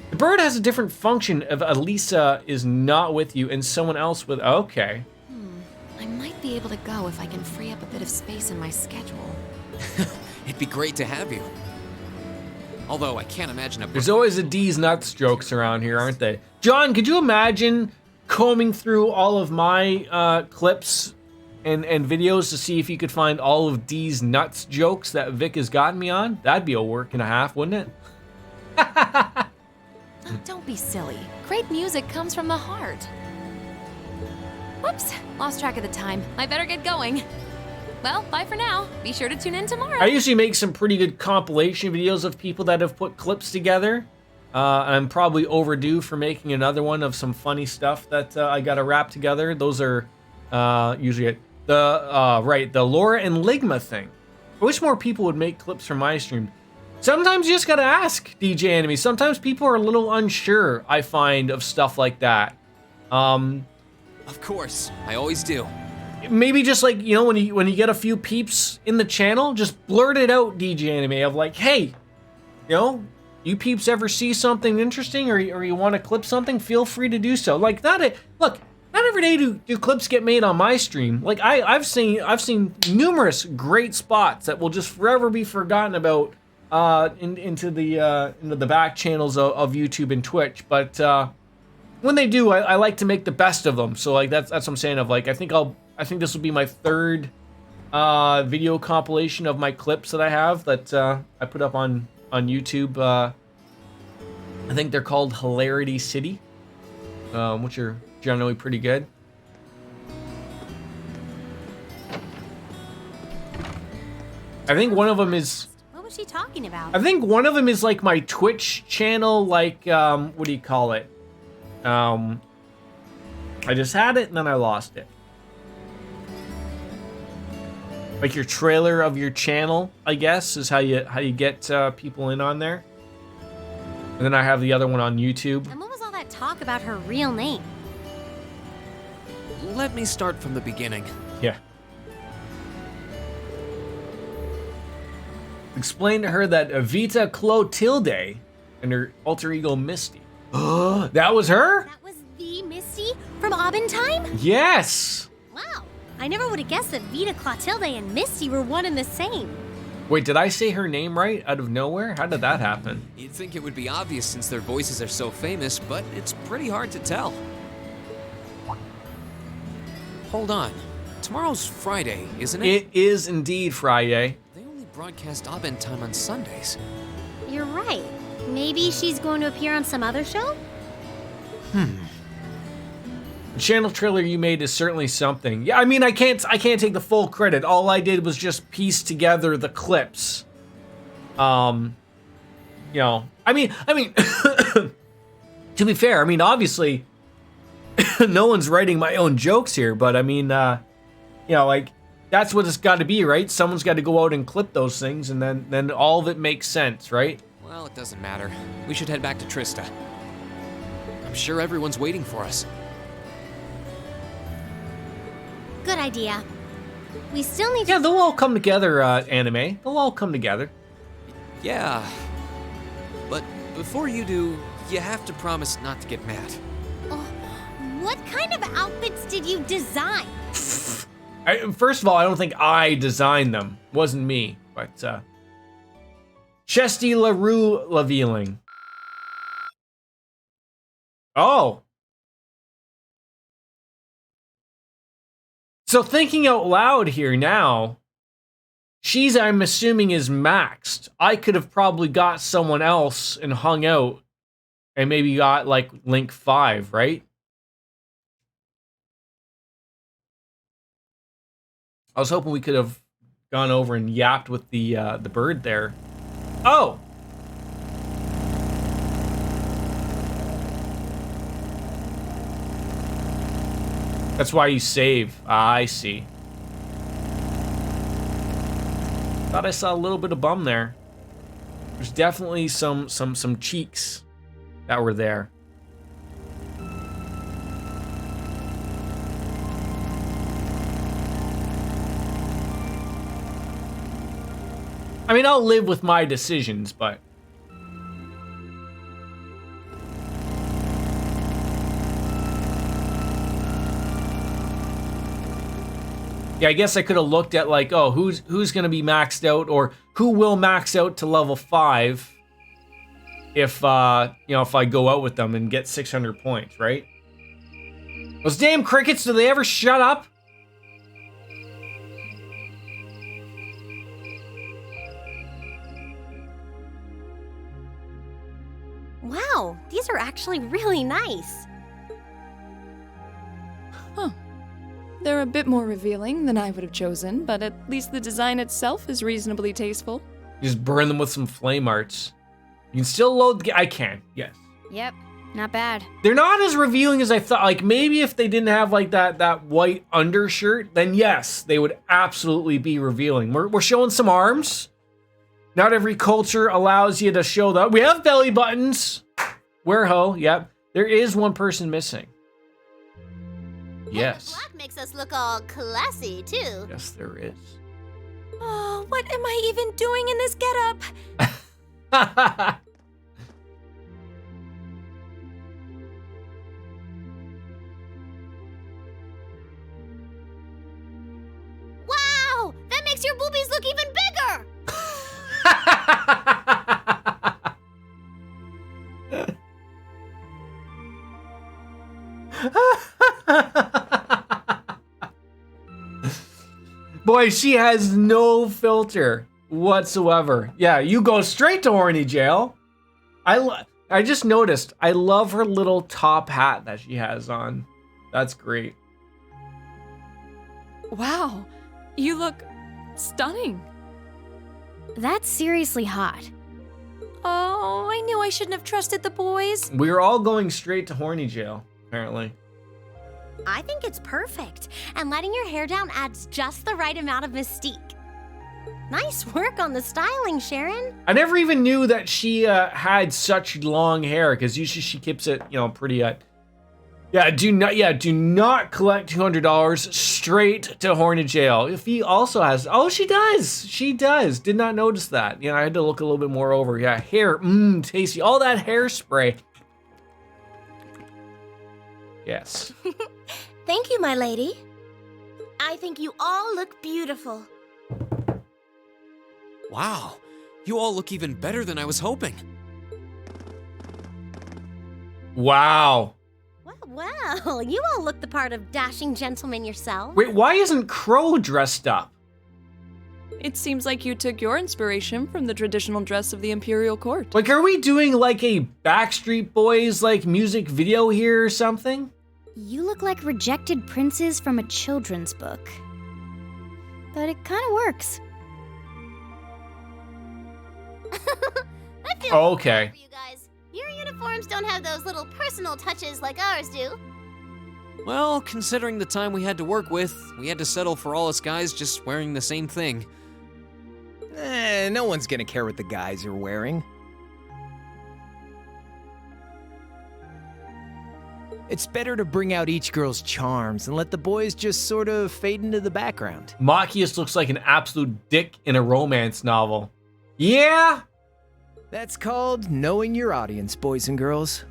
The bird has a different function if Elisa is not with you and someone else with... Okay. I might be able to go if I can free up a bit of space in my schedule. It'd be great to have you. Although I can't imagine a There's always a D's nuts jokes around here, aren't they? John, could you imagine combing through all of my clips and videos to see if you could find all of D's nuts jokes that Vic has gotten me on? That'd be a work and a half, wouldn't it? Oh, don't be silly. Great music comes from the heart. Whoops, lost track of the time. I better get going. Well, bye for now. Be sure to tune in tomorrow. I usually make some pretty good compilation videos of people that have put clips together. I'm probably overdue for making another one of some funny stuff that I got to wrap together. Those are usually it. The Laura and Ligma thing. I wish more people would make clips from my stream. Sometimes you just gotta ask, DJ Enemy. Sometimes people are a little unsure, I find, of stuff like that. Of course, I always do. Maybe just like, you know, when you get a few peeps in the channel, just blurt it out, DJ Anime, of like, hey, you know, you peeps ever see something interesting or you want to clip something, feel free to do so. Like, not every day do clips get made on my stream. Like, I've seen numerous great spots that will just forever be forgotten about into the back channels of YouTube and Twitch. But when they do, I like to make the best of them. So like that's what I'm saying. Of like, I think I'll I think this will be my third video compilation of my clips that I have that I put up on YouTube. I think they're called Hilarity City, which are generally pretty good. I think one of them is... What was she talking about? I think one of them is like my Twitch channel, like, what do you call it? I just had it and then I lost it. Like your trailer of your channel, I guess, is how you get people in on there. And then I have the other one on YouTube. And what was all that talk about her real name? Let me start from the beginning. Yeah. Explain to her that Evita Clotilde and her alter ego Misty. That was her? That was the Misty from Abentime? Yes! Wow. I never would have guessed that Vita Clotilde and Misty were one and the same. Wait, did I say her name right out of nowhere? How did that happen? You'd think it would be obvious since their voices are so famous, but it's pretty hard to tell. Hold on. Tomorrow's Friday, isn't it? It is indeed Friday. They only broadcast Abentime on Sundays. You're right. Maybe she's going to appear on some other show? The channel trailer you made is certainly something. Yeah, I mean, I can't take the full credit. All I did was just piece together the clips. You know, I mean, to be fair, I mean, obviously, no one's writing my own jokes here, but I mean, you know, like, that's what it's got to be, right? Someone's got to go out and clip those things, and then all of it makes sense, right? Well, it doesn't matter. We should head back to Trista. I'm sure everyone's waiting for us. Good idea. We still need Yeah, to... they'll all come together, anime. They'll all come together. Yeah. But before you do, you have to promise not to get mad. Oh, what kind of outfits did you design? First of all, I don't think I designed them. It wasn't me, but Chesty LaRue Lavealing. Oh. So thinking out loud here now, she's, I'm assuming, is maxed. I could have probably got someone else and hung out and maybe got like Link 5, right? I was hoping we could have gone over and yapped with the bird there. Oh! That's why you save. I see. Thought I saw a little bit of bum there. There's definitely some cheeks that were there. I mean, I'll live with my decisions, but... Yeah, I guess I could have looked at, like, oh, who's going to be maxed out, or who will max out to level 5 if, you know, if I go out with them and get 600 points, right? Those damn crickets, do they ever shut up? Wow, these are actually really nice. Huh. They're a bit more revealing than I would have chosen, but at least the design itself is reasonably tasteful. Just burn them with some flame arts. You can still load the I can, yes. Yep, not bad. They're not as revealing as I thought. Like, maybe if they didn't have, like, that white undershirt, then yes, they would absolutely be revealing. We're showing some arms. Not every culture allows you to show that. We have belly buttons. Werho, yep. There is one person missing. Yes. Black makes us look all classy, too. Yes, there is. Oh, what am I even doing in this getup? Wow, that makes your boobies look even bigger. way, she has no filter whatsoever. Yeah, you go straight to horny jail. I just noticed. I love her little top hat that she has on. That's great. Wow, you look stunning. That's seriously hot. Oh, I knew I shouldn't have trusted the boys. We're all going straight to horny jail, apparently. I think it's perfect, and letting your hair down adds just the right amount of mystique. Nice work on the styling, Sharon. I never even knew that she had such long hair, because usually she keeps it, you know, pretty. Do not collect $200 straight to horny jail. If he also has, oh, she does. Did not notice that. Yeah, I had to look a little bit more over. Yeah, hair, tasty. All that hairspray. Yes. Thank you, my lady. I think you all look beautiful. Wow, you all look even better than I was hoping. Wow. Well, you all look the part of dashing gentleman yourself. Wait, why isn't Crow dressed up? It seems like you took your inspiration from the traditional dress of the Imperial Court. Like, are we doing like a Backstreet Boys like music video here or something? You look like rejected princes from a children's book. But it kind of works. I feel Okay. for you guys. Your uniforms don't have those little personal touches like ours do. Well, considering the time we had to work with, we had to settle for all us guys just wearing the same thing. No one's gonna care what the guys are wearing. It's better to bring out each girl's charms and let the boys just sort of fade into the background. Machias looks like an absolute dick in a romance novel. Yeah? That's called knowing your audience, boys and girls.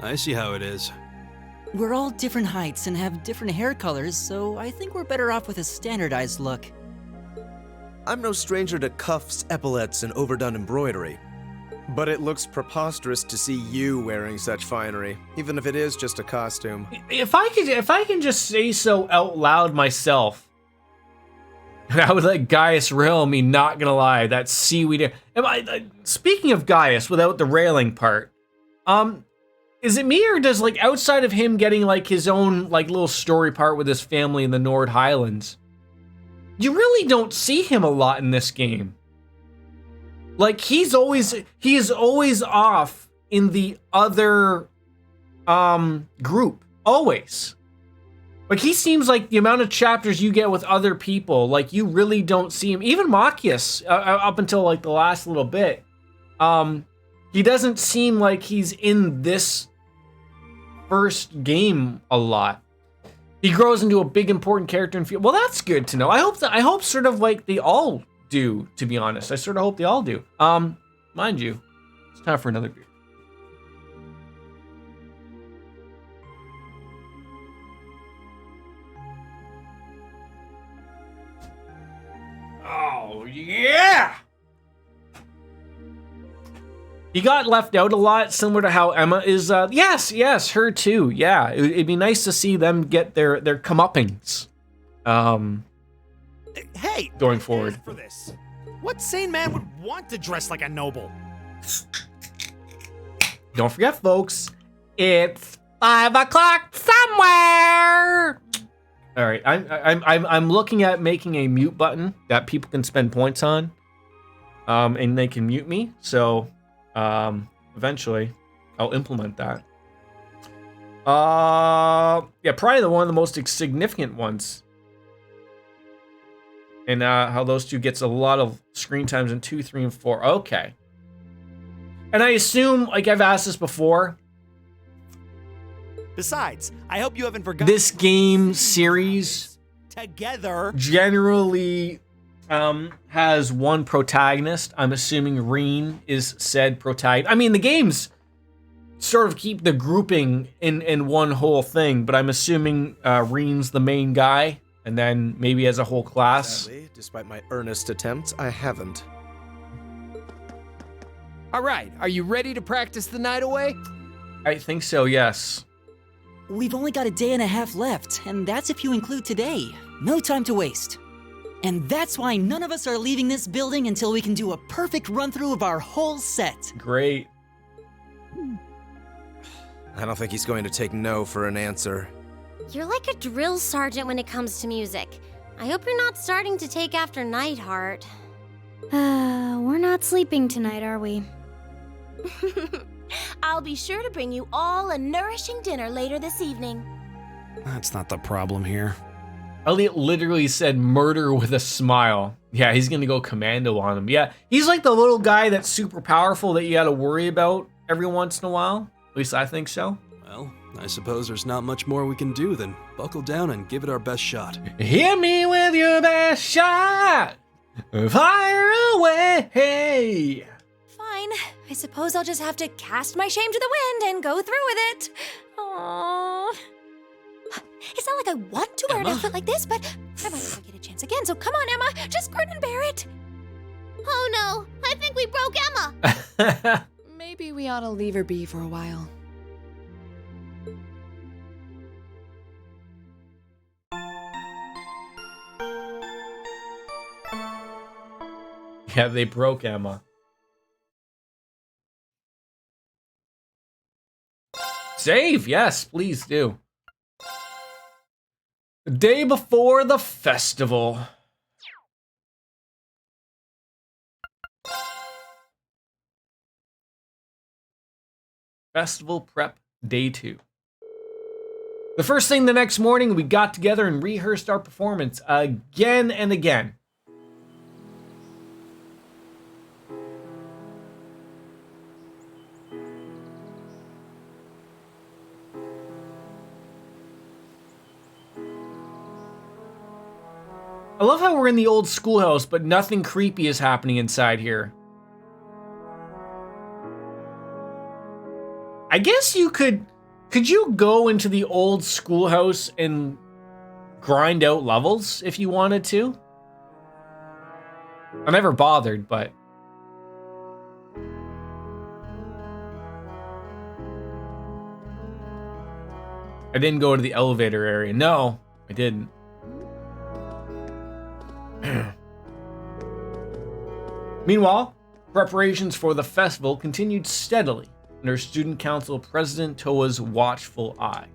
I see how it is. We're all different heights and have different hair colors, so I think we're better off with a standardized look. I'm no stranger to cuffs, epaulets, and overdone embroidery. But it looks preposterous to see you wearing such finery, even if it is just a costume. If I can just say so out loud myself, I would let Gaius rail me, not gonna lie. That seaweed. Speaking of Gaius, without the railing part, is it me or does, like, outside of him getting like his own like little story part with his family in the Nord Highlands, you really don't see him a lot in this game. Like, he is always off in the other group, always. Like, he seems like the amount of chapters you get with other people, like, you really don't see him. Even Machias, up until like the last little bit, he doesn't seem like he's in this first game a lot. He grows into a big important character and well, that's good to know. I hope sort of like they all do, to be honest. I sort of hope they all do. Mind you, it's time for another beer. Oh, yeah! He got left out a lot, similar to how Emma is. Yes, her too. Yeah, it'd be nice to see them get their comeuppings. Hey, going forward. For this, what sane man would want to dress like a noble? Don't forget, folks, it's 5 o'clock somewhere. All right, I'm looking at making a mute button that people can spend points on, and they can mute me. So, eventually, I'll implement that. Yeah, probably one of the most significant ones. And how those two gets a lot of screen times in 2, 3, and 4. Okay. And I assume, like I've asked this before, Besides, I hope you haven't forgotten this game series together generally has one protagonist. I'm assuming Reen is said protagonist. I mean, the games sort of keep the grouping in one whole thing, but I'm assuming Reen's the main guy. And then maybe as a whole class. Sadly, despite my earnest attempts, I haven't. All right, are you ready to practice the night away? I think so, yes. We've only got a day and a half left, and that's if you include today. No time to waste. And that's why none of us are leaving this building until we can do a perfect run-through of our whole set. Great. I don't think he's going to take no for an answer. You're like a drill sergeant when it comes to music. I hope you're not starting to take after Nightheart. We're not sleeping tonight, are we? I'll be sure to bring you all a nourishing dinner later this evening. That's not the problem here. Elliot literally said murder with a smile. Yeah, he's gonna go commando on him. Yeah, he's like the little guy that's super powerful that you gotta worry about every once in a while. At least I think so. Well, I suppose there's not much more we can do than buckle down and give it our best shot. Hit me with your best shot! Fire away! Fine. I suppose I'll just have to cast my shame to the wind and go through with it. Aww. It's not like I want to wear an outfit like this, but I might never get a chance again, so come on, Emma. Just grin and bear it. Oh no, I think we broke Emma. Maybe we ought to leave her be for a while. Yeah, they broke Emma. Save, yes, please do. The day before the festival. Festival prep day 2. The first thing the next morning, we got together and rehearsed our performance again and again. I love how we're in the old schoolhouse, but nothing creepy is happening inside here. I guess you could you go into the old schoolhouse and grind out levels if you wanted to? I never bothered, but I didn't go to the elevator area. No, I didn't. Meanwhile, preparations for the festival continued steadily under Student Council President Toa's watchful eye.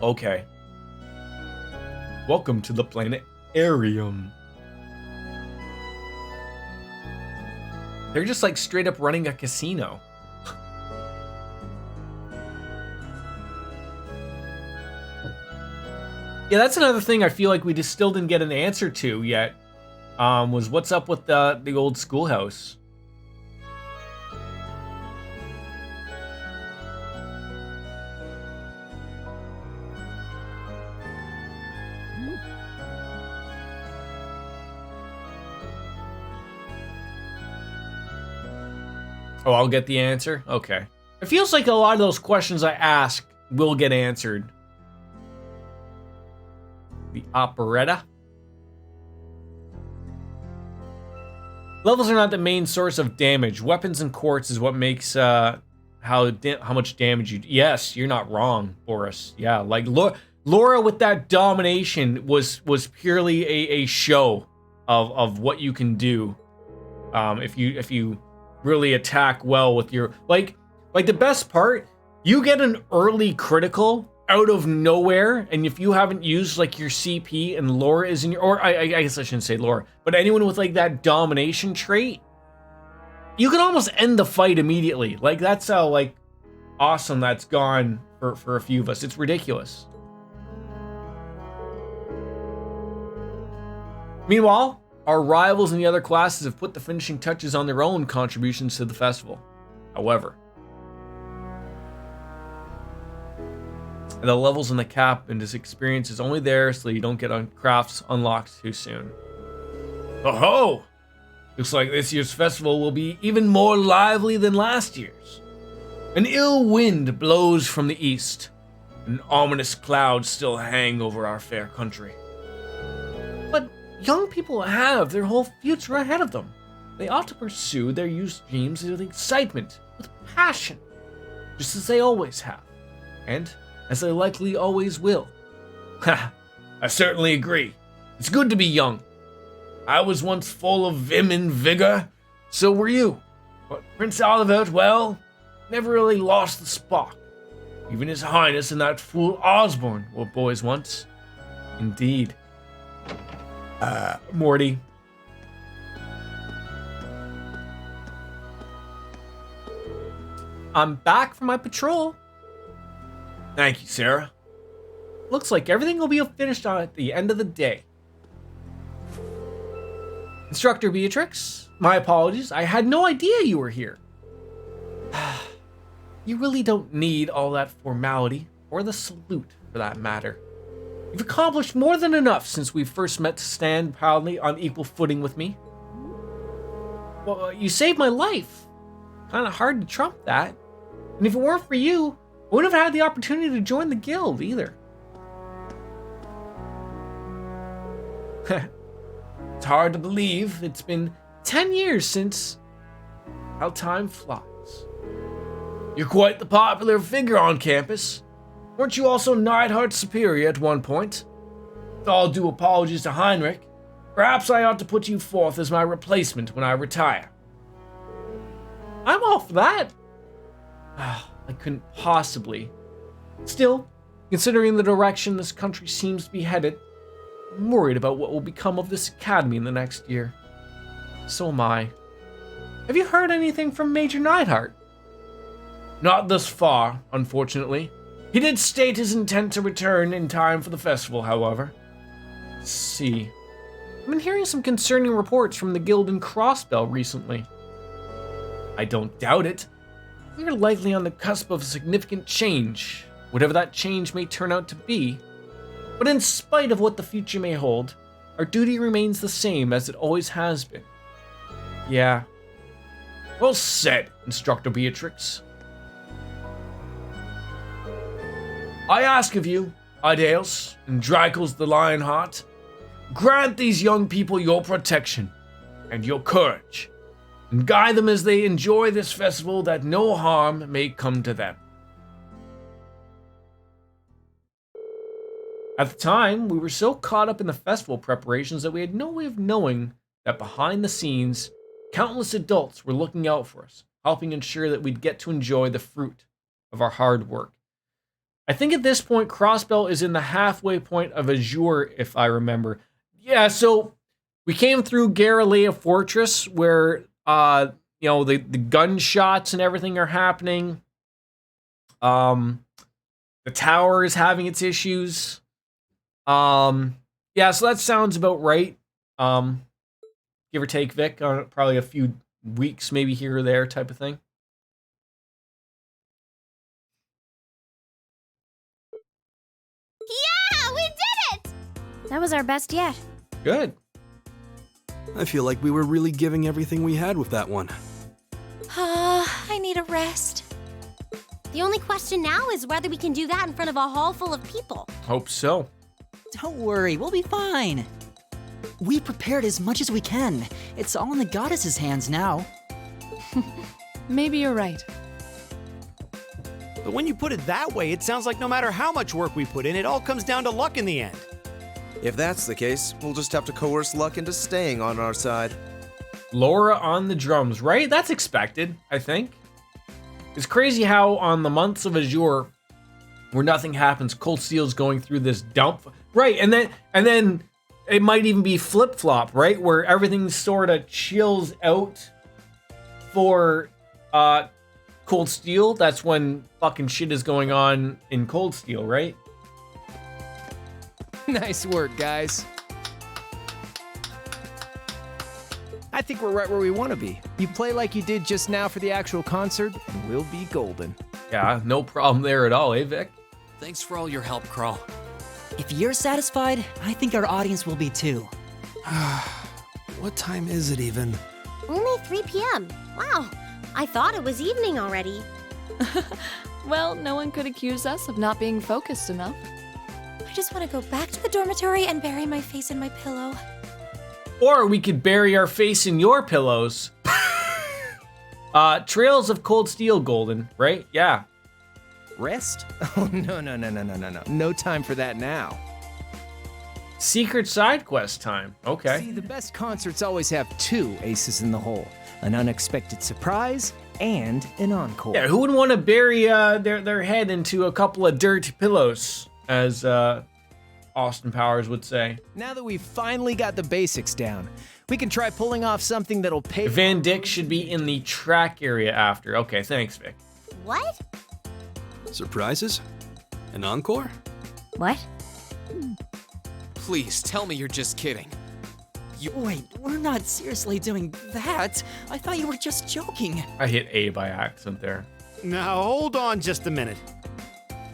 Okay. Welcome to the planetarium. They're just like straight up running a casino. Yeah, that's another thing I feel like we just still didn't get an answer to yet. Was what's up with the old schoolhouse? Oh, I'll get the answer? Okay. It feels like a lot of those questions I ask will get answered. The operetta. Levels are not the main source of damage. Weapons and quartz is what makes how much damage you do. Yes, you're not wrong, Boris. Yeah, like Laura with that domination was purely a show of what you can do if you really attack well with your like the best part, you get an early critical out of nowhere, and if you haven't used like your CP and Laura is in your, or I guess I shouldn't say Laura, but anyone with like that domination trait, you can almost end the fight immediately. Like that's how like awesome that's gone for a few of us. It's ridiculous. Meanwhile, our rivals in the other classes have put the finishing touches on their own contributions to the festival. However, the levels in the cap and this experience is only there so that you don't get on crafts unlocked too soon. Oh-ho! Looks like this year's festival will be even more lively than last year's. An ill wind blows from the east, and ominous clouds still hang over our fair country. But young people have their whole future ahead of them. they ought to pursue their youth dreams with excitement, with passion, just as they always have, and as they likely always will. Ha! I certainly agree. It's good to be young. I was once full of vim and vigor, so were you. But Prince Olivert, well, never really lost the spark. Even His Highness and that fool Osborne were boys once. Indeed. Morty. I'm back from my patrol. Thank you, Sarah. Looks like everything will be finished on at the end of the day. Instructor Beatrix, my apologies. I had no idea you were here. You really don't need all that formality, or the salute for that matter. You've accomplished more than enough since we first met to stand proudly on equal footing with me. Well, you saved my life. Kind of hard to trump that. And if it weren't for you, I wouldn't have had the opportunity to join the guild either. It's hard to believe it's been 10 years since. How time flies. You're quite the popular figure on campus. Weren't you also Neidhart's superior at one point? With all due apologies to Heinrich, perhaps I ought to put you forth as my replacement when I retire. I'm all for that. I couldn't possibly. Still, considering the direction this country seems to be headed, I'm worried about what will become of this academy in the next year. So am I. Have you heard anything from Major Neidhart? Not thus far, unfortunately. He did state his intent to return in time for the festival, however. Let's see. I've been hearing some concerning reports from the guild in Crossbell recently. I don't doubt it. We are likely on the cusp of a significant change, whatever that change may turn out to be. But in spite of what the future may hold, our duty remains the same as it always has been. Yeah. Well said, Instructor Beatrix. I ask of you, Idaeus and Dracos the Lionheart, grant these young people your protection and your courage, and guide them as they enjoy this festival that no harm may come to them. At the time, we were so caught up in the festival preparations that we had no way of knowing that behind the scenes, countless adults were looking out for us, helping ensure that we'd get to enjoy the fruit of our hard work. I think at this point, Crossbell is in the halfway point of Azure, if I remember. Yeah, so we came through Garalea Fortress where, the gunshots and everything are happening. The tower is having its issues. So that sounds about right. Give or take, Vic, on probably a few weeks, maybe here or there type of thing. Yeah, we did it! That was our best yet. Good. I feel like we were really giving everything we had with that one. I need a rest. The only question now is whether we can do that in front of a hall full of people. Hope so. Don't worry, we'll be fine. We prepared as much as we can. It's all in the goddess's hands now. Maybe you're right. But when you put it that way, it sounds like no matter how much work we put in, it all comes down to luck in the end. If that's the case, we'll just have to coerce luck into staying on our side. Laura on the drums, right? That's expected, I think. It's crazy how on the months of Azure, where nothing happens, Cold Steel's going through this dump. Right, and then it might even be flip-flop, right? Where everything sort of chills out for Cold Steel. That's when fucking shit is going on in Cold Steel, right? Nice work, guys. I think we're right where we want to be. You play like you did just now for the actual concert, and we'll be golden. Yeah, no problem there at all, eh, Vic? Thanks for all your help, Crow. If you're satisfied, I think our audience will be too. What time is it even? Only 3 p.m. Wow, I thought it was evening already. Well, no one could accuse us of not being focused enough. I just want to go back to the dormitory and bury my face in my pillow. Or we could bury our face in your pillows. Trails of Cold Steel, Golden, right? Yeah. Rest? Oh, no. No time for that now. Secret side quest time. Okay. See, the best concerts always have two aces in the hole. An unexpected surprise and an encore. Yeah, who would want to bury their head into a couple of dirty pillows, as Austin Powers would say. Now that we've finally got the basics down, we can try pulling off something that'll pay. Van Dyck should be in the track area after. Okay, thanks, Vic. What? Surprises? An encore? What? Please tell me you're just kidding. Wait, we're not seriously doing that. I thought you were just joking. I hit A by accident there. Now, hold on just a minute.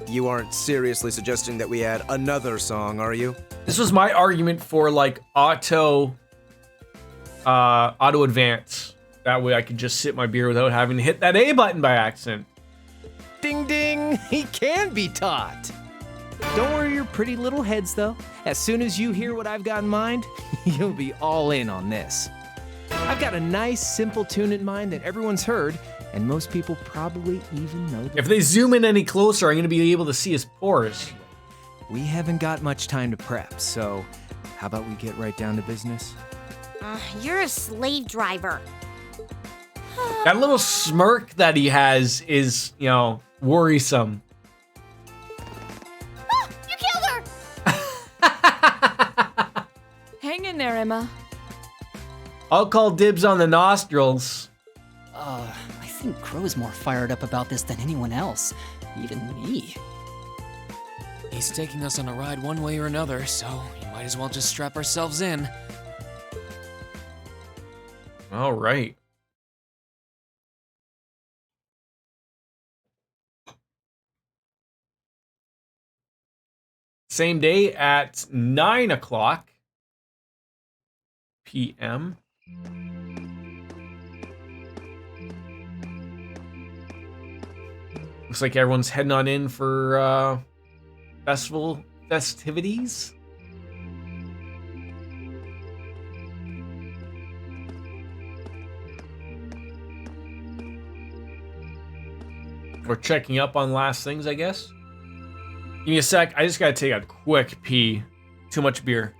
You aren't seriously suggesting that we add another song, are you? This was my argument for like auto advance. That way I could just sip my beer without having to hit that A button by accident. Ding ding! He can be taught! Don't worry your pretty little heads, though. As soon as you hear what I've got in mind, you'll be all in on this. I've got a nice, simple tune in mind that everyone's heard, and most people probably even know. If they zoom in any closer, I'm going to be able to see his pores. We haven't got much time to prep, so how about we get right down to business? You're a slave driver. That little smirk that he has is, worrisome. You killed her! Hang in there, Emma. I'll call dibs on the nostrils. I think Crow's more fired up about this than anyone else. Even me. He's taking us on a ride one way or another, so we might as well just strap ourselves in. All right. Same day at 9 o'clock p.m. Looks like everyone's heading on in for festival festivities. We're checking up on last things, I guess. Give me a sec. I just gotta take a quick pee. Too much beer.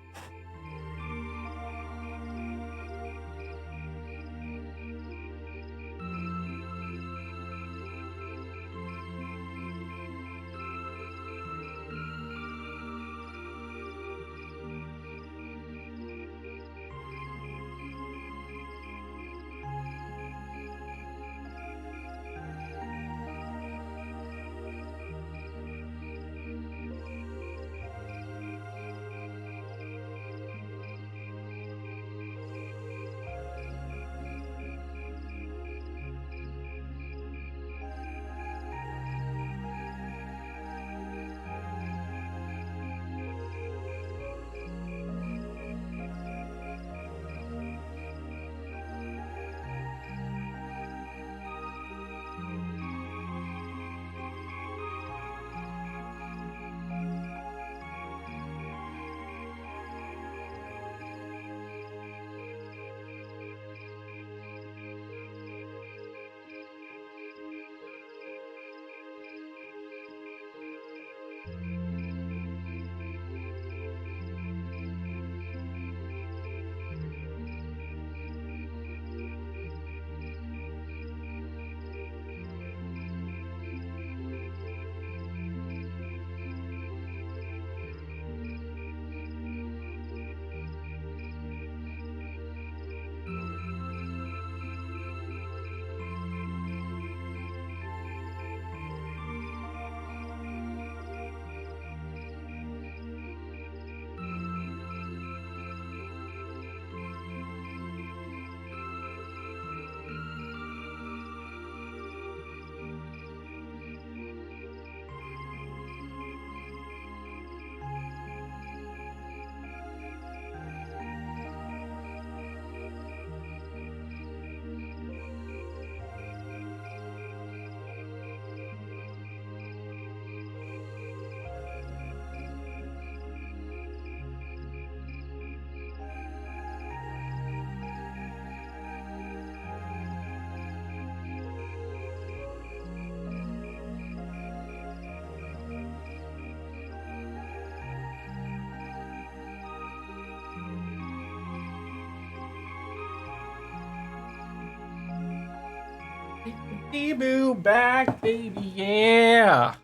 Debut back, baby, yeah.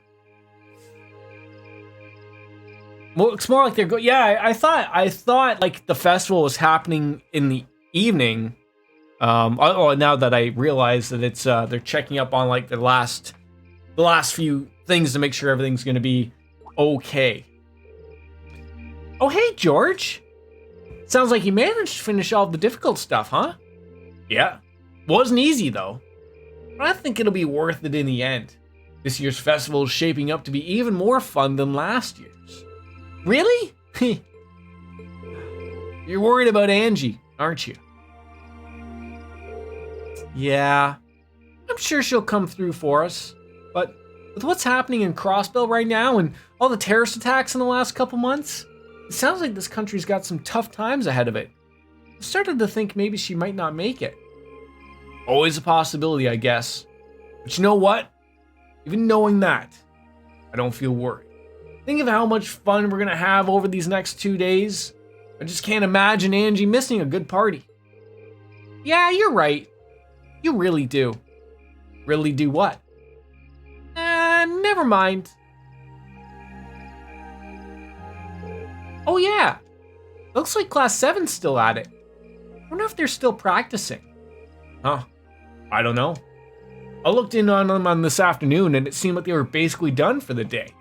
Well, it's more like they're yeah, I thought like the festival was happening in the evening. Now that I realize that it's they're checking up on like the last few things to make sure everything's gonna be okay. Oh, hey, George. Sounds like you managed to finish all the difficult stuff, huh? Yeah. Wasn't easy, though. But I think it'll be worth it in the end. This year's festival is shaping up to be even more fun than last year's. Really? You're worried about Angie, aren't you? Yeah. I'm sure she'll come through for us. But with what's happening in Crossbell right now and all the terrorist attacks in the last couple months, it sounds like this country's got some tough times ahead of it. I started to think maybe she might not make it. Always a possibility, I guess. But you know what? Even knowing that, I don't feel worried. Think of how much fun we're gonna have over these next 2 days. I just can't imagine Angie missing a good party. Yeah, you're right. You really do. Really do what? Never mind. Oh yeah, looks like Class 7's still at it. I wonder if they're still practicing. Huh, I don't know. I looked in on them this afternoon and it seemed like they were basically done for the day.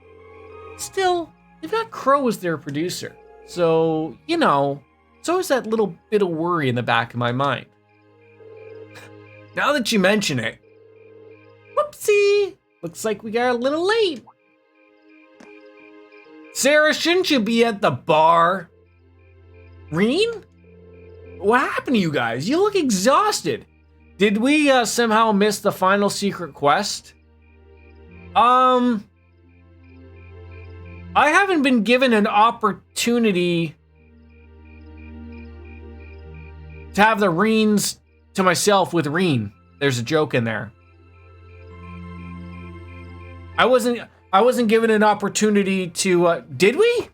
Still, they've got Crow as their producer. So, you know, it's always that little bit of worry in the back of my mind. Now that you mention it, whoopsie, looks like we got a little late. Sarah, shouldn't you be at the bar? Reen? What happened to you guys? You look exhausted. Did we somehow miss the final secret quest? I haven't been given an opportunity to have the Reens to myself with Reen. There's a joke in there. I wasn't given an opportunity to, did we?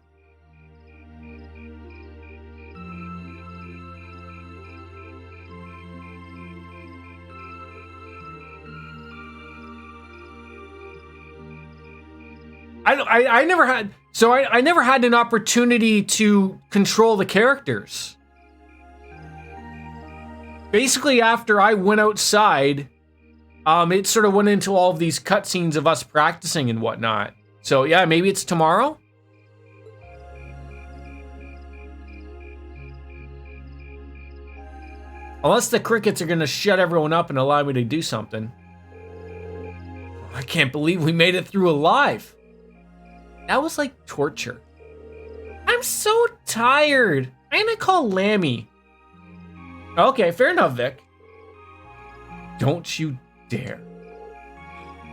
I never had, so I never had an opportunity to control the characters. Basically, after I went outside, it sort of went into all of these cutscenes of us practicing and whatnot. So yeah, maybe it's tomorrow? Unless the crickets are gonna shut everyone up and allow me to do something. I can't believe we made it through alive. That was like torture. I'm so tired. I'm gonna call Lammy. Okay, fair enough, Vic. Don't you dare.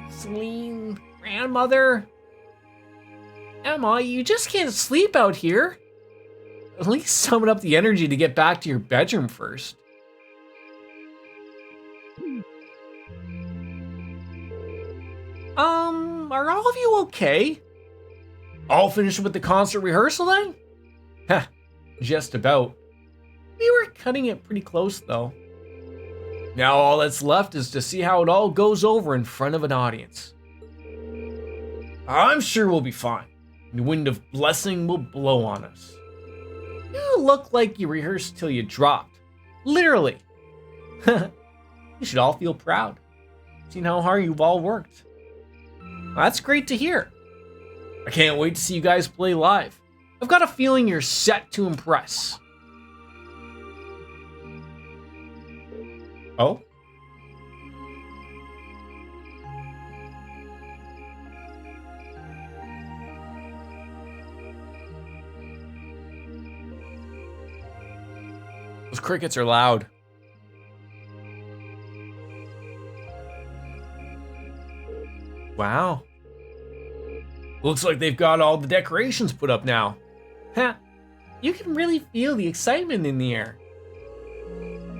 Celine, grandmother. Emma, you just can't sleep out here. At least summon up the energy to get back to your bedroom first. Are all of you okay? All finished with the concert rehearsal then? Heh, just about. We were cutting it pretty close though. Now all that's left is to see how it all goes over in front of an audience. I'm sure we'll be fine. The wind of blessing will blow on us. You look like you rehearsed till you dropped. Literally. You should all feel proud. Seeing how hard you've all worked. That's great to hear. I can't wait to see you guys play live. I've got a feeling you're set to impress. Oh? Those crickets are loud. Wow. Looks like they've got all the decorations put up now. Ha! You can really feel the excitement in the air.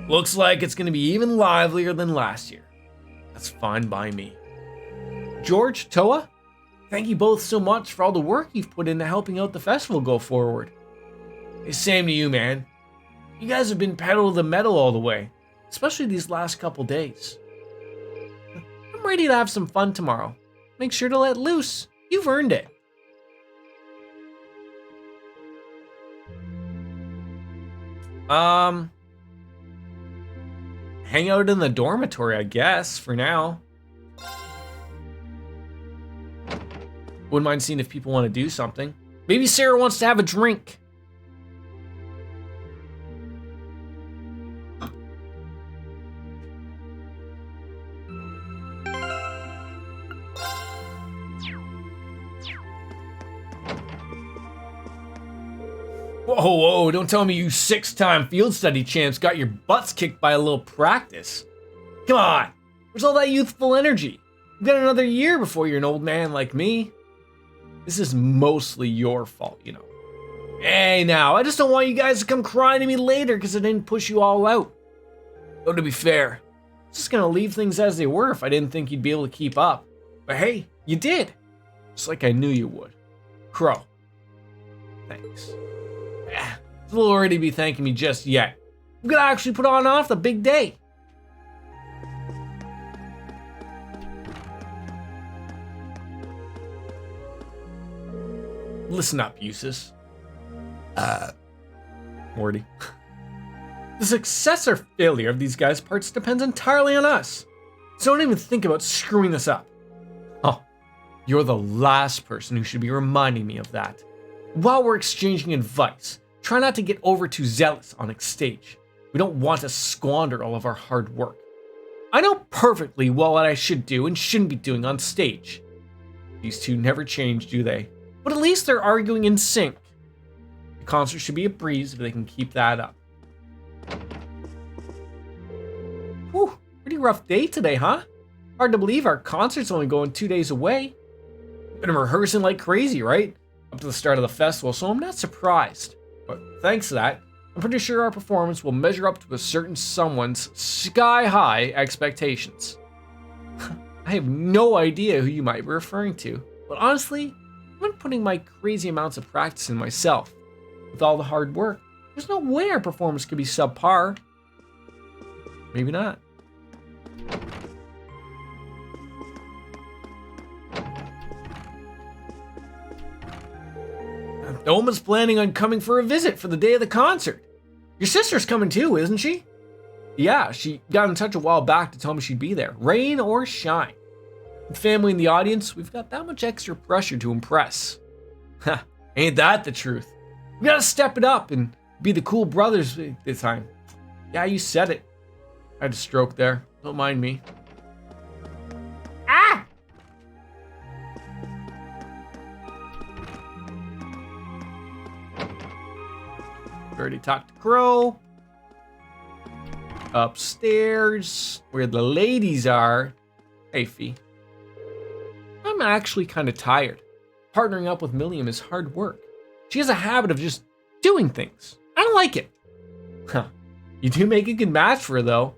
Looks like it's gonna be even livelier than last year. That's fine by me. George, Toa, thank you both so much for all the work you've put into helping out the festival go forward. Hey, same to you, man. You guys have been pedal to the metal all the way, especially these last couple days. I'm I'm ready to have some fun tomorrow. Make sure to let loose. You've earned it. Hang out in the dormitory, I guess, for now. Wouldn't mind seeing if people want to do something. Maybe Sarah wants to have a drink. Whoa, whoa, don't tell me you 6-time field study champs got your butts kicked by a little practice. Come on, where's all that youthful energy? You've got another year before you're an old man like me. This is mostly your fault, you know. Hey now, I just don't want you guys to come crying to me later because I didn't push you all out. Though to be fair, I was just gonna leave things as they were if I didn't think you'd be able to keep up. But hey, you did. Just like I knew you would. Crow. Thanks. It's a little early to be thanking me just yet. I'm gonna actually put on off the big day. Listen up, Eustace. Morty. The success or failure of these guys' parts depends entirely on us. So don't even think about screwing this up. Oh, you're the last person who should be reminding me of that. While we're exchanging advice, try not to get over too zealous on stage. We don't want to squander all of our hard work. I know perfectly well what I should do and shouldn't be doing on stage. These two never change, do they? But at least they're arguing in sync. The concert should be a breeze if they can keep that up. Whew, pretty rough day today, huh? Hard to believe our concert's only going 2 days away. Been rehearsing like crazy, right? Up to the start of the festival, so I'm not surprised. But thanks to that, I'm pretty sure our performance will measure up to a certain someone's sky-high expectations. I have no idea who you might be referring to, but honestly, I've been putting my crazy amounts of practice in myself. With all the hard work, there's no way our performance could be subpar. Maybe not. Oma's planning on coming for a visit for the day of the concert. Your sister's coming too, isn't she? Yeah, she got in touch a while back to tell me she'd be there, rain or shine. With family in the audience, we've got that much extra pressure to impress. Ha, ain't that the truth? We gotta step it up and be the cool brothers this time. Yeah, you said it. I had a stroke there. Don't mind me. Ah! Already talked to Crow. Upstairs, where the ladies are. Hey, Fee. I'm actually kind of tired. Partnering up with Milliam is hard work. She has a habit of just doing things. I don't like it. Huh. You do make a good match for her, though.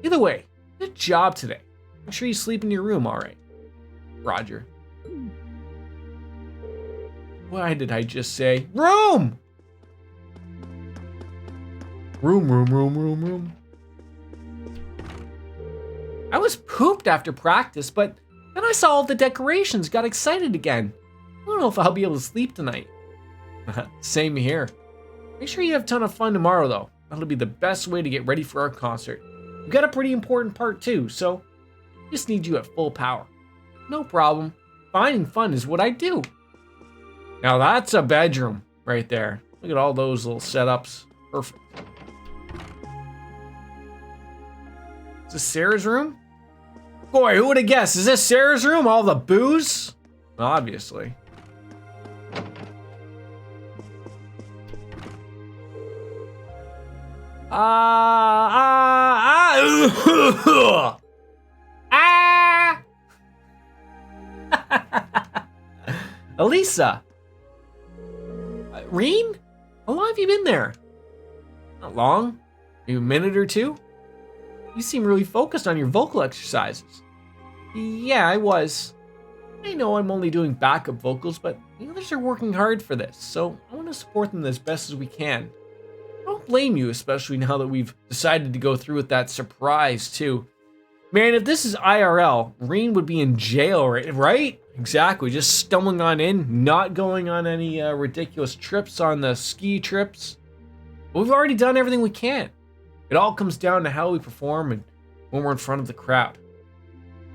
Either way, good job today. Make sure you sleep in your room, all right. Roger. Why did I just say room? Room. I was pooped after practice, but then I saw all the decorations, got excited again. I don't know if I'll be able to sleep tonight. Same here. Make sure you have a ton of fun tomorrow, though. That'll be the best way to get ready for our concert. We've got a pretty important part, too, so just need you at full power. No problem. Finding fun is what I do. Now that's a bedroom right there. Look at all those little setups. Perfect. Is this Sarah's room? Boy, who would have guessed? Is this Sarah's room? All the booze? Obviously. Elisa. Reen? How long have you been there? Not long. Maybe a minute or two? You seem really focused on your vocal exercises. Yeah, I was. I know I'm only doing backup vocals, but the others are working hard for this, so I want to support them as best as we can. I don't blame you, especially now that we've decided to go through with that surprise, too. Man, if this is IRL, Reen would be in jail, right? Exactly. Just stumbling on in, not going on any ridiculous trips on the ski trips. We've already done everything we can. It all comes down to how we perform and when we're in front of the crowd.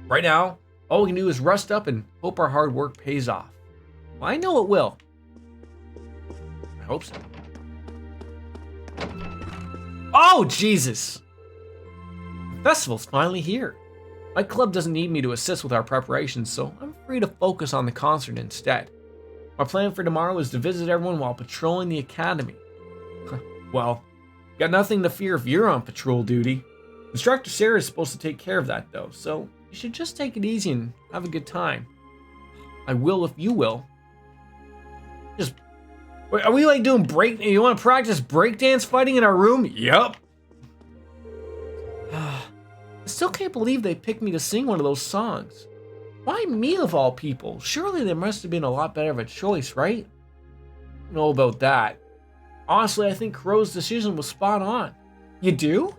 Right now, all we can do is rust up and hope our hard work pays off. Well, I know it will. I hope so. Oh, Jesus! The festival's finally here. My club doesn't need me to assist with our preparations, so I'm free to focus on the concert instead. My plan for tomorrow is to visit everyone while patrolling the academy. Well, got nothing to fear if you're on patrol duty. Instructor Sarah is supposed to take care of that, though, so you should just take it easy and have a good time. I will if you will. Just, wait, are we like doing break? You want to practice breakdance fighting in our room? Yup. I still can't believe they picked me to sing one of those songs. Why me of all people? Surely there must have been a lot better of a choice, right? I don't know about that. Honestly, I think Crow's decision was spot on. You do?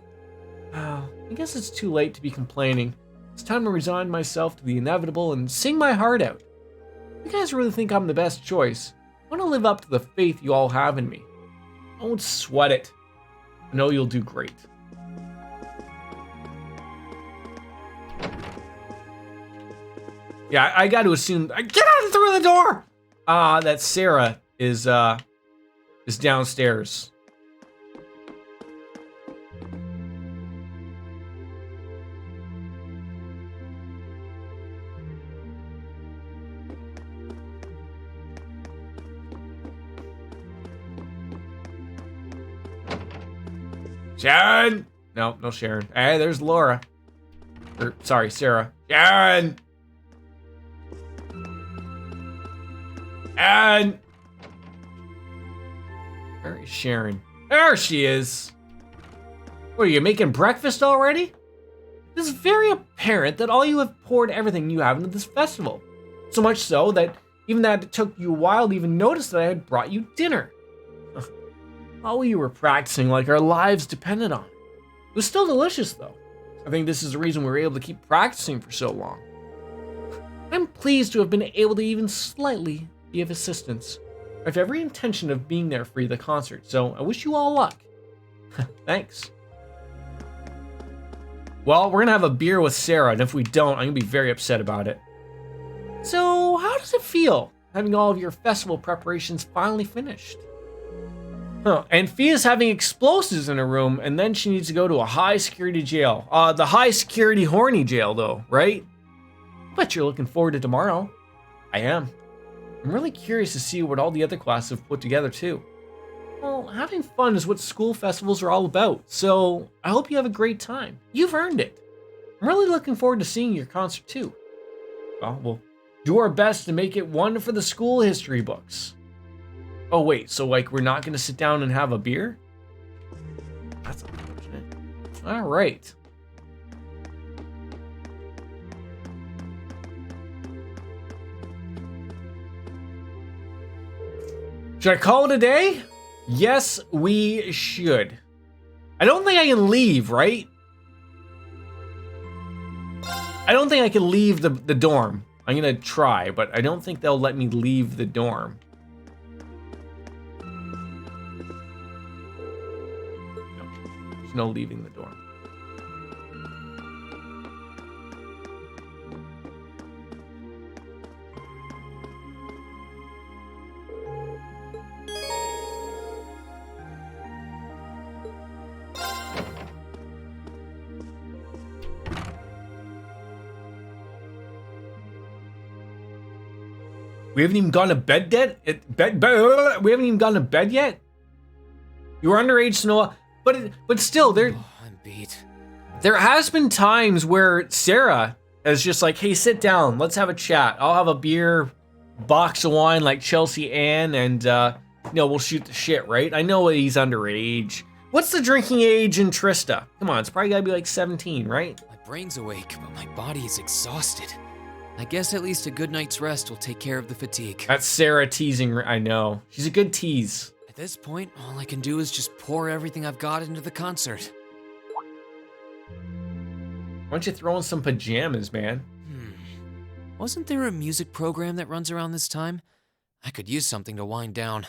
I guess it's too late to be complaining. It's time to resign myself to the inevitable and sing my heart out. You guys really think I'm the best choice? I want to live up to the faith you all have in me. Don't sweat it. I know you'll do great. Yeah, I got to assume. Get out through the door! That Sarah is downstairs. Sharon! No, no Sharon. Hey, there's Laura. Sorry, Sarah. Sharon! And where is Sharon? There she is. What, are you making breakfast already? It is very apparent that all you have poured everything you have into this festival. So much so that even that it took you a while to even notice that I had brought you dinner. All you were practicing like our lives depended on it. It was still delicious though. I think this is the reason we were able to keep practicing for so long. I'm pleased to have been able to even slightly be of assistance. I have every intention of being there for the concert, so I wish you all luck. Thanks. Well, we're gonna have a beer with Sarah, and if we don't, I'm gonna be very upset about it. So, how does it feel, having all of your festival preparations finally finished? Huh, and Fia's having explosives in her room, and then she needs to go to a high-security jail. The high-security horny jail, though, right? I bet you're looking forward to tomorrow. I am. I'm really curious to see what all the other classes have put together, too. Well, having fun is what school festivals are all about, so I hope you have a great time. You've earned it. I'm really looking forward to seeing your concert, too. Well, we'll do our best to make it one for the school history books. Oh, wait, so, like, we're not going to sit down and have a beer? That's unfortunate. All right. Should I call it a day? Yes, we should. I don't think I can leave, right? I don't think I can leave the dorm. I'm gonna try, but I don't think they'll let me leave the dorm. No, there's no leaving the dorm. We haven't even gone to bed yet? We haven't even gone to bed yet? You were underage, Noah, but still, I'm beat. There has been times where Sarah is just like, hey, sit down, let's have a chat. I'll have a beer, box of wine like Chelsea Ann, and we'll shoot the shit, right? I know he's underage. What's the drinking age in Trista? Come on, it's probably gotta be like 17, right? My brain's awake, but my body is exhausted. I guess at least a good night's rest will take care of the fatigue. That's Sarah teasing, I know. She's a good tease. At this point, all I can do is just pour everything I've got into the concert. Why don't you throw in some pajamas, man? Wasn't there a music program that runs around this time? I could use something to wind down.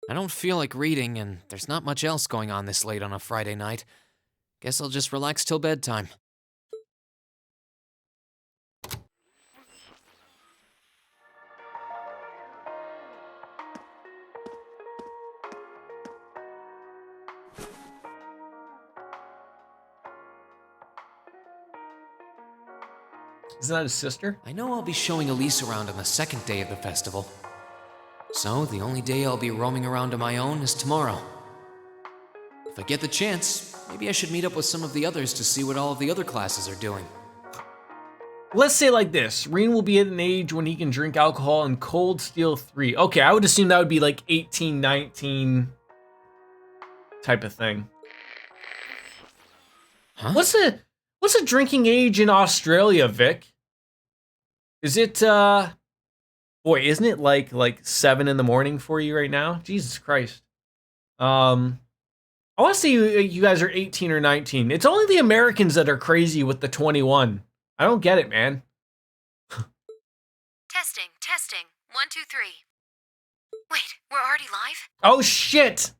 I don't feel like reading, and there's not much else going on this late on a Friday night. Guess I'll just relax till bedtime. Isn't that his sister? I know I'll be showing Elise around on the second day of the festival. So the only day I'll be roaming around on my own is tomorrow. If I get the chance, maybe I should meet up with some of the others to see what all of the other classes are doing. Let's say like this. Rean will be at an age when he can drink alcohol in Cold Steel 3. Okay, I would assume that would be like 18, 19 type of thing. Huh? What's a drinking age in Australia, Vic? Is it boy, isn't it like 7 in the morning for you right now? Jesus Christ. I want to say you guys are 18 or 19. It's only the Americans that are crazy with the 21. I don't get it, man. Testing. 1, 2, 3. Wait, we're already live? Oh shit.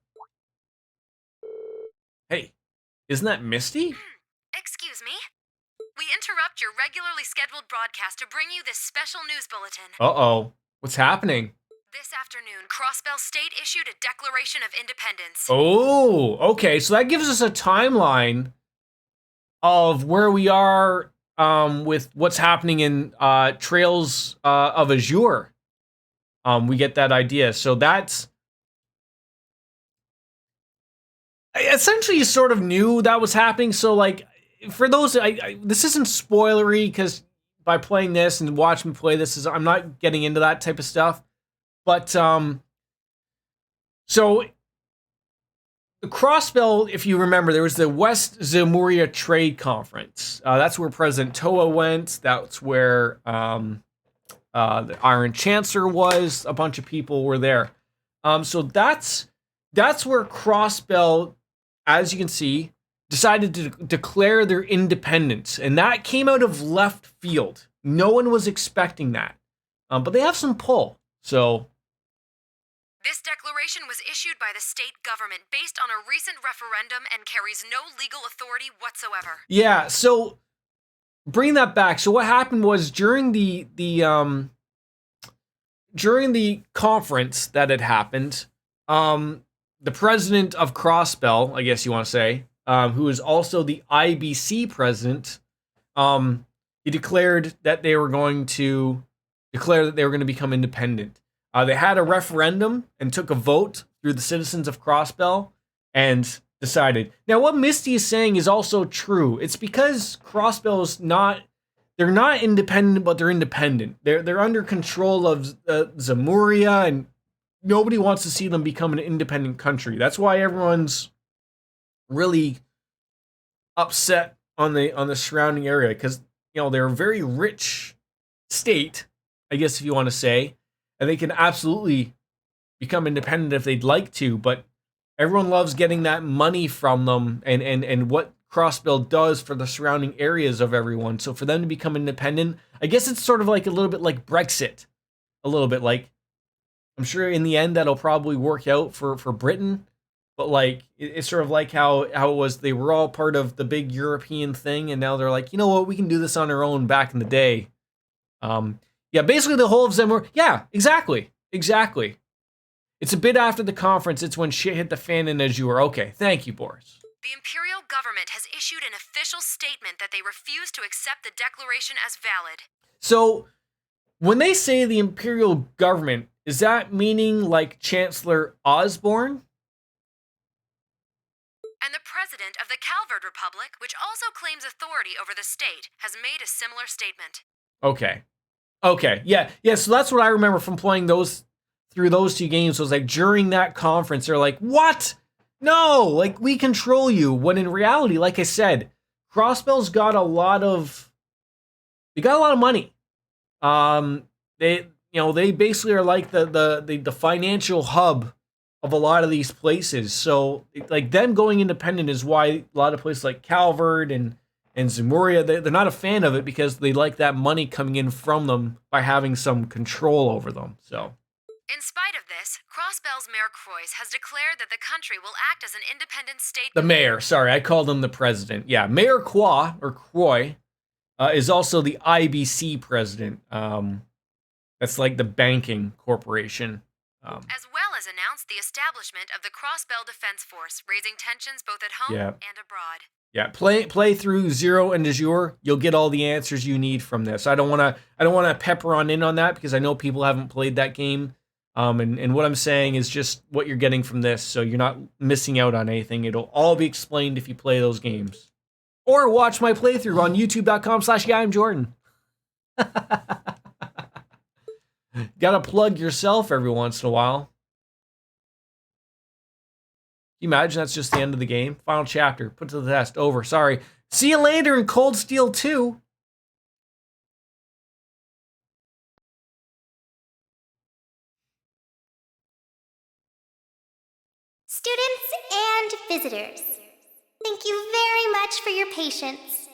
Hey, isn't that Misty? Excuse me? We interrupt your regularly scheduled broadcast to bring you this special news bulletin. Uh-oh. What's happening? This afternoon, Crossbell State issued a Declaration of Independence. Oh, okay. So that gives us a timeline of where we are with what's happening in Trails of Azure. We get that idea. So that's essentially you sort of knew that was happening. So like for those, this isn't spoilery because by playing this and watching me play this, I'm not getting into that type of stuff. But so the Crossbell, if you remember, there was the West Zemuria Trade Conference. That's where President Toa went. That's where the Iron Chancellor was. A bunch of people were there. So that's where Crossbell, as you can see, decided to declare their independence. And that came out of left field. No one was expecting that. But they have some pull. So this declaration was issued by the state government based on a recent referendum and carries no legal authority whatsoever. yeah, so bring that back. So what happened was during the conference that had happened, the president of Crossbell, I guess you want to say, who is also the IBC president, he declared that they were going to become independent. They had a referendum and took a vote through the citizens of Crossbell and decided. Now, what Misty is saying is also true. It's because Crossbell is they're not independent, but they're independent. They're under control of Zemuria, and nobody wants to see them become an independent country. That's why everyone's really upset on the surrounding area, because they're a very rich state, I guess if you want to say. And they can absolutely become independent if they'd like to, but everyone loves getting that money from them and what Crossbell does for the surrounding areas of everyone. So for them to become independent, I guess it's sort of like a little bit like Brexit. A little bit like, I'm sure in the end that'll probably work out for Britain, but like it's sort of like how it was, they were all part of the big European thing, and now they're like, you know what, we can do this on our own back in the day. Yeah, basically the whole of Zemur. Yeah, exactly. It's a bit after the conference. It's when shit hit the fan in Azure. Okay, thank you, Boris. The Imperial government has issued an official statement that they refuse to accept the declaration as valid. So, when they say the Imperial government, is that meaning like Chancellor Osborne? And the president of the Calvard Republic, which also claims authority over the state, has made a similar statement. Okay, yeah, so that's what I remember from playing through those two games. Was like during that conference, they're like, "What? No, like we control you." When in reality, like I said, Crossbell's got a lot of money. They basically are like the financial hub of a lot of these places. So like them going independent is why a lot of places like Calvard and And Zemuria, they're not a fan of it because they like that money coming in from them by having some control over them. So, In spite of this, Crossbell's Mayor Croix has declared that the country will act as an independent state. the mayor, sorry, I called him the president. Yeah, Mayor Croix is also the IBC president. That's like the banking corporation. As well as announced the establishment of the Crossbell Defense Force, raising tensions both at home and abroad. Yeah, play through 0 and de jure. You'll get all the answers you need from this. I don't wanna pepper in on that because I know people haven't played that game. And what I'm saying is just what you're getting from this, so you're not missing out on anything. It'll all be explained if you play those games. Or watch my playthrough on youtube.com/GuyI'mJordan. Gotta plug yourself every once in a while. Can you imagine that's just the end of the game? Final chapter, put to the test, over, sorry. See you later in Cold Steel 2. Students and visitors, thank you very much for your patience.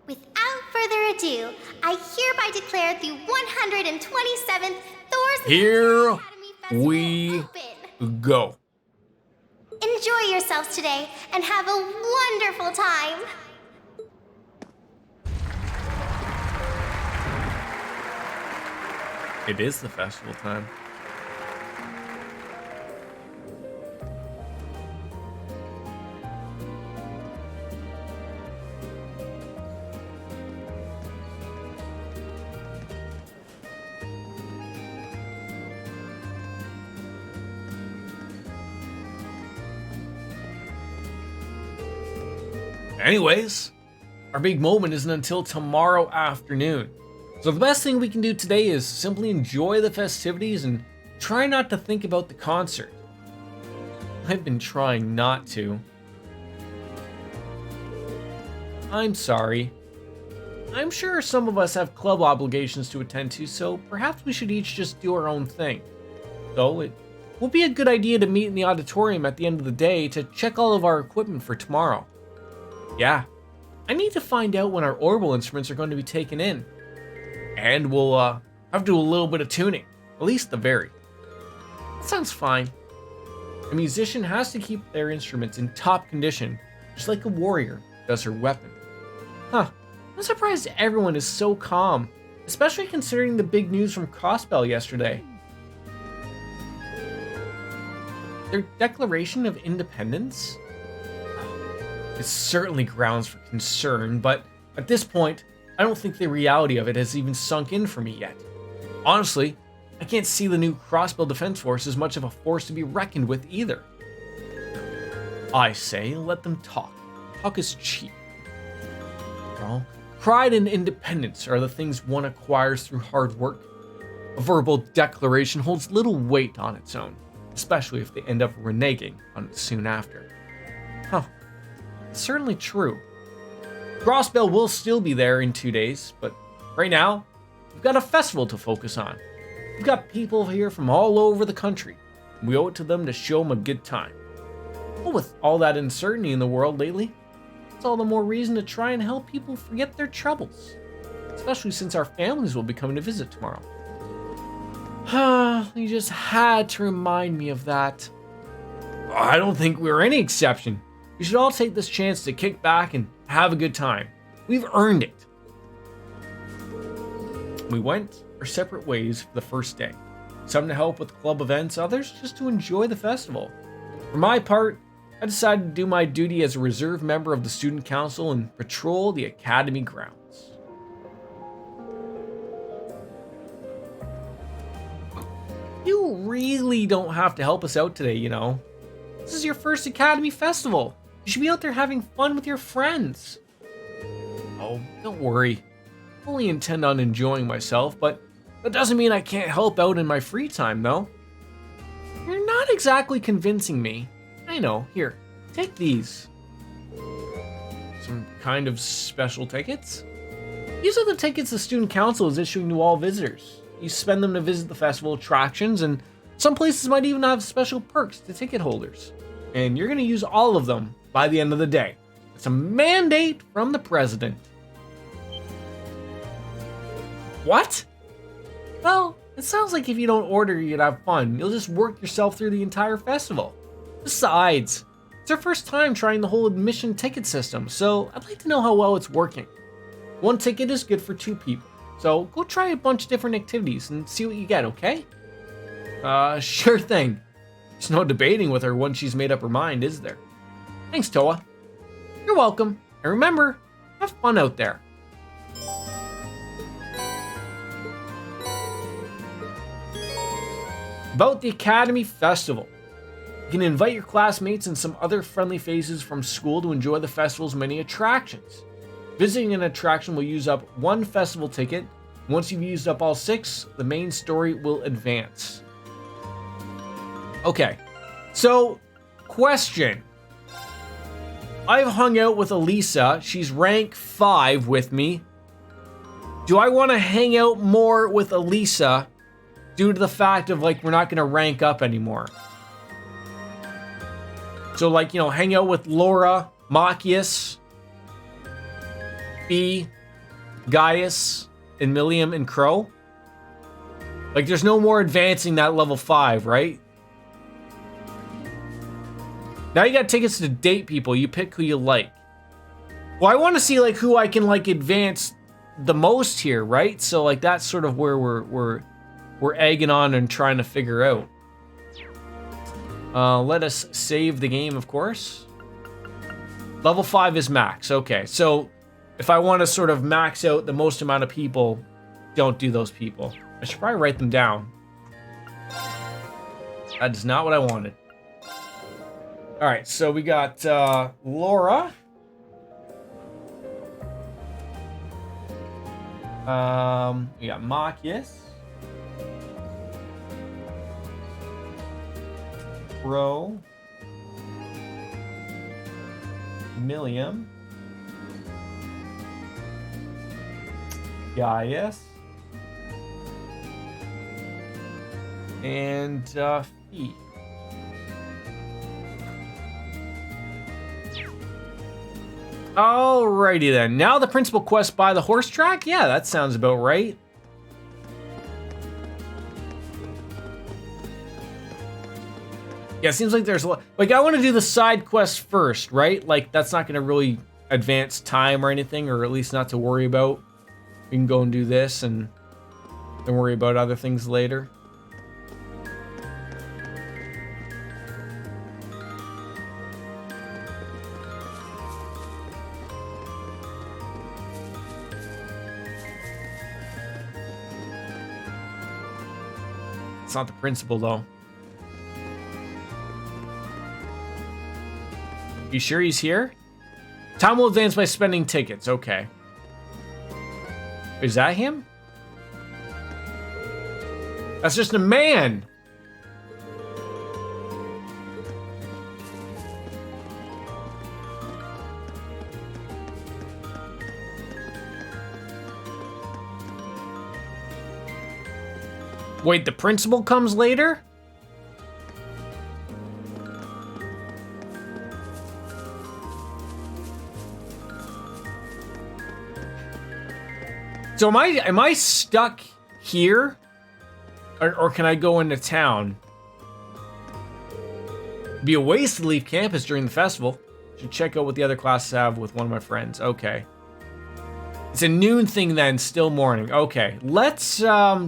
Without further ado, I hereby declare the 127th Thor's Here we go. Enjoy yourselves today and have a wonderful time. It is the festival time. Anyways, our big moment isn't until tomorrow afternoon. So the best thing we can do today is simply enjoy the festivities and try not to think about the concert. I've been trying not to. I'm sorry. I'm sure some of us have club obligations to attend to, so perhaps we should each just do our own thing. Though it will be a good idea to meet in the auditorium at the end of the day to check all of our equipment for tomorrow. Yeah, I need to find out when our orbital instruments are going to be taken in. And we'll have to do a little bit of tuning, at least the very. That sounds fine. A musician has to keep their instruments in top condition, just like a warrior does her weapon. Huh, I'm surprised everyone is so calm, especially considering the big news from Crossbell yesterday. Their Declaration of Independence? It's certainly grounds for concern, but at this point, I don't think the reality of it has even sunk in for me yet. Honestly, I can't see the new Crossbell Defense Force as much of a force to be reckoned with either. I say, let them talk. Talk is cheap. Well, pride and independence are the things one acquires through hard work. A verbal declaration holds little weight on its own, especially if they end up reneging on it soon after. Huh. Certainly true. Crossbell will still be there in 2 days, but right now, we've got a festival to focus on. We've got people here from all over the country, and we owe it to them to show them a good time. Well, with all that uncertainty in the world lately, it's all the more reason to try and help people forget their troubles, especially since our families will be coming to visit tomorrow. You just had to remind me of that. I don't think we're any exception. We should all take this chance to kick back and have a good time. We've earned it. We went our separate ways for the first day. Some to help with club events, others just to enjoy the festival. For my part, I decided to do my duty as a reserve member of the student council and patrol the academy grounds. You really don't have to help us out today, you know. This is your first academy festival. You should be out there having fun with your friends. Oh, don't worry. I fully intend on enjoying myself, but that doesn't mean I can't help out in my free time, though. You're not exactly convincing me. I know. Here, take these. Some kind of special tickets? These are the tickets the student council is issuing to all visitors. You spend them to visit the festival attractions, and some places might even have special perks to ticket holders. And you're going to use all of them by the end of the day. It's a mandate from the president. What? Well, it sounds like if you don't order, you'd have fun. You'll just work yourself through the entire festival. Besides, it's our first time trying the whole admission ticket system, so I'd like to know how well it's working. One ticket is good for 2 people, so go try a bunch of different activities and see what you get, okay? Sure thing. There's no debating with her once she's made up her mind, is there? Thanks, Toa. You're welcome, and remember, have fun out there. About the Academy Festival. You can invite your classmates and some other friendly faces from school to enjoy the festival's many attractions. Visiting an attraction will use up 1 festival ticket. Once you've used up all 6, the main story will advance. Okay, so, question. I've hung out with Elisa. She's rank 5 with me. Do I want to hang out more with Elisa due to the fact of, like, we're not going to rank up anymore? So, like, you know, hang out with Laura, Machias, B, Gaius, and Milliam, and Crow? Like, there's no more advancing that level 5, right? Now you got tickets to date people. You pick who you like. Well, I want to see, like, who I can, like, advance the most here, right? So, like, that's sort of where we're egging on and trying to figure out. Let us save the game, of course. Level 5 is max. Okay, so if I want to sort of max out the most amount of people, don't do those people. I should probably write them down. That is not what I wanted. All right, so we got Laura. We got Machias. Crow, Milliam, Gaius, and Fee. Alrighty then. Now the principal quest by the horse track? Yeah, that sounds about right. Yeah, it seems like there's a lot. Like, I want to do the side quest first, right? Like, that's not going to really advance time or anything, or at least not to worry about. We can go and do this and then worry about other things later. It's not the principal, though. You sure he's here? Time will advance by spending tickets. Okay. Is that him? That's just a man. Wait, the principal comes later? So am I stuck here? Or can I go into town? It'd be a waste to leave campus during the festival. Should check out what the other classes have with one of my friends. Okay. It's a noon thing then, still morning. Okay, let's,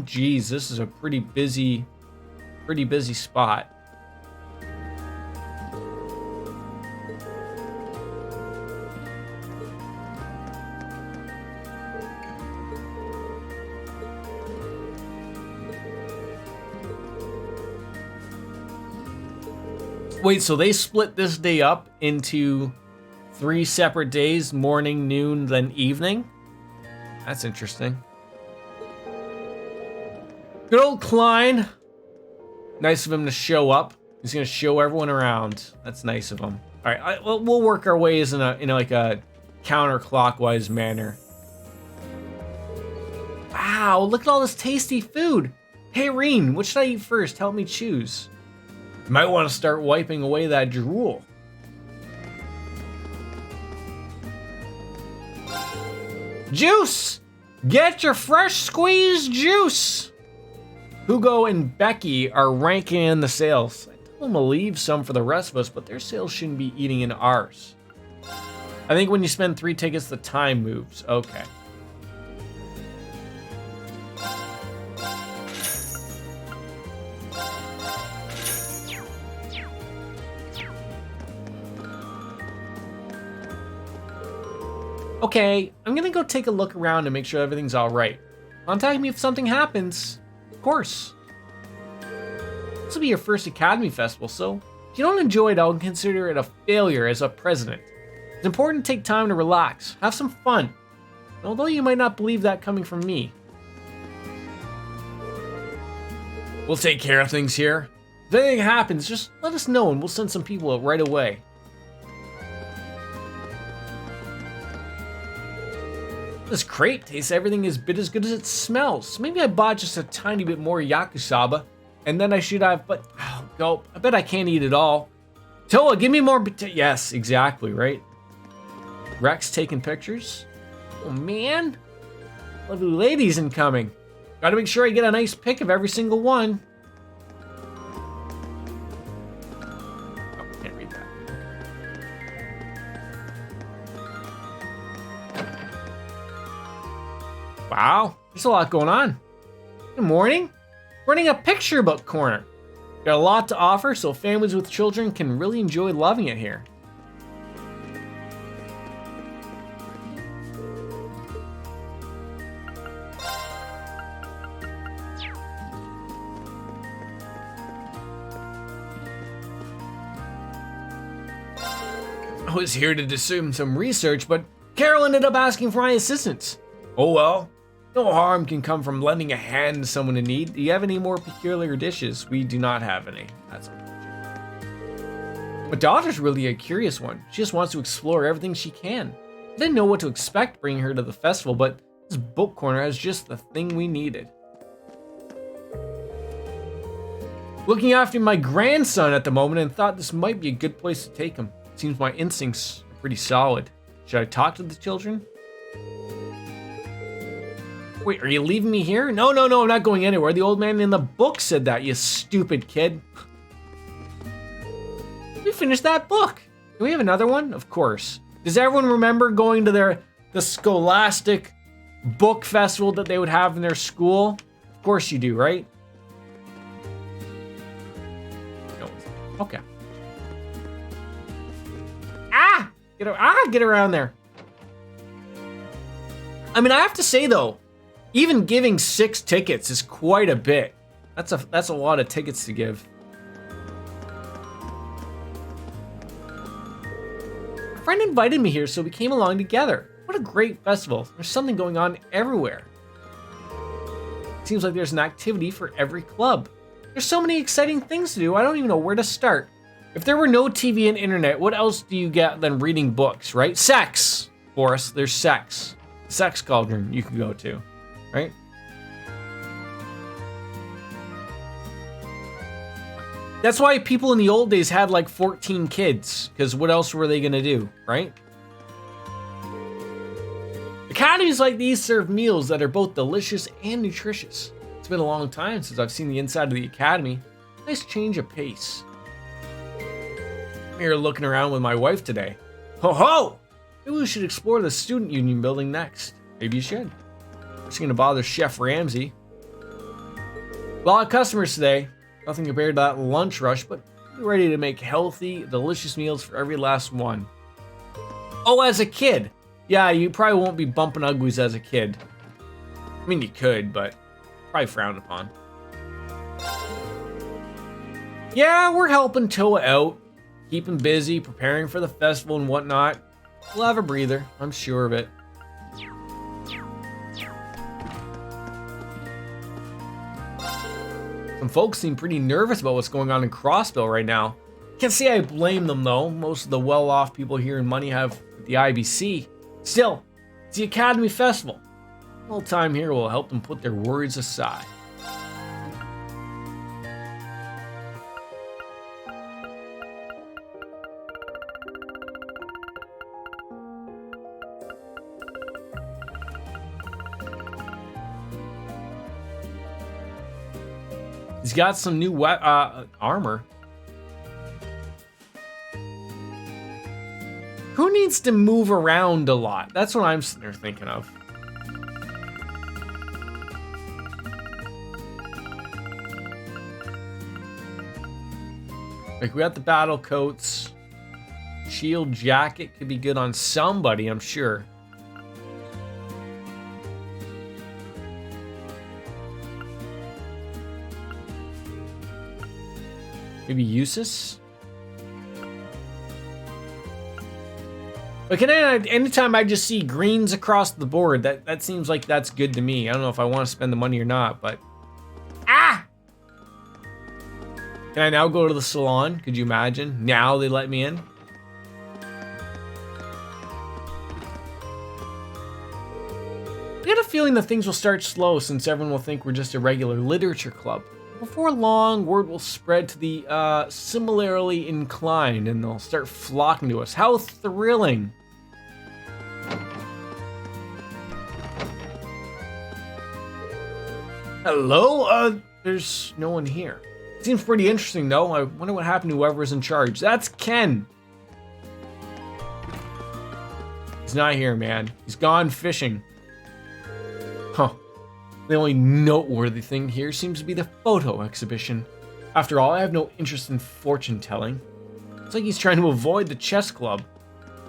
geez, this is a pretty busy spot. Wait, so they split this day up into 3 separate days, morning, noon, then evening? That's interesting. Good old Klein. Nice of him to show up. He's gonna show everyone around. That's nice of him. All right, we'll work our ways in like a counterclockwise manner. Wow, Wow, look at all this tasty food. Hey, Reen, what should I eat first? Help me choose. You might want to start wiping away that drool. Juice! Get your fresh squeezed juice! Hugo and Becky are ranking in the sales. I told them to leave some for the rest of us, but their sales shouldn't be eating into ours. I think when you spend 3 tickets, the time moves. Okay. Okay, I'm gonna go take a look around and make sure everything's all right. Contact me if something happens. Of course. This will be your first Academy Festival, so if you don't enjoy it, I'll consider it a failure as a president. It's important to take time to relax, have some fun. And although you might not believe that coming from me. We'll take care of things here. If anything happens, just let us know and we'll send some people out right away. This crepe tastes everything as bit as good as it smells. Maybe I bought just a tiny bit more yakisoba, and then I should have, but oh, gulp. I bet I can't eat it all. Toa, give me more. Yes, exactly, right? Rex taking pictures. Oh man, lovely ladies incoming. Gotta make sure I get a nice pic of every single one. Oh, can't read that. Wow, there's a lot going on. Good morning. Running a picture book corner. Got a lot to offer, so families with children can really enjoy loving it here. I was here to do some research, but Carol ended up asking for my assistance. Oh well. No harm can come from lending a hand to someone in need. Do you have any more peculiar dishes? We do not have any. That's unfortunate. My daughter's really a curious one. She just wants to explore everything she can. I didn't know what to expect bringing her to the festival, but this book corner has just the thing we needed. Looking after my grandson at the moment and thought this might be a good place to take him. Seems my instincts are pretty solid. Should I talk to the children? Wait, are you leaving me here? No, I'm not going anywhere. The old man in the book said that, you stupid kid. We finished that book. Do we have another one? Of course. Does everyone remember going to the Scholastic book festival that they would have in their school? Of course you do, right? No. Okay. Get around there. I mean, I have to say though, even giving 6 tickets is quite a bit. That's a lot of tickets to give. A friend invited me here, so we came along together. What a great festival. There's something going on everywhere. It seems like there's an activity for every club. There's so many exciting things to do, I don't even know where to start. If there were no TV and internet, what else do you get than reading books, right? Sex, Boris, there's sex. Sex cauldron you can go to, right? That's why people in the old days had like 14 kids, because what else were they gonna do, right? Academies like these serve meals that are both delicious and nutritious. It's been a long time since I've seen the inside of the academy. Nice change of pace. I'm here looking around with my wife today. Ho ho! Maybe we should explore the student union building next. Maybe you should. We're just gonna bother Chef Ramsay. A lot of customers today. Nothing compared to that lunch rush, but we're ready to make healthy, delicious meals for every last one. Oh, as a kid. Yeah, you probably won't be bumping uglies as a kid. I mean, you could, but probably frowned upon. Yeah, we're helping Toa out. Keep him busy, preparing for the festival and whatnot. We'll have a breather, I'm sure of it. Some folks seem pretty nervous about what's going on in Crossville right now. Can't say I blame them though. Most of the well-off people here in money have the IBC. Still, it's the Academy Festival. A little time here will help them put their worries aside. He's got some new armor. Who needs to move around a lot? That's what I'm sitting there thinking of. Like, we got the battle coats. Shield jacket could be good on somebody, I'm sure. Maybe Usus? But anytime I just see greens across the board, that seems like that's good to me. I don't know if I want to spend the money or not, but... Ah! Can I now go to the salon? Could you imagine? Now they let me in? I get a feeling that things will start slow since everyone will think we're just a regular literature club. Before long, word will spread to the similarly inclined and they'll start flocking to us. How thrilling! Hello? There's no one here. Seems pretty interesting though. I wonder what happened to whoever's in charge. That's Ken! He's not here, man. He's gone fishing. Huh. The only noteworthy thing here seems to be the photo exhibition. After all, I have no interest in fortune telling. It's like he's trying to avoid the chess club.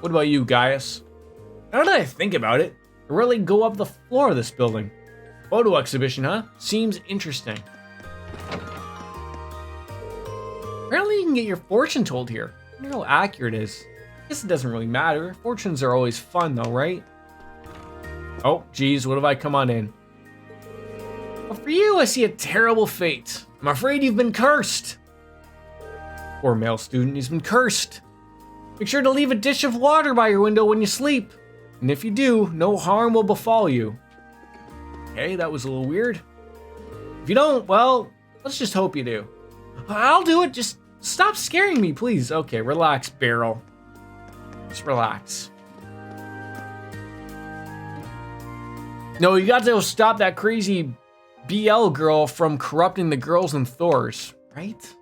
What about you, Gaius? Now that I think about it, I really go up the floor of this building. Photo exhibition, huh? Seems interesting. Apparently you can get your fortune told here. I wonder how accurate it is. I guess it doesn't really matter. Fortunes are always fun though, right? Oh, geez, what have I come on in? Well, for you, I see a terrible fate. I'm afraid you've been cursed. Poor male student, he's been cursed. Make sure to leave a dish of water by your window when you sleep. And if you do, no harm will befall you. Okay, that was a little weird. If you don't, well, let's just hope you do. I'll do it, just stop scaring me, please. Okay, relax, Beryl. Just relax. No, you got to stop that crazy BL girl from corrupting the girls in Thor's, right?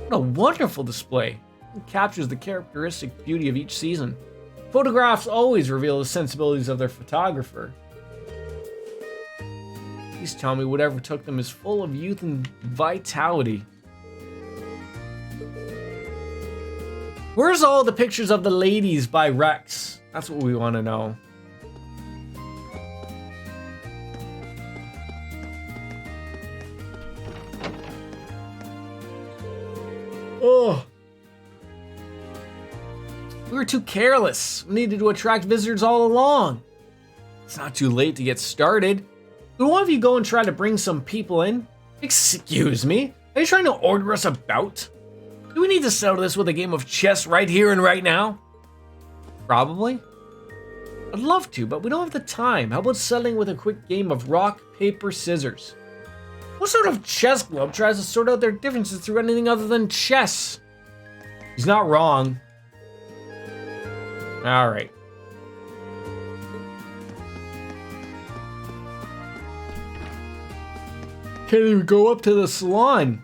What a wonderful display. It captures the characteristic beauty of each season. Photographs always reveal the sensibilities of their photographer. Please tell me whatever took them is full of youth and vitality. Where's all the pictures of the ladies by Rex? That's what we want to know. Oh. We were too careless. We needed to attract visitors all along. It's not too late to get started. Would one of you go and try to bring some people in? Excuse me? Are you trying to order us about? Do we need to settle this with a game of chess right here and right now? Probably. I'd love to, but we don't have the time. How about settling with a quick game of rock, paper, scissors? What sort of chess club tries to sort out their differences through anything other than chess? He's not wrong. All right. Can't even go up to the salon.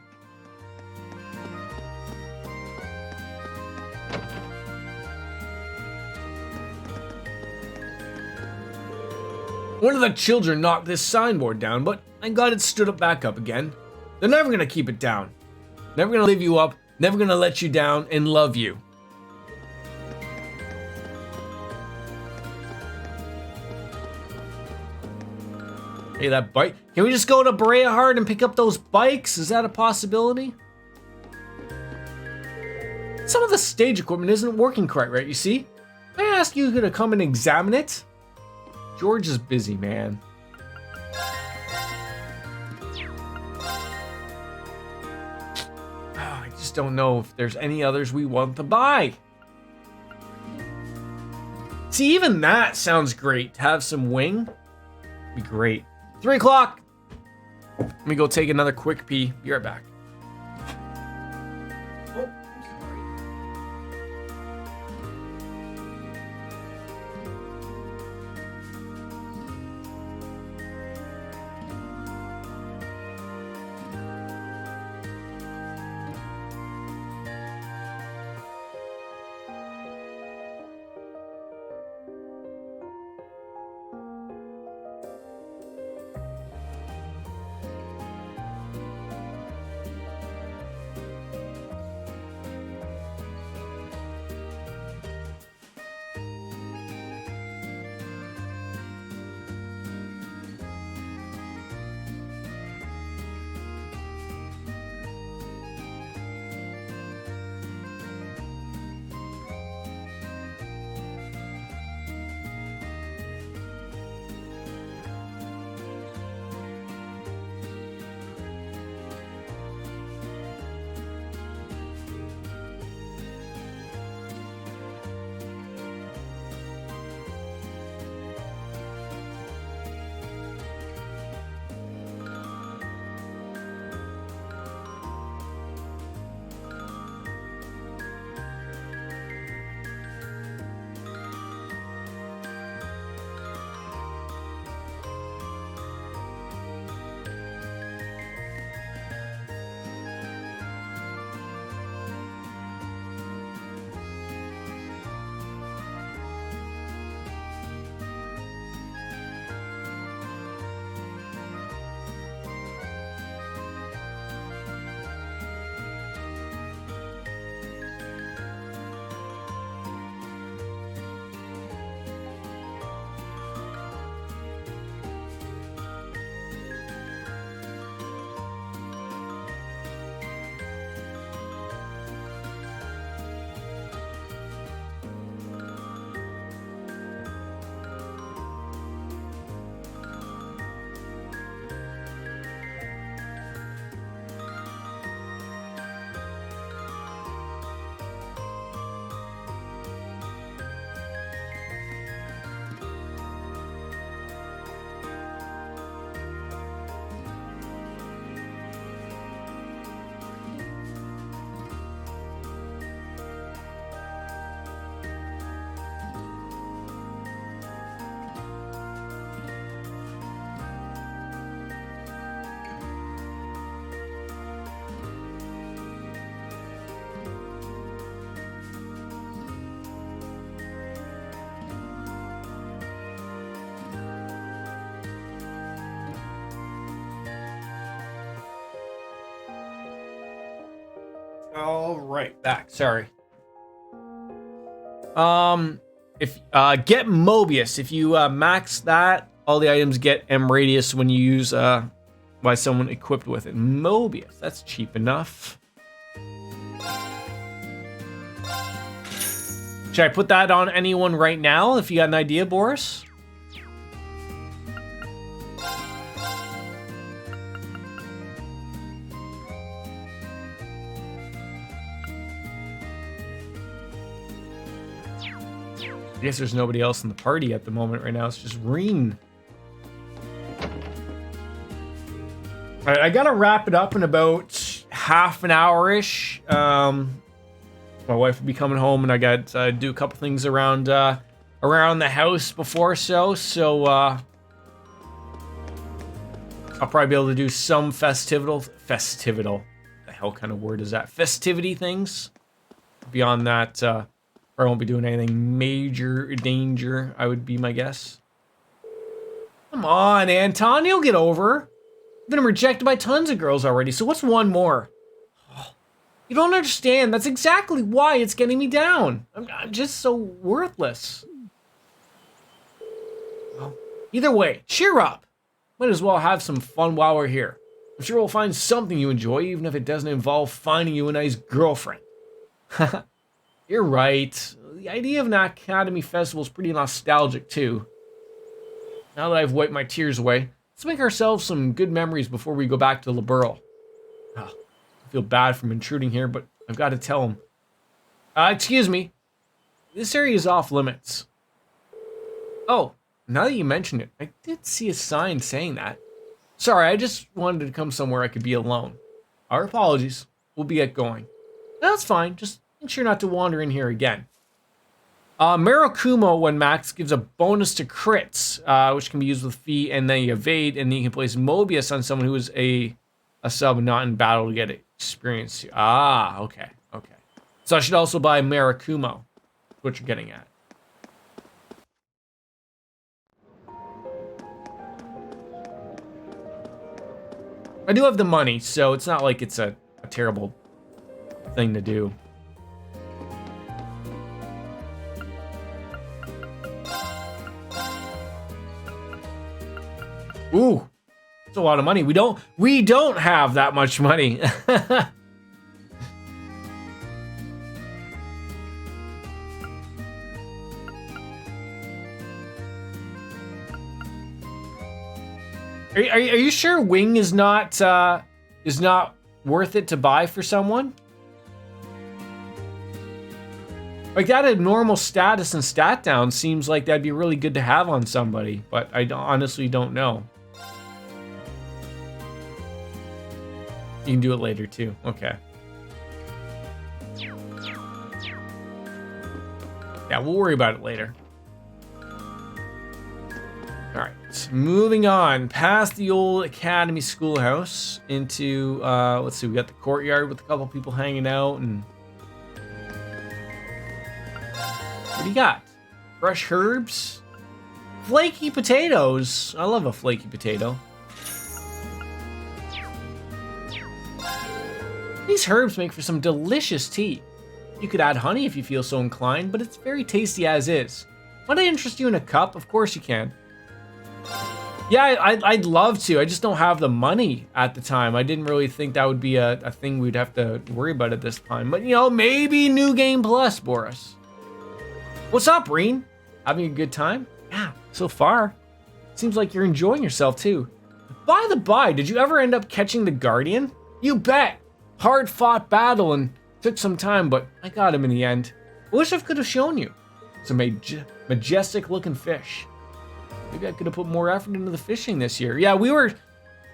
One of the children knocked this signboard down, but thank God it stood up back up again. They're never gonna keep it down. Never gonna leave you up, never gonna let you down, and love you. Hey, that bike. Can we just go to Berea Hard and pick up those bikes? Is that a possibility? Some of the stage equipment isn't working quite right, you see? May I ask you to come and examine it? George is busy, man. I just don't know if there's any others we want to buy. See, even that sounds great. To have some wing, be great. 3 o'clock. Let me go take another quick pee. Be right back. All right, back. Sorry. If get Mobius. If you max that, all the items get M radius when you use by someone equipped with it. Mobius. That's cheap enough. Should I put that on anyone right now? If you got an idea, Boris. I guess there's nobody else in the party at the moment right now. It's just Reen. All right, I gotta wrap it up in about half an hour-ish. My wife will be coming home, and I got to do a couple things around around the house before so I'll probably be able to do some festival. The hell kind of word is that? Festivity things. Beyond that, I won't be doing anything major danger, I would be my guess. Come on, Anton, you'll get over. I've been rejected by tons of girls already, so what's one more? Oh, you don't understand. That's exactly why it's getting me down. I'm just so worthless. Well, either way, cheer up. Might as well have some fun while we're here. I'm sure we'll find something you enjoy, even if it doesn't involve finding you a nice girlfriend. You're right. The idea of an academy festival is pretty nostalgic, too. Now that I've wiped my tears away, let's make ourselves some good memories before we go back to Liberl. I feel bad from intruding here, but I've got to tell him. Excuse me. This area is off limits. Oh, now that you mention it, I did see a sign saying that. Sorry, I just wanted to come somewhere I could be alone. Our apologies. We'll be going. That's fine. Just make sure not to wander in here again. Mirakumo, when max, gives a bonus to crits, which can be used with Fee, and then you evade, and then you can place Mobius on someone who is a sub not in battle to get experience. Ah, okay, okay. So I should also buy Mirakumo, what you're getting at. I do have the money, so it's not like it's a terrible thing to do. Ooh, it's a lot of money. We don't have that much money. Are you sure Wing is not worth it to buy for someone? Like that at normal status and stat down seems like that'd be really good to have on somebody, but I honestly don't know. You can do it later too. Okay. Yeah, we'll worry about it later. All right, moving on past the old academy schoolhouse into let's see, we got the courtyard with a couple people hanging out, and what do you got? Fresh herbs, flaky potatoes. I love a flaky potato. These herbs make for some delicious tea. You could add honey if you feel so inclined, but it's very tasty as is. Might I interest you in a cup? Of course you can. Yeah, I'd love to. I just don't have the money at the time. I didn't really think that would be a thing we'd have to worry about at this time. But, you know, maybe New Game Plus, Boris. What's up, Reen? Having a good time? Yeah, so far. Seems like you're enjoying yourself, too. By the by, did you ever end up catching the Guardian? You bet. Hard-fought battle and took some time, but I got him in the end. I wish I could have shown you. It's a majestic-looking fish. Maybe I could have put more effort into the fishing this year. Yeah,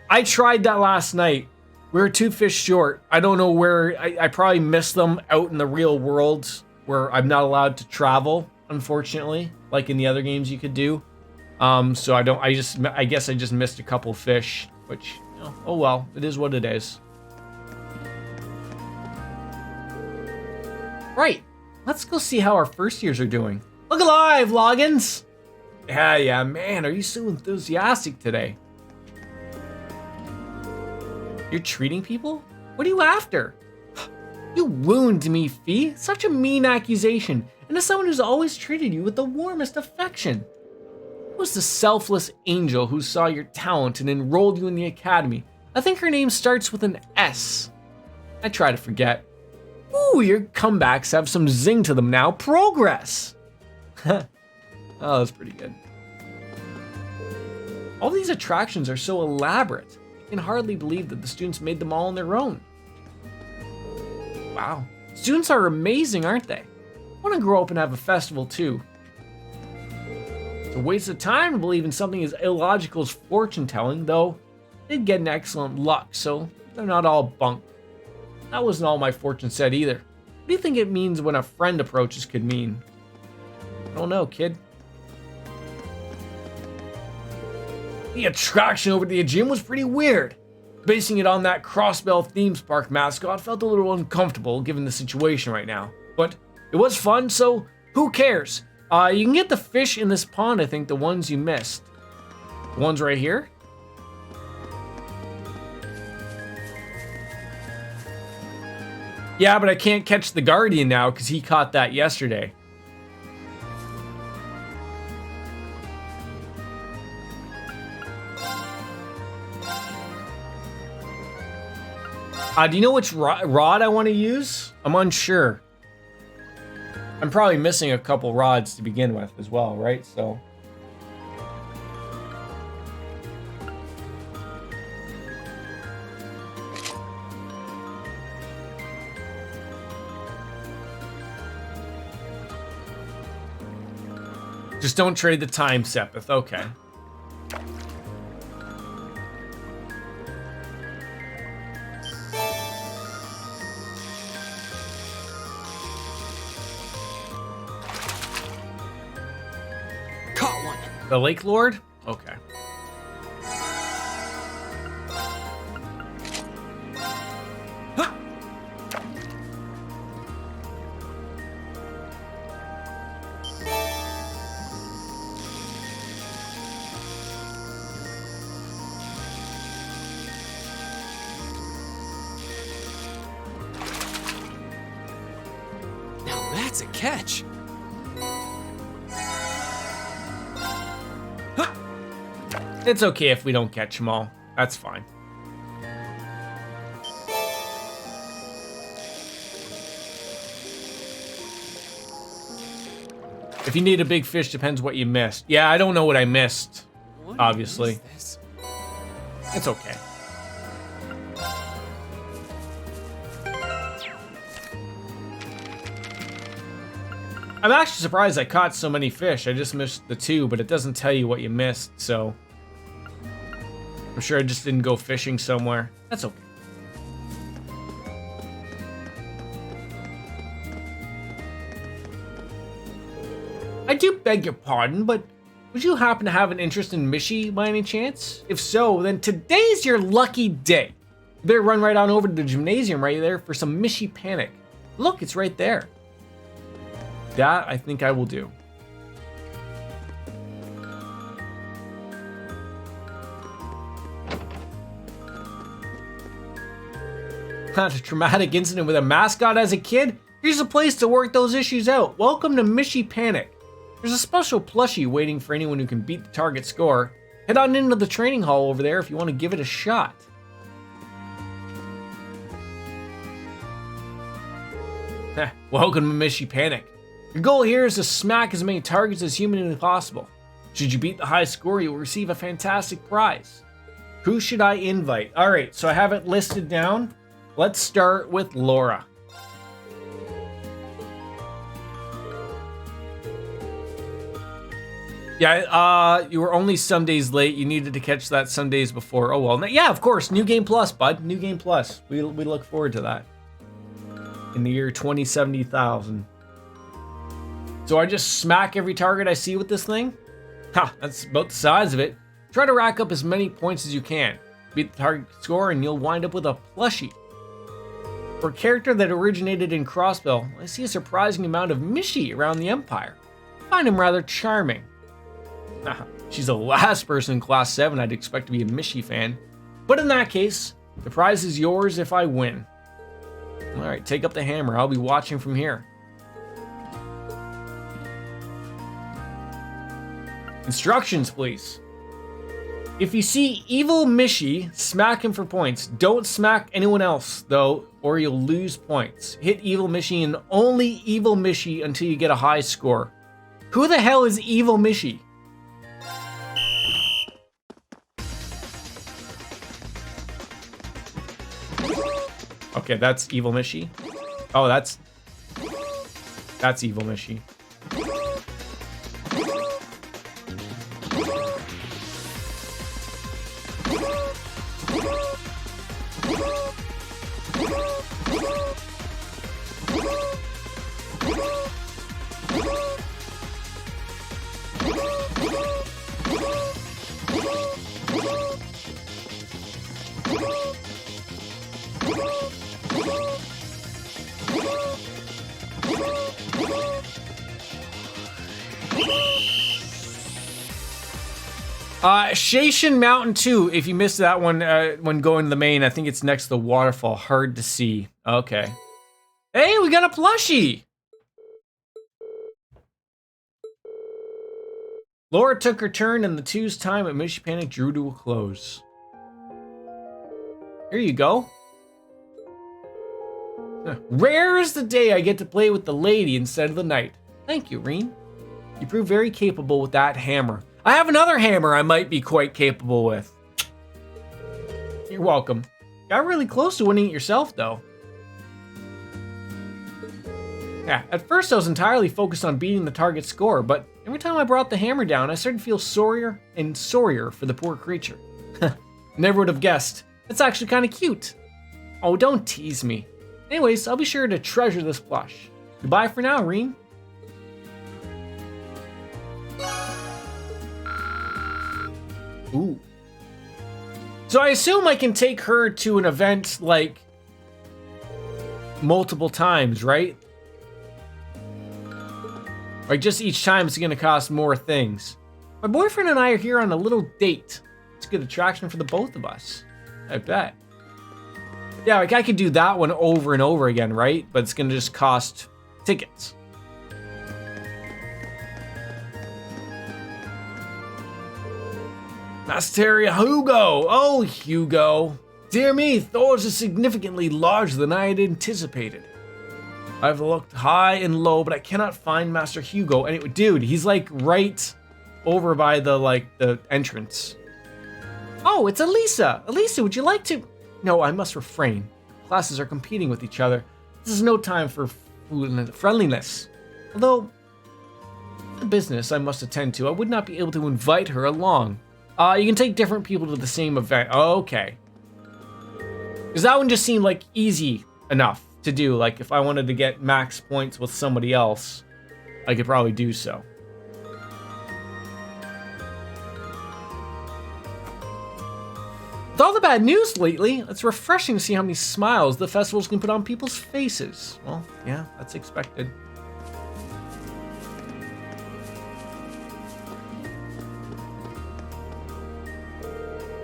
I tried that last night. We were 2 fish short. I don't know where, I probably missed them out in the real world where I'm not allowed to travel, unfortunately, like in the other games you could do. So I guess I just missed a couple fish, which, you know, oh well, it is what it is. Right, let's go see how our first years are doing. Look alive, Loggins! Yeah, man, are you so enthusiastic today? You're treating people? What are you after? You wound me, Fee. Such a mean accusation, and as someone who's always treated you with the warmest affection. Who was the selfless angel who saw your talent and enrolled you in the academy? I think her name starts with an S. I try to forget. Ooh, your comebacks have some zing to them now. Progress! Oh, that's pretty good. All these attractions are so elaborate. I can hardly believe that the students made them all on their own. Wow. Students are amazing, aren't they? I want to grow up and have a festival too. It's a waste of time to believe in something as illogical as fortune telling, though they did get an excellent luck, so they're not all bunk. That wasn't all my fortune said either. What do you think it means when a friend approaches could mean? I don't know, kid. The attraction over at the gym was pretty weird. Basing it on that Crossbell Themes Park mascot felt a little uncomfortable given the situation right now. But it was fun, so who cares? You can get the fish in this pond, I think, the ones you missed. The ones right here? Yeah, but I can't catch the Guardian now because he caught that yesterday. Do you know which rod I want to use? I'm unsure. I'm probably missing a couple rods to begin with as well, right? So. Just don't trade the time, Sepith. Okay. Caught one. The Lake Lord? Okay. Now that's a catch. It's okay if we don't catch them all. That's fine. If you need a big fish, depends what you missed. Yeah, I don't know what I missed, obviously. It's okay. I'm actually surprised I caught so many fish. I just missed the 2, but it doesn't tell you what you missed, so... I'm sure I just didn't go fishing somewhere. That's okay. I do beg your pardon, but would you happen to have an interest in Mishi by any chance? If so, then today's your lucky day. You better run right on over to the gymnasium right there for some Mishi Panic. Look, it's right there. That I think I will do. Had a traumatic incident with a mascot as a kid? Here's a place to work those issues out. Welcome to Mishi Panic. There's a special plushie waiting for anyone who can beat the target score. Head on into the training hall over there if you want to give it a shot. Welcome to Mishi Panic. Your goal here is to smack as many targets as humanly possible. Should you beat the high score, you will receive a fantastic prize. Who should I invite? Alright, so I have it listed down. Let's start with Laura. Yeah, you were only some days late. You needed to catch that some days before. Oh well, yeah, of course. New Game Plus, bud. New Game Plus. We look forward to that. In the year 2070,000. So I just smack every target I see with this thing? Ha, that's about the size of it. Try to rack up as many points as you can. Beat the target score and you'll wind up with a plushie. For a character that originated in Crossbell, I see a surprising amount of Mishi around the Empire. I find him rather charming. She's the last person in Class 7 I'd expect to be a Mishi fan. But in that case, the prize is yours if I win. Alright, take up the hammer. I'll be watching from here. Instructions, please. If you see evil Mishi, smack him for points. Don't smack anyone else, though, or you'll lose points. Hit evil Mishi and only evil Mishi until you get a high score. Who the hell is evil Mishi? Okay, that's evil Mishi. Oh, that's evil Mishi. Shayshin Mountain 2, if you missed that one when going to the main, I think it's next to the waterfall. Hard to see. Okay. Hey, we got a plushie! Laura took her turn and the two's time at Mishi Panic drew to a close. Here you go. Rare is the day I get to play with the lady instead of the knight. Thank you, Reen. You prove very capable with that hammer. I have another hammer I might be quite capable with. You're welcome. Got really close to winning it yourself, though. Yeah, at first I was entirely focused on beating the target score, but every time I brought the hammer down, I started to feel sorrier and sorrier for the poor creature. Never would have guessed. That's actually kind of cute. Oh, don't tease me. Anyways, I'll be sure to treasure this plush. Goodbye for now, Reen. Ooh. So I assume I can take her to an event, like, multiple times, right? Like, just each time it's gonna cost more things. My boyfriend and I are here on a little date. It's a good attraction for the both of us. I bet. Yeah, like I could do that one over and over again, right? But it's gonna just cost tickets. Masteria Hugo! Oh, Hugo. Dear me, Thor's is significantly larger than I had anticipated. I've looked high and low, but I cannot find Master Hugo. And dude, he's like right over by the entrance. Oh, it's Elisa. Elisa, would you like to? No, I must refrain. Classes are competing with each other. This is no time for friendliness. Although, the business I must attend to, I would not be able to invite her along. You can take different people to the same event. Oh, okay. Because that one just seemed like easy enough to do. Like if I wanted to get max points with somebody else, I could probably do so. With all the bad news lately, it's refreshing to see how many smiles the festivals can put on people's faces. Well, yeah, that's expected.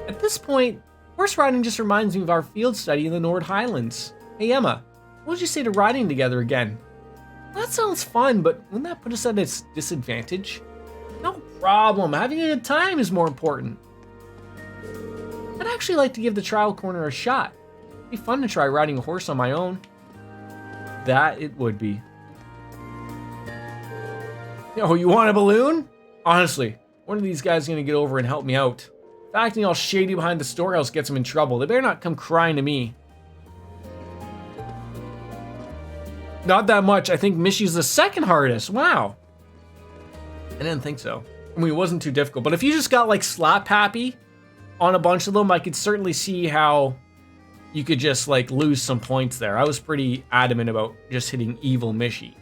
At this point, horse riding just reminds me of our field study in the Nord Highlands. Hey Emma, what would you say to riding together again? Well, that sounds fun, but wouldn't that put us at a disadvantage? No problem, having a good time is more important. I'd actually like to give the trial corner a shot. It'd be fun to try riding a horse on my own. That it would be. Oh, you want a balloon? Honestly, one of these guys is gonna get over and help me out. Acting all shady behind the storehouse gets them in trouble. They better not come crying to me. Not that much. I think Mishy's the second hardest. Wow. I didn't think so. I mean, it wasn't too difficult. But if you just got like slap happy on a bunch of them, I could certainly see how you could just like lose some points there. I was pretty adamant about just hitting evil Mishy.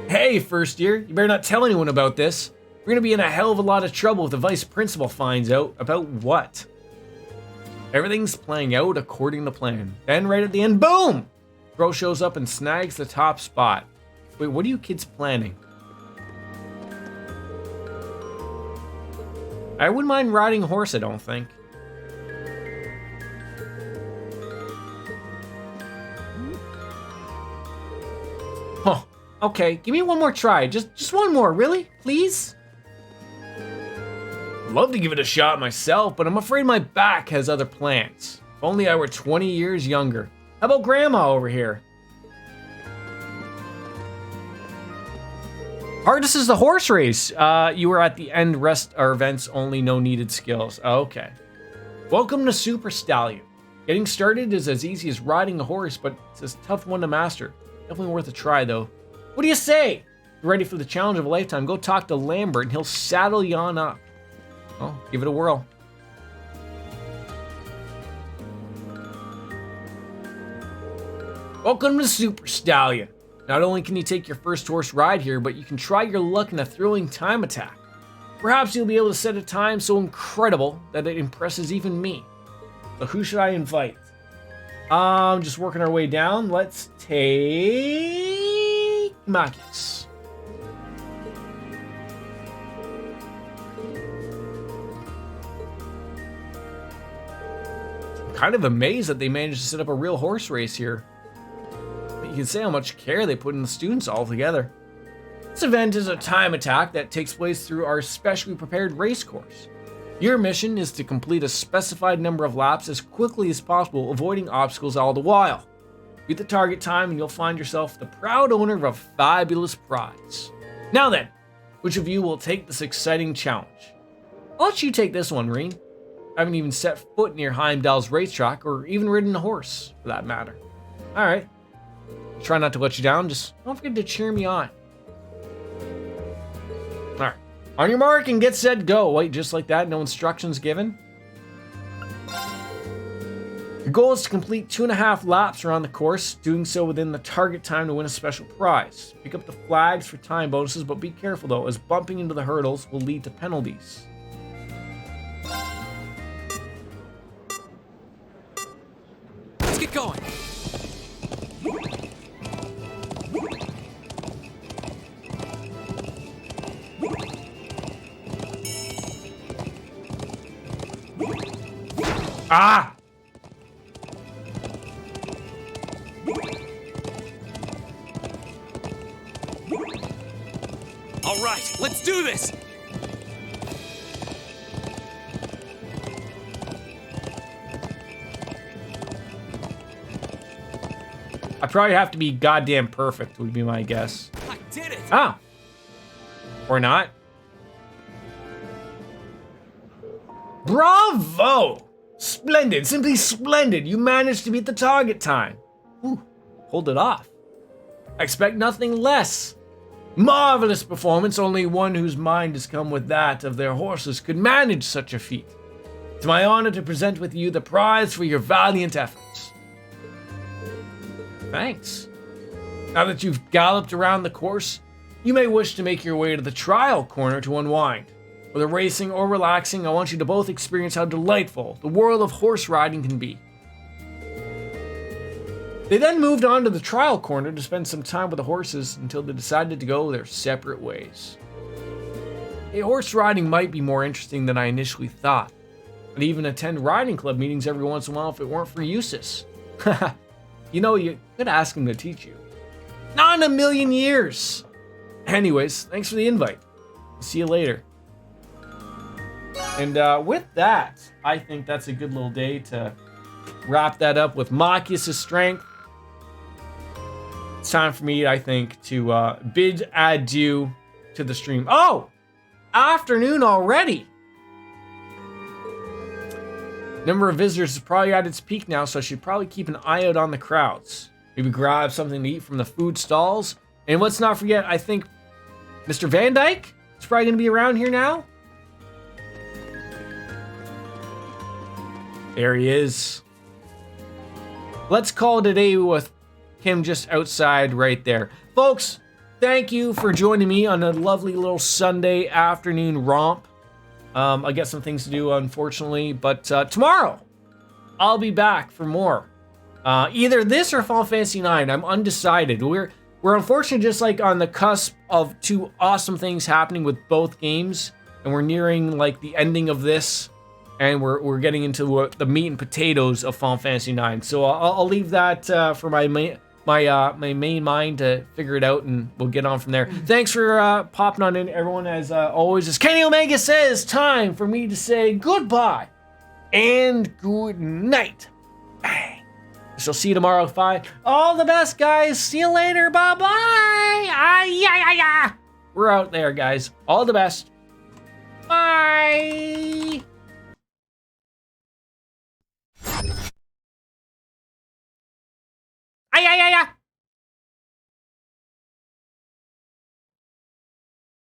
Hey, first year, you better not tell anyone about this. We're gonna be in a hell of a lot of trouble if the vice principal finds out. About what? Everything's playing out according to plan. Then right at the end, boom! Bro shows up and snags the top spot. Wait, what are you kids planning? I wouldn't mind riding a horse, I don't think. Huh. Okay, give me one more try. Just one more, really? Please? Love to give it a shot myself, but I'm afraid my back has other plans. If only I were 20 years younger. How about Grandma over here? Hardest is the horse race. You were at the end, rest our events only, no needed skills. Okay. Welcome to Super Stallion. Getting started is as easy as riding a horse, but it's a tough one to master. Definitely worth a try though. What do you say? You're ready for the challenge of a lifetime. Go talk to Lambert and he'll saddle you on up. Oh, give it a whirl. Welcome to Super Stallion. Not only can you take your first horse ride here, but you can try your luck in a thrilling time attack. Perhaps you'll be able to set a time so incredible that it impresses even me. So who should I invite? Just working our way down. Let's take Makius. I'm kind of amazed that they managed to set up a real horse race here. You can say how much care they put in the students all together. This event is a time attack that takes place through our specially prepared race course. Your mission is to complete a specified number of laps as quickly as possible, avoiding obstacles all the while. Beat the target time and you'll find yourself the proud owner of a fabulous prize. Now then, which of you will take this exciting challenge? I'll let you take this one, Reen. I haven't even set foot near Heimdall's racetrack or even ridden a horse, for that matter. All right. Try not to let you down. Just don't forget to cheer me on. All right. On your mark and get set, go. Wait, just like that, no instructions given. Your goal is to complete 2.5 laps around the course, doing so within the target time to win a special prize. Pick up the flags for time bonuses, but be careful though, as bumping into the hurdles will lead to penalties. Let's get going. Ah! All right, let's do this. I probably have to be goddamn perfect, would be my guess. I did it. Ah! Or not. Bravo! Splendid, simply splendid. You managed to beat the target time. Ooh, hold it off. I expect nothing less. Marvelous performance. Only one whose mind has come with that of their horses could manage such a feat. It's my honor to present with you the prize for your valiant efforts. Thanks. Now that you've galloped around the course, you may wish to make your way to the trial corner to unwind. Whether racing or relaxing, I want you to both experience how delightful the world of horse riding can be. They then moved on to the trial corner to spend some time with the horses until they decided to go their separate ways. Hey, horse riding might be more interesting than I initially thought. I'd even attend riding club meetings every once in a while if it weren't for Eustace. You know, you could ask him to teach you. Not in a million years! Anyways, thanks for the invite. See you later. And with that, I think that's a good little day to wrap that up with Machias' strength. It's time for me, I think, to bid adieu to the stream. Oh! Afternoon already! Number of visitors is probably at its peak now, so I should probably keep an eye out on the crowds. Maybe grab something to eat from the food stalls. And let's not forget, I think Mr. Van Dyke is probably going to be around here now. There he is. Let's call it a day with him just outside right there. Folks, thank you for joining me on a lovely little Sunday afternoon romp. I got some things to do, unfortunately, but tomorrow I'll be back for more. Either this or Final Fantasy IX. I'm undecided. We're unfortunately just like on the cusp of two awesome things happening with both games, and we're nearing like the ending of this. And we're getting into the meat and potatoes of Final Fantasy IX. So I'll leave that for my main mind to figure it out, and we'll get on from there. Thanks for popping on in, everyone. As always, as Kenny Omega says, time for me to say goodbye and good night. Bang. So see you tomorrow at 5. All the best, guys. See you later. Bye-bye. We're out there, guys. All the best. Bye. Ay, ay, ay, ay.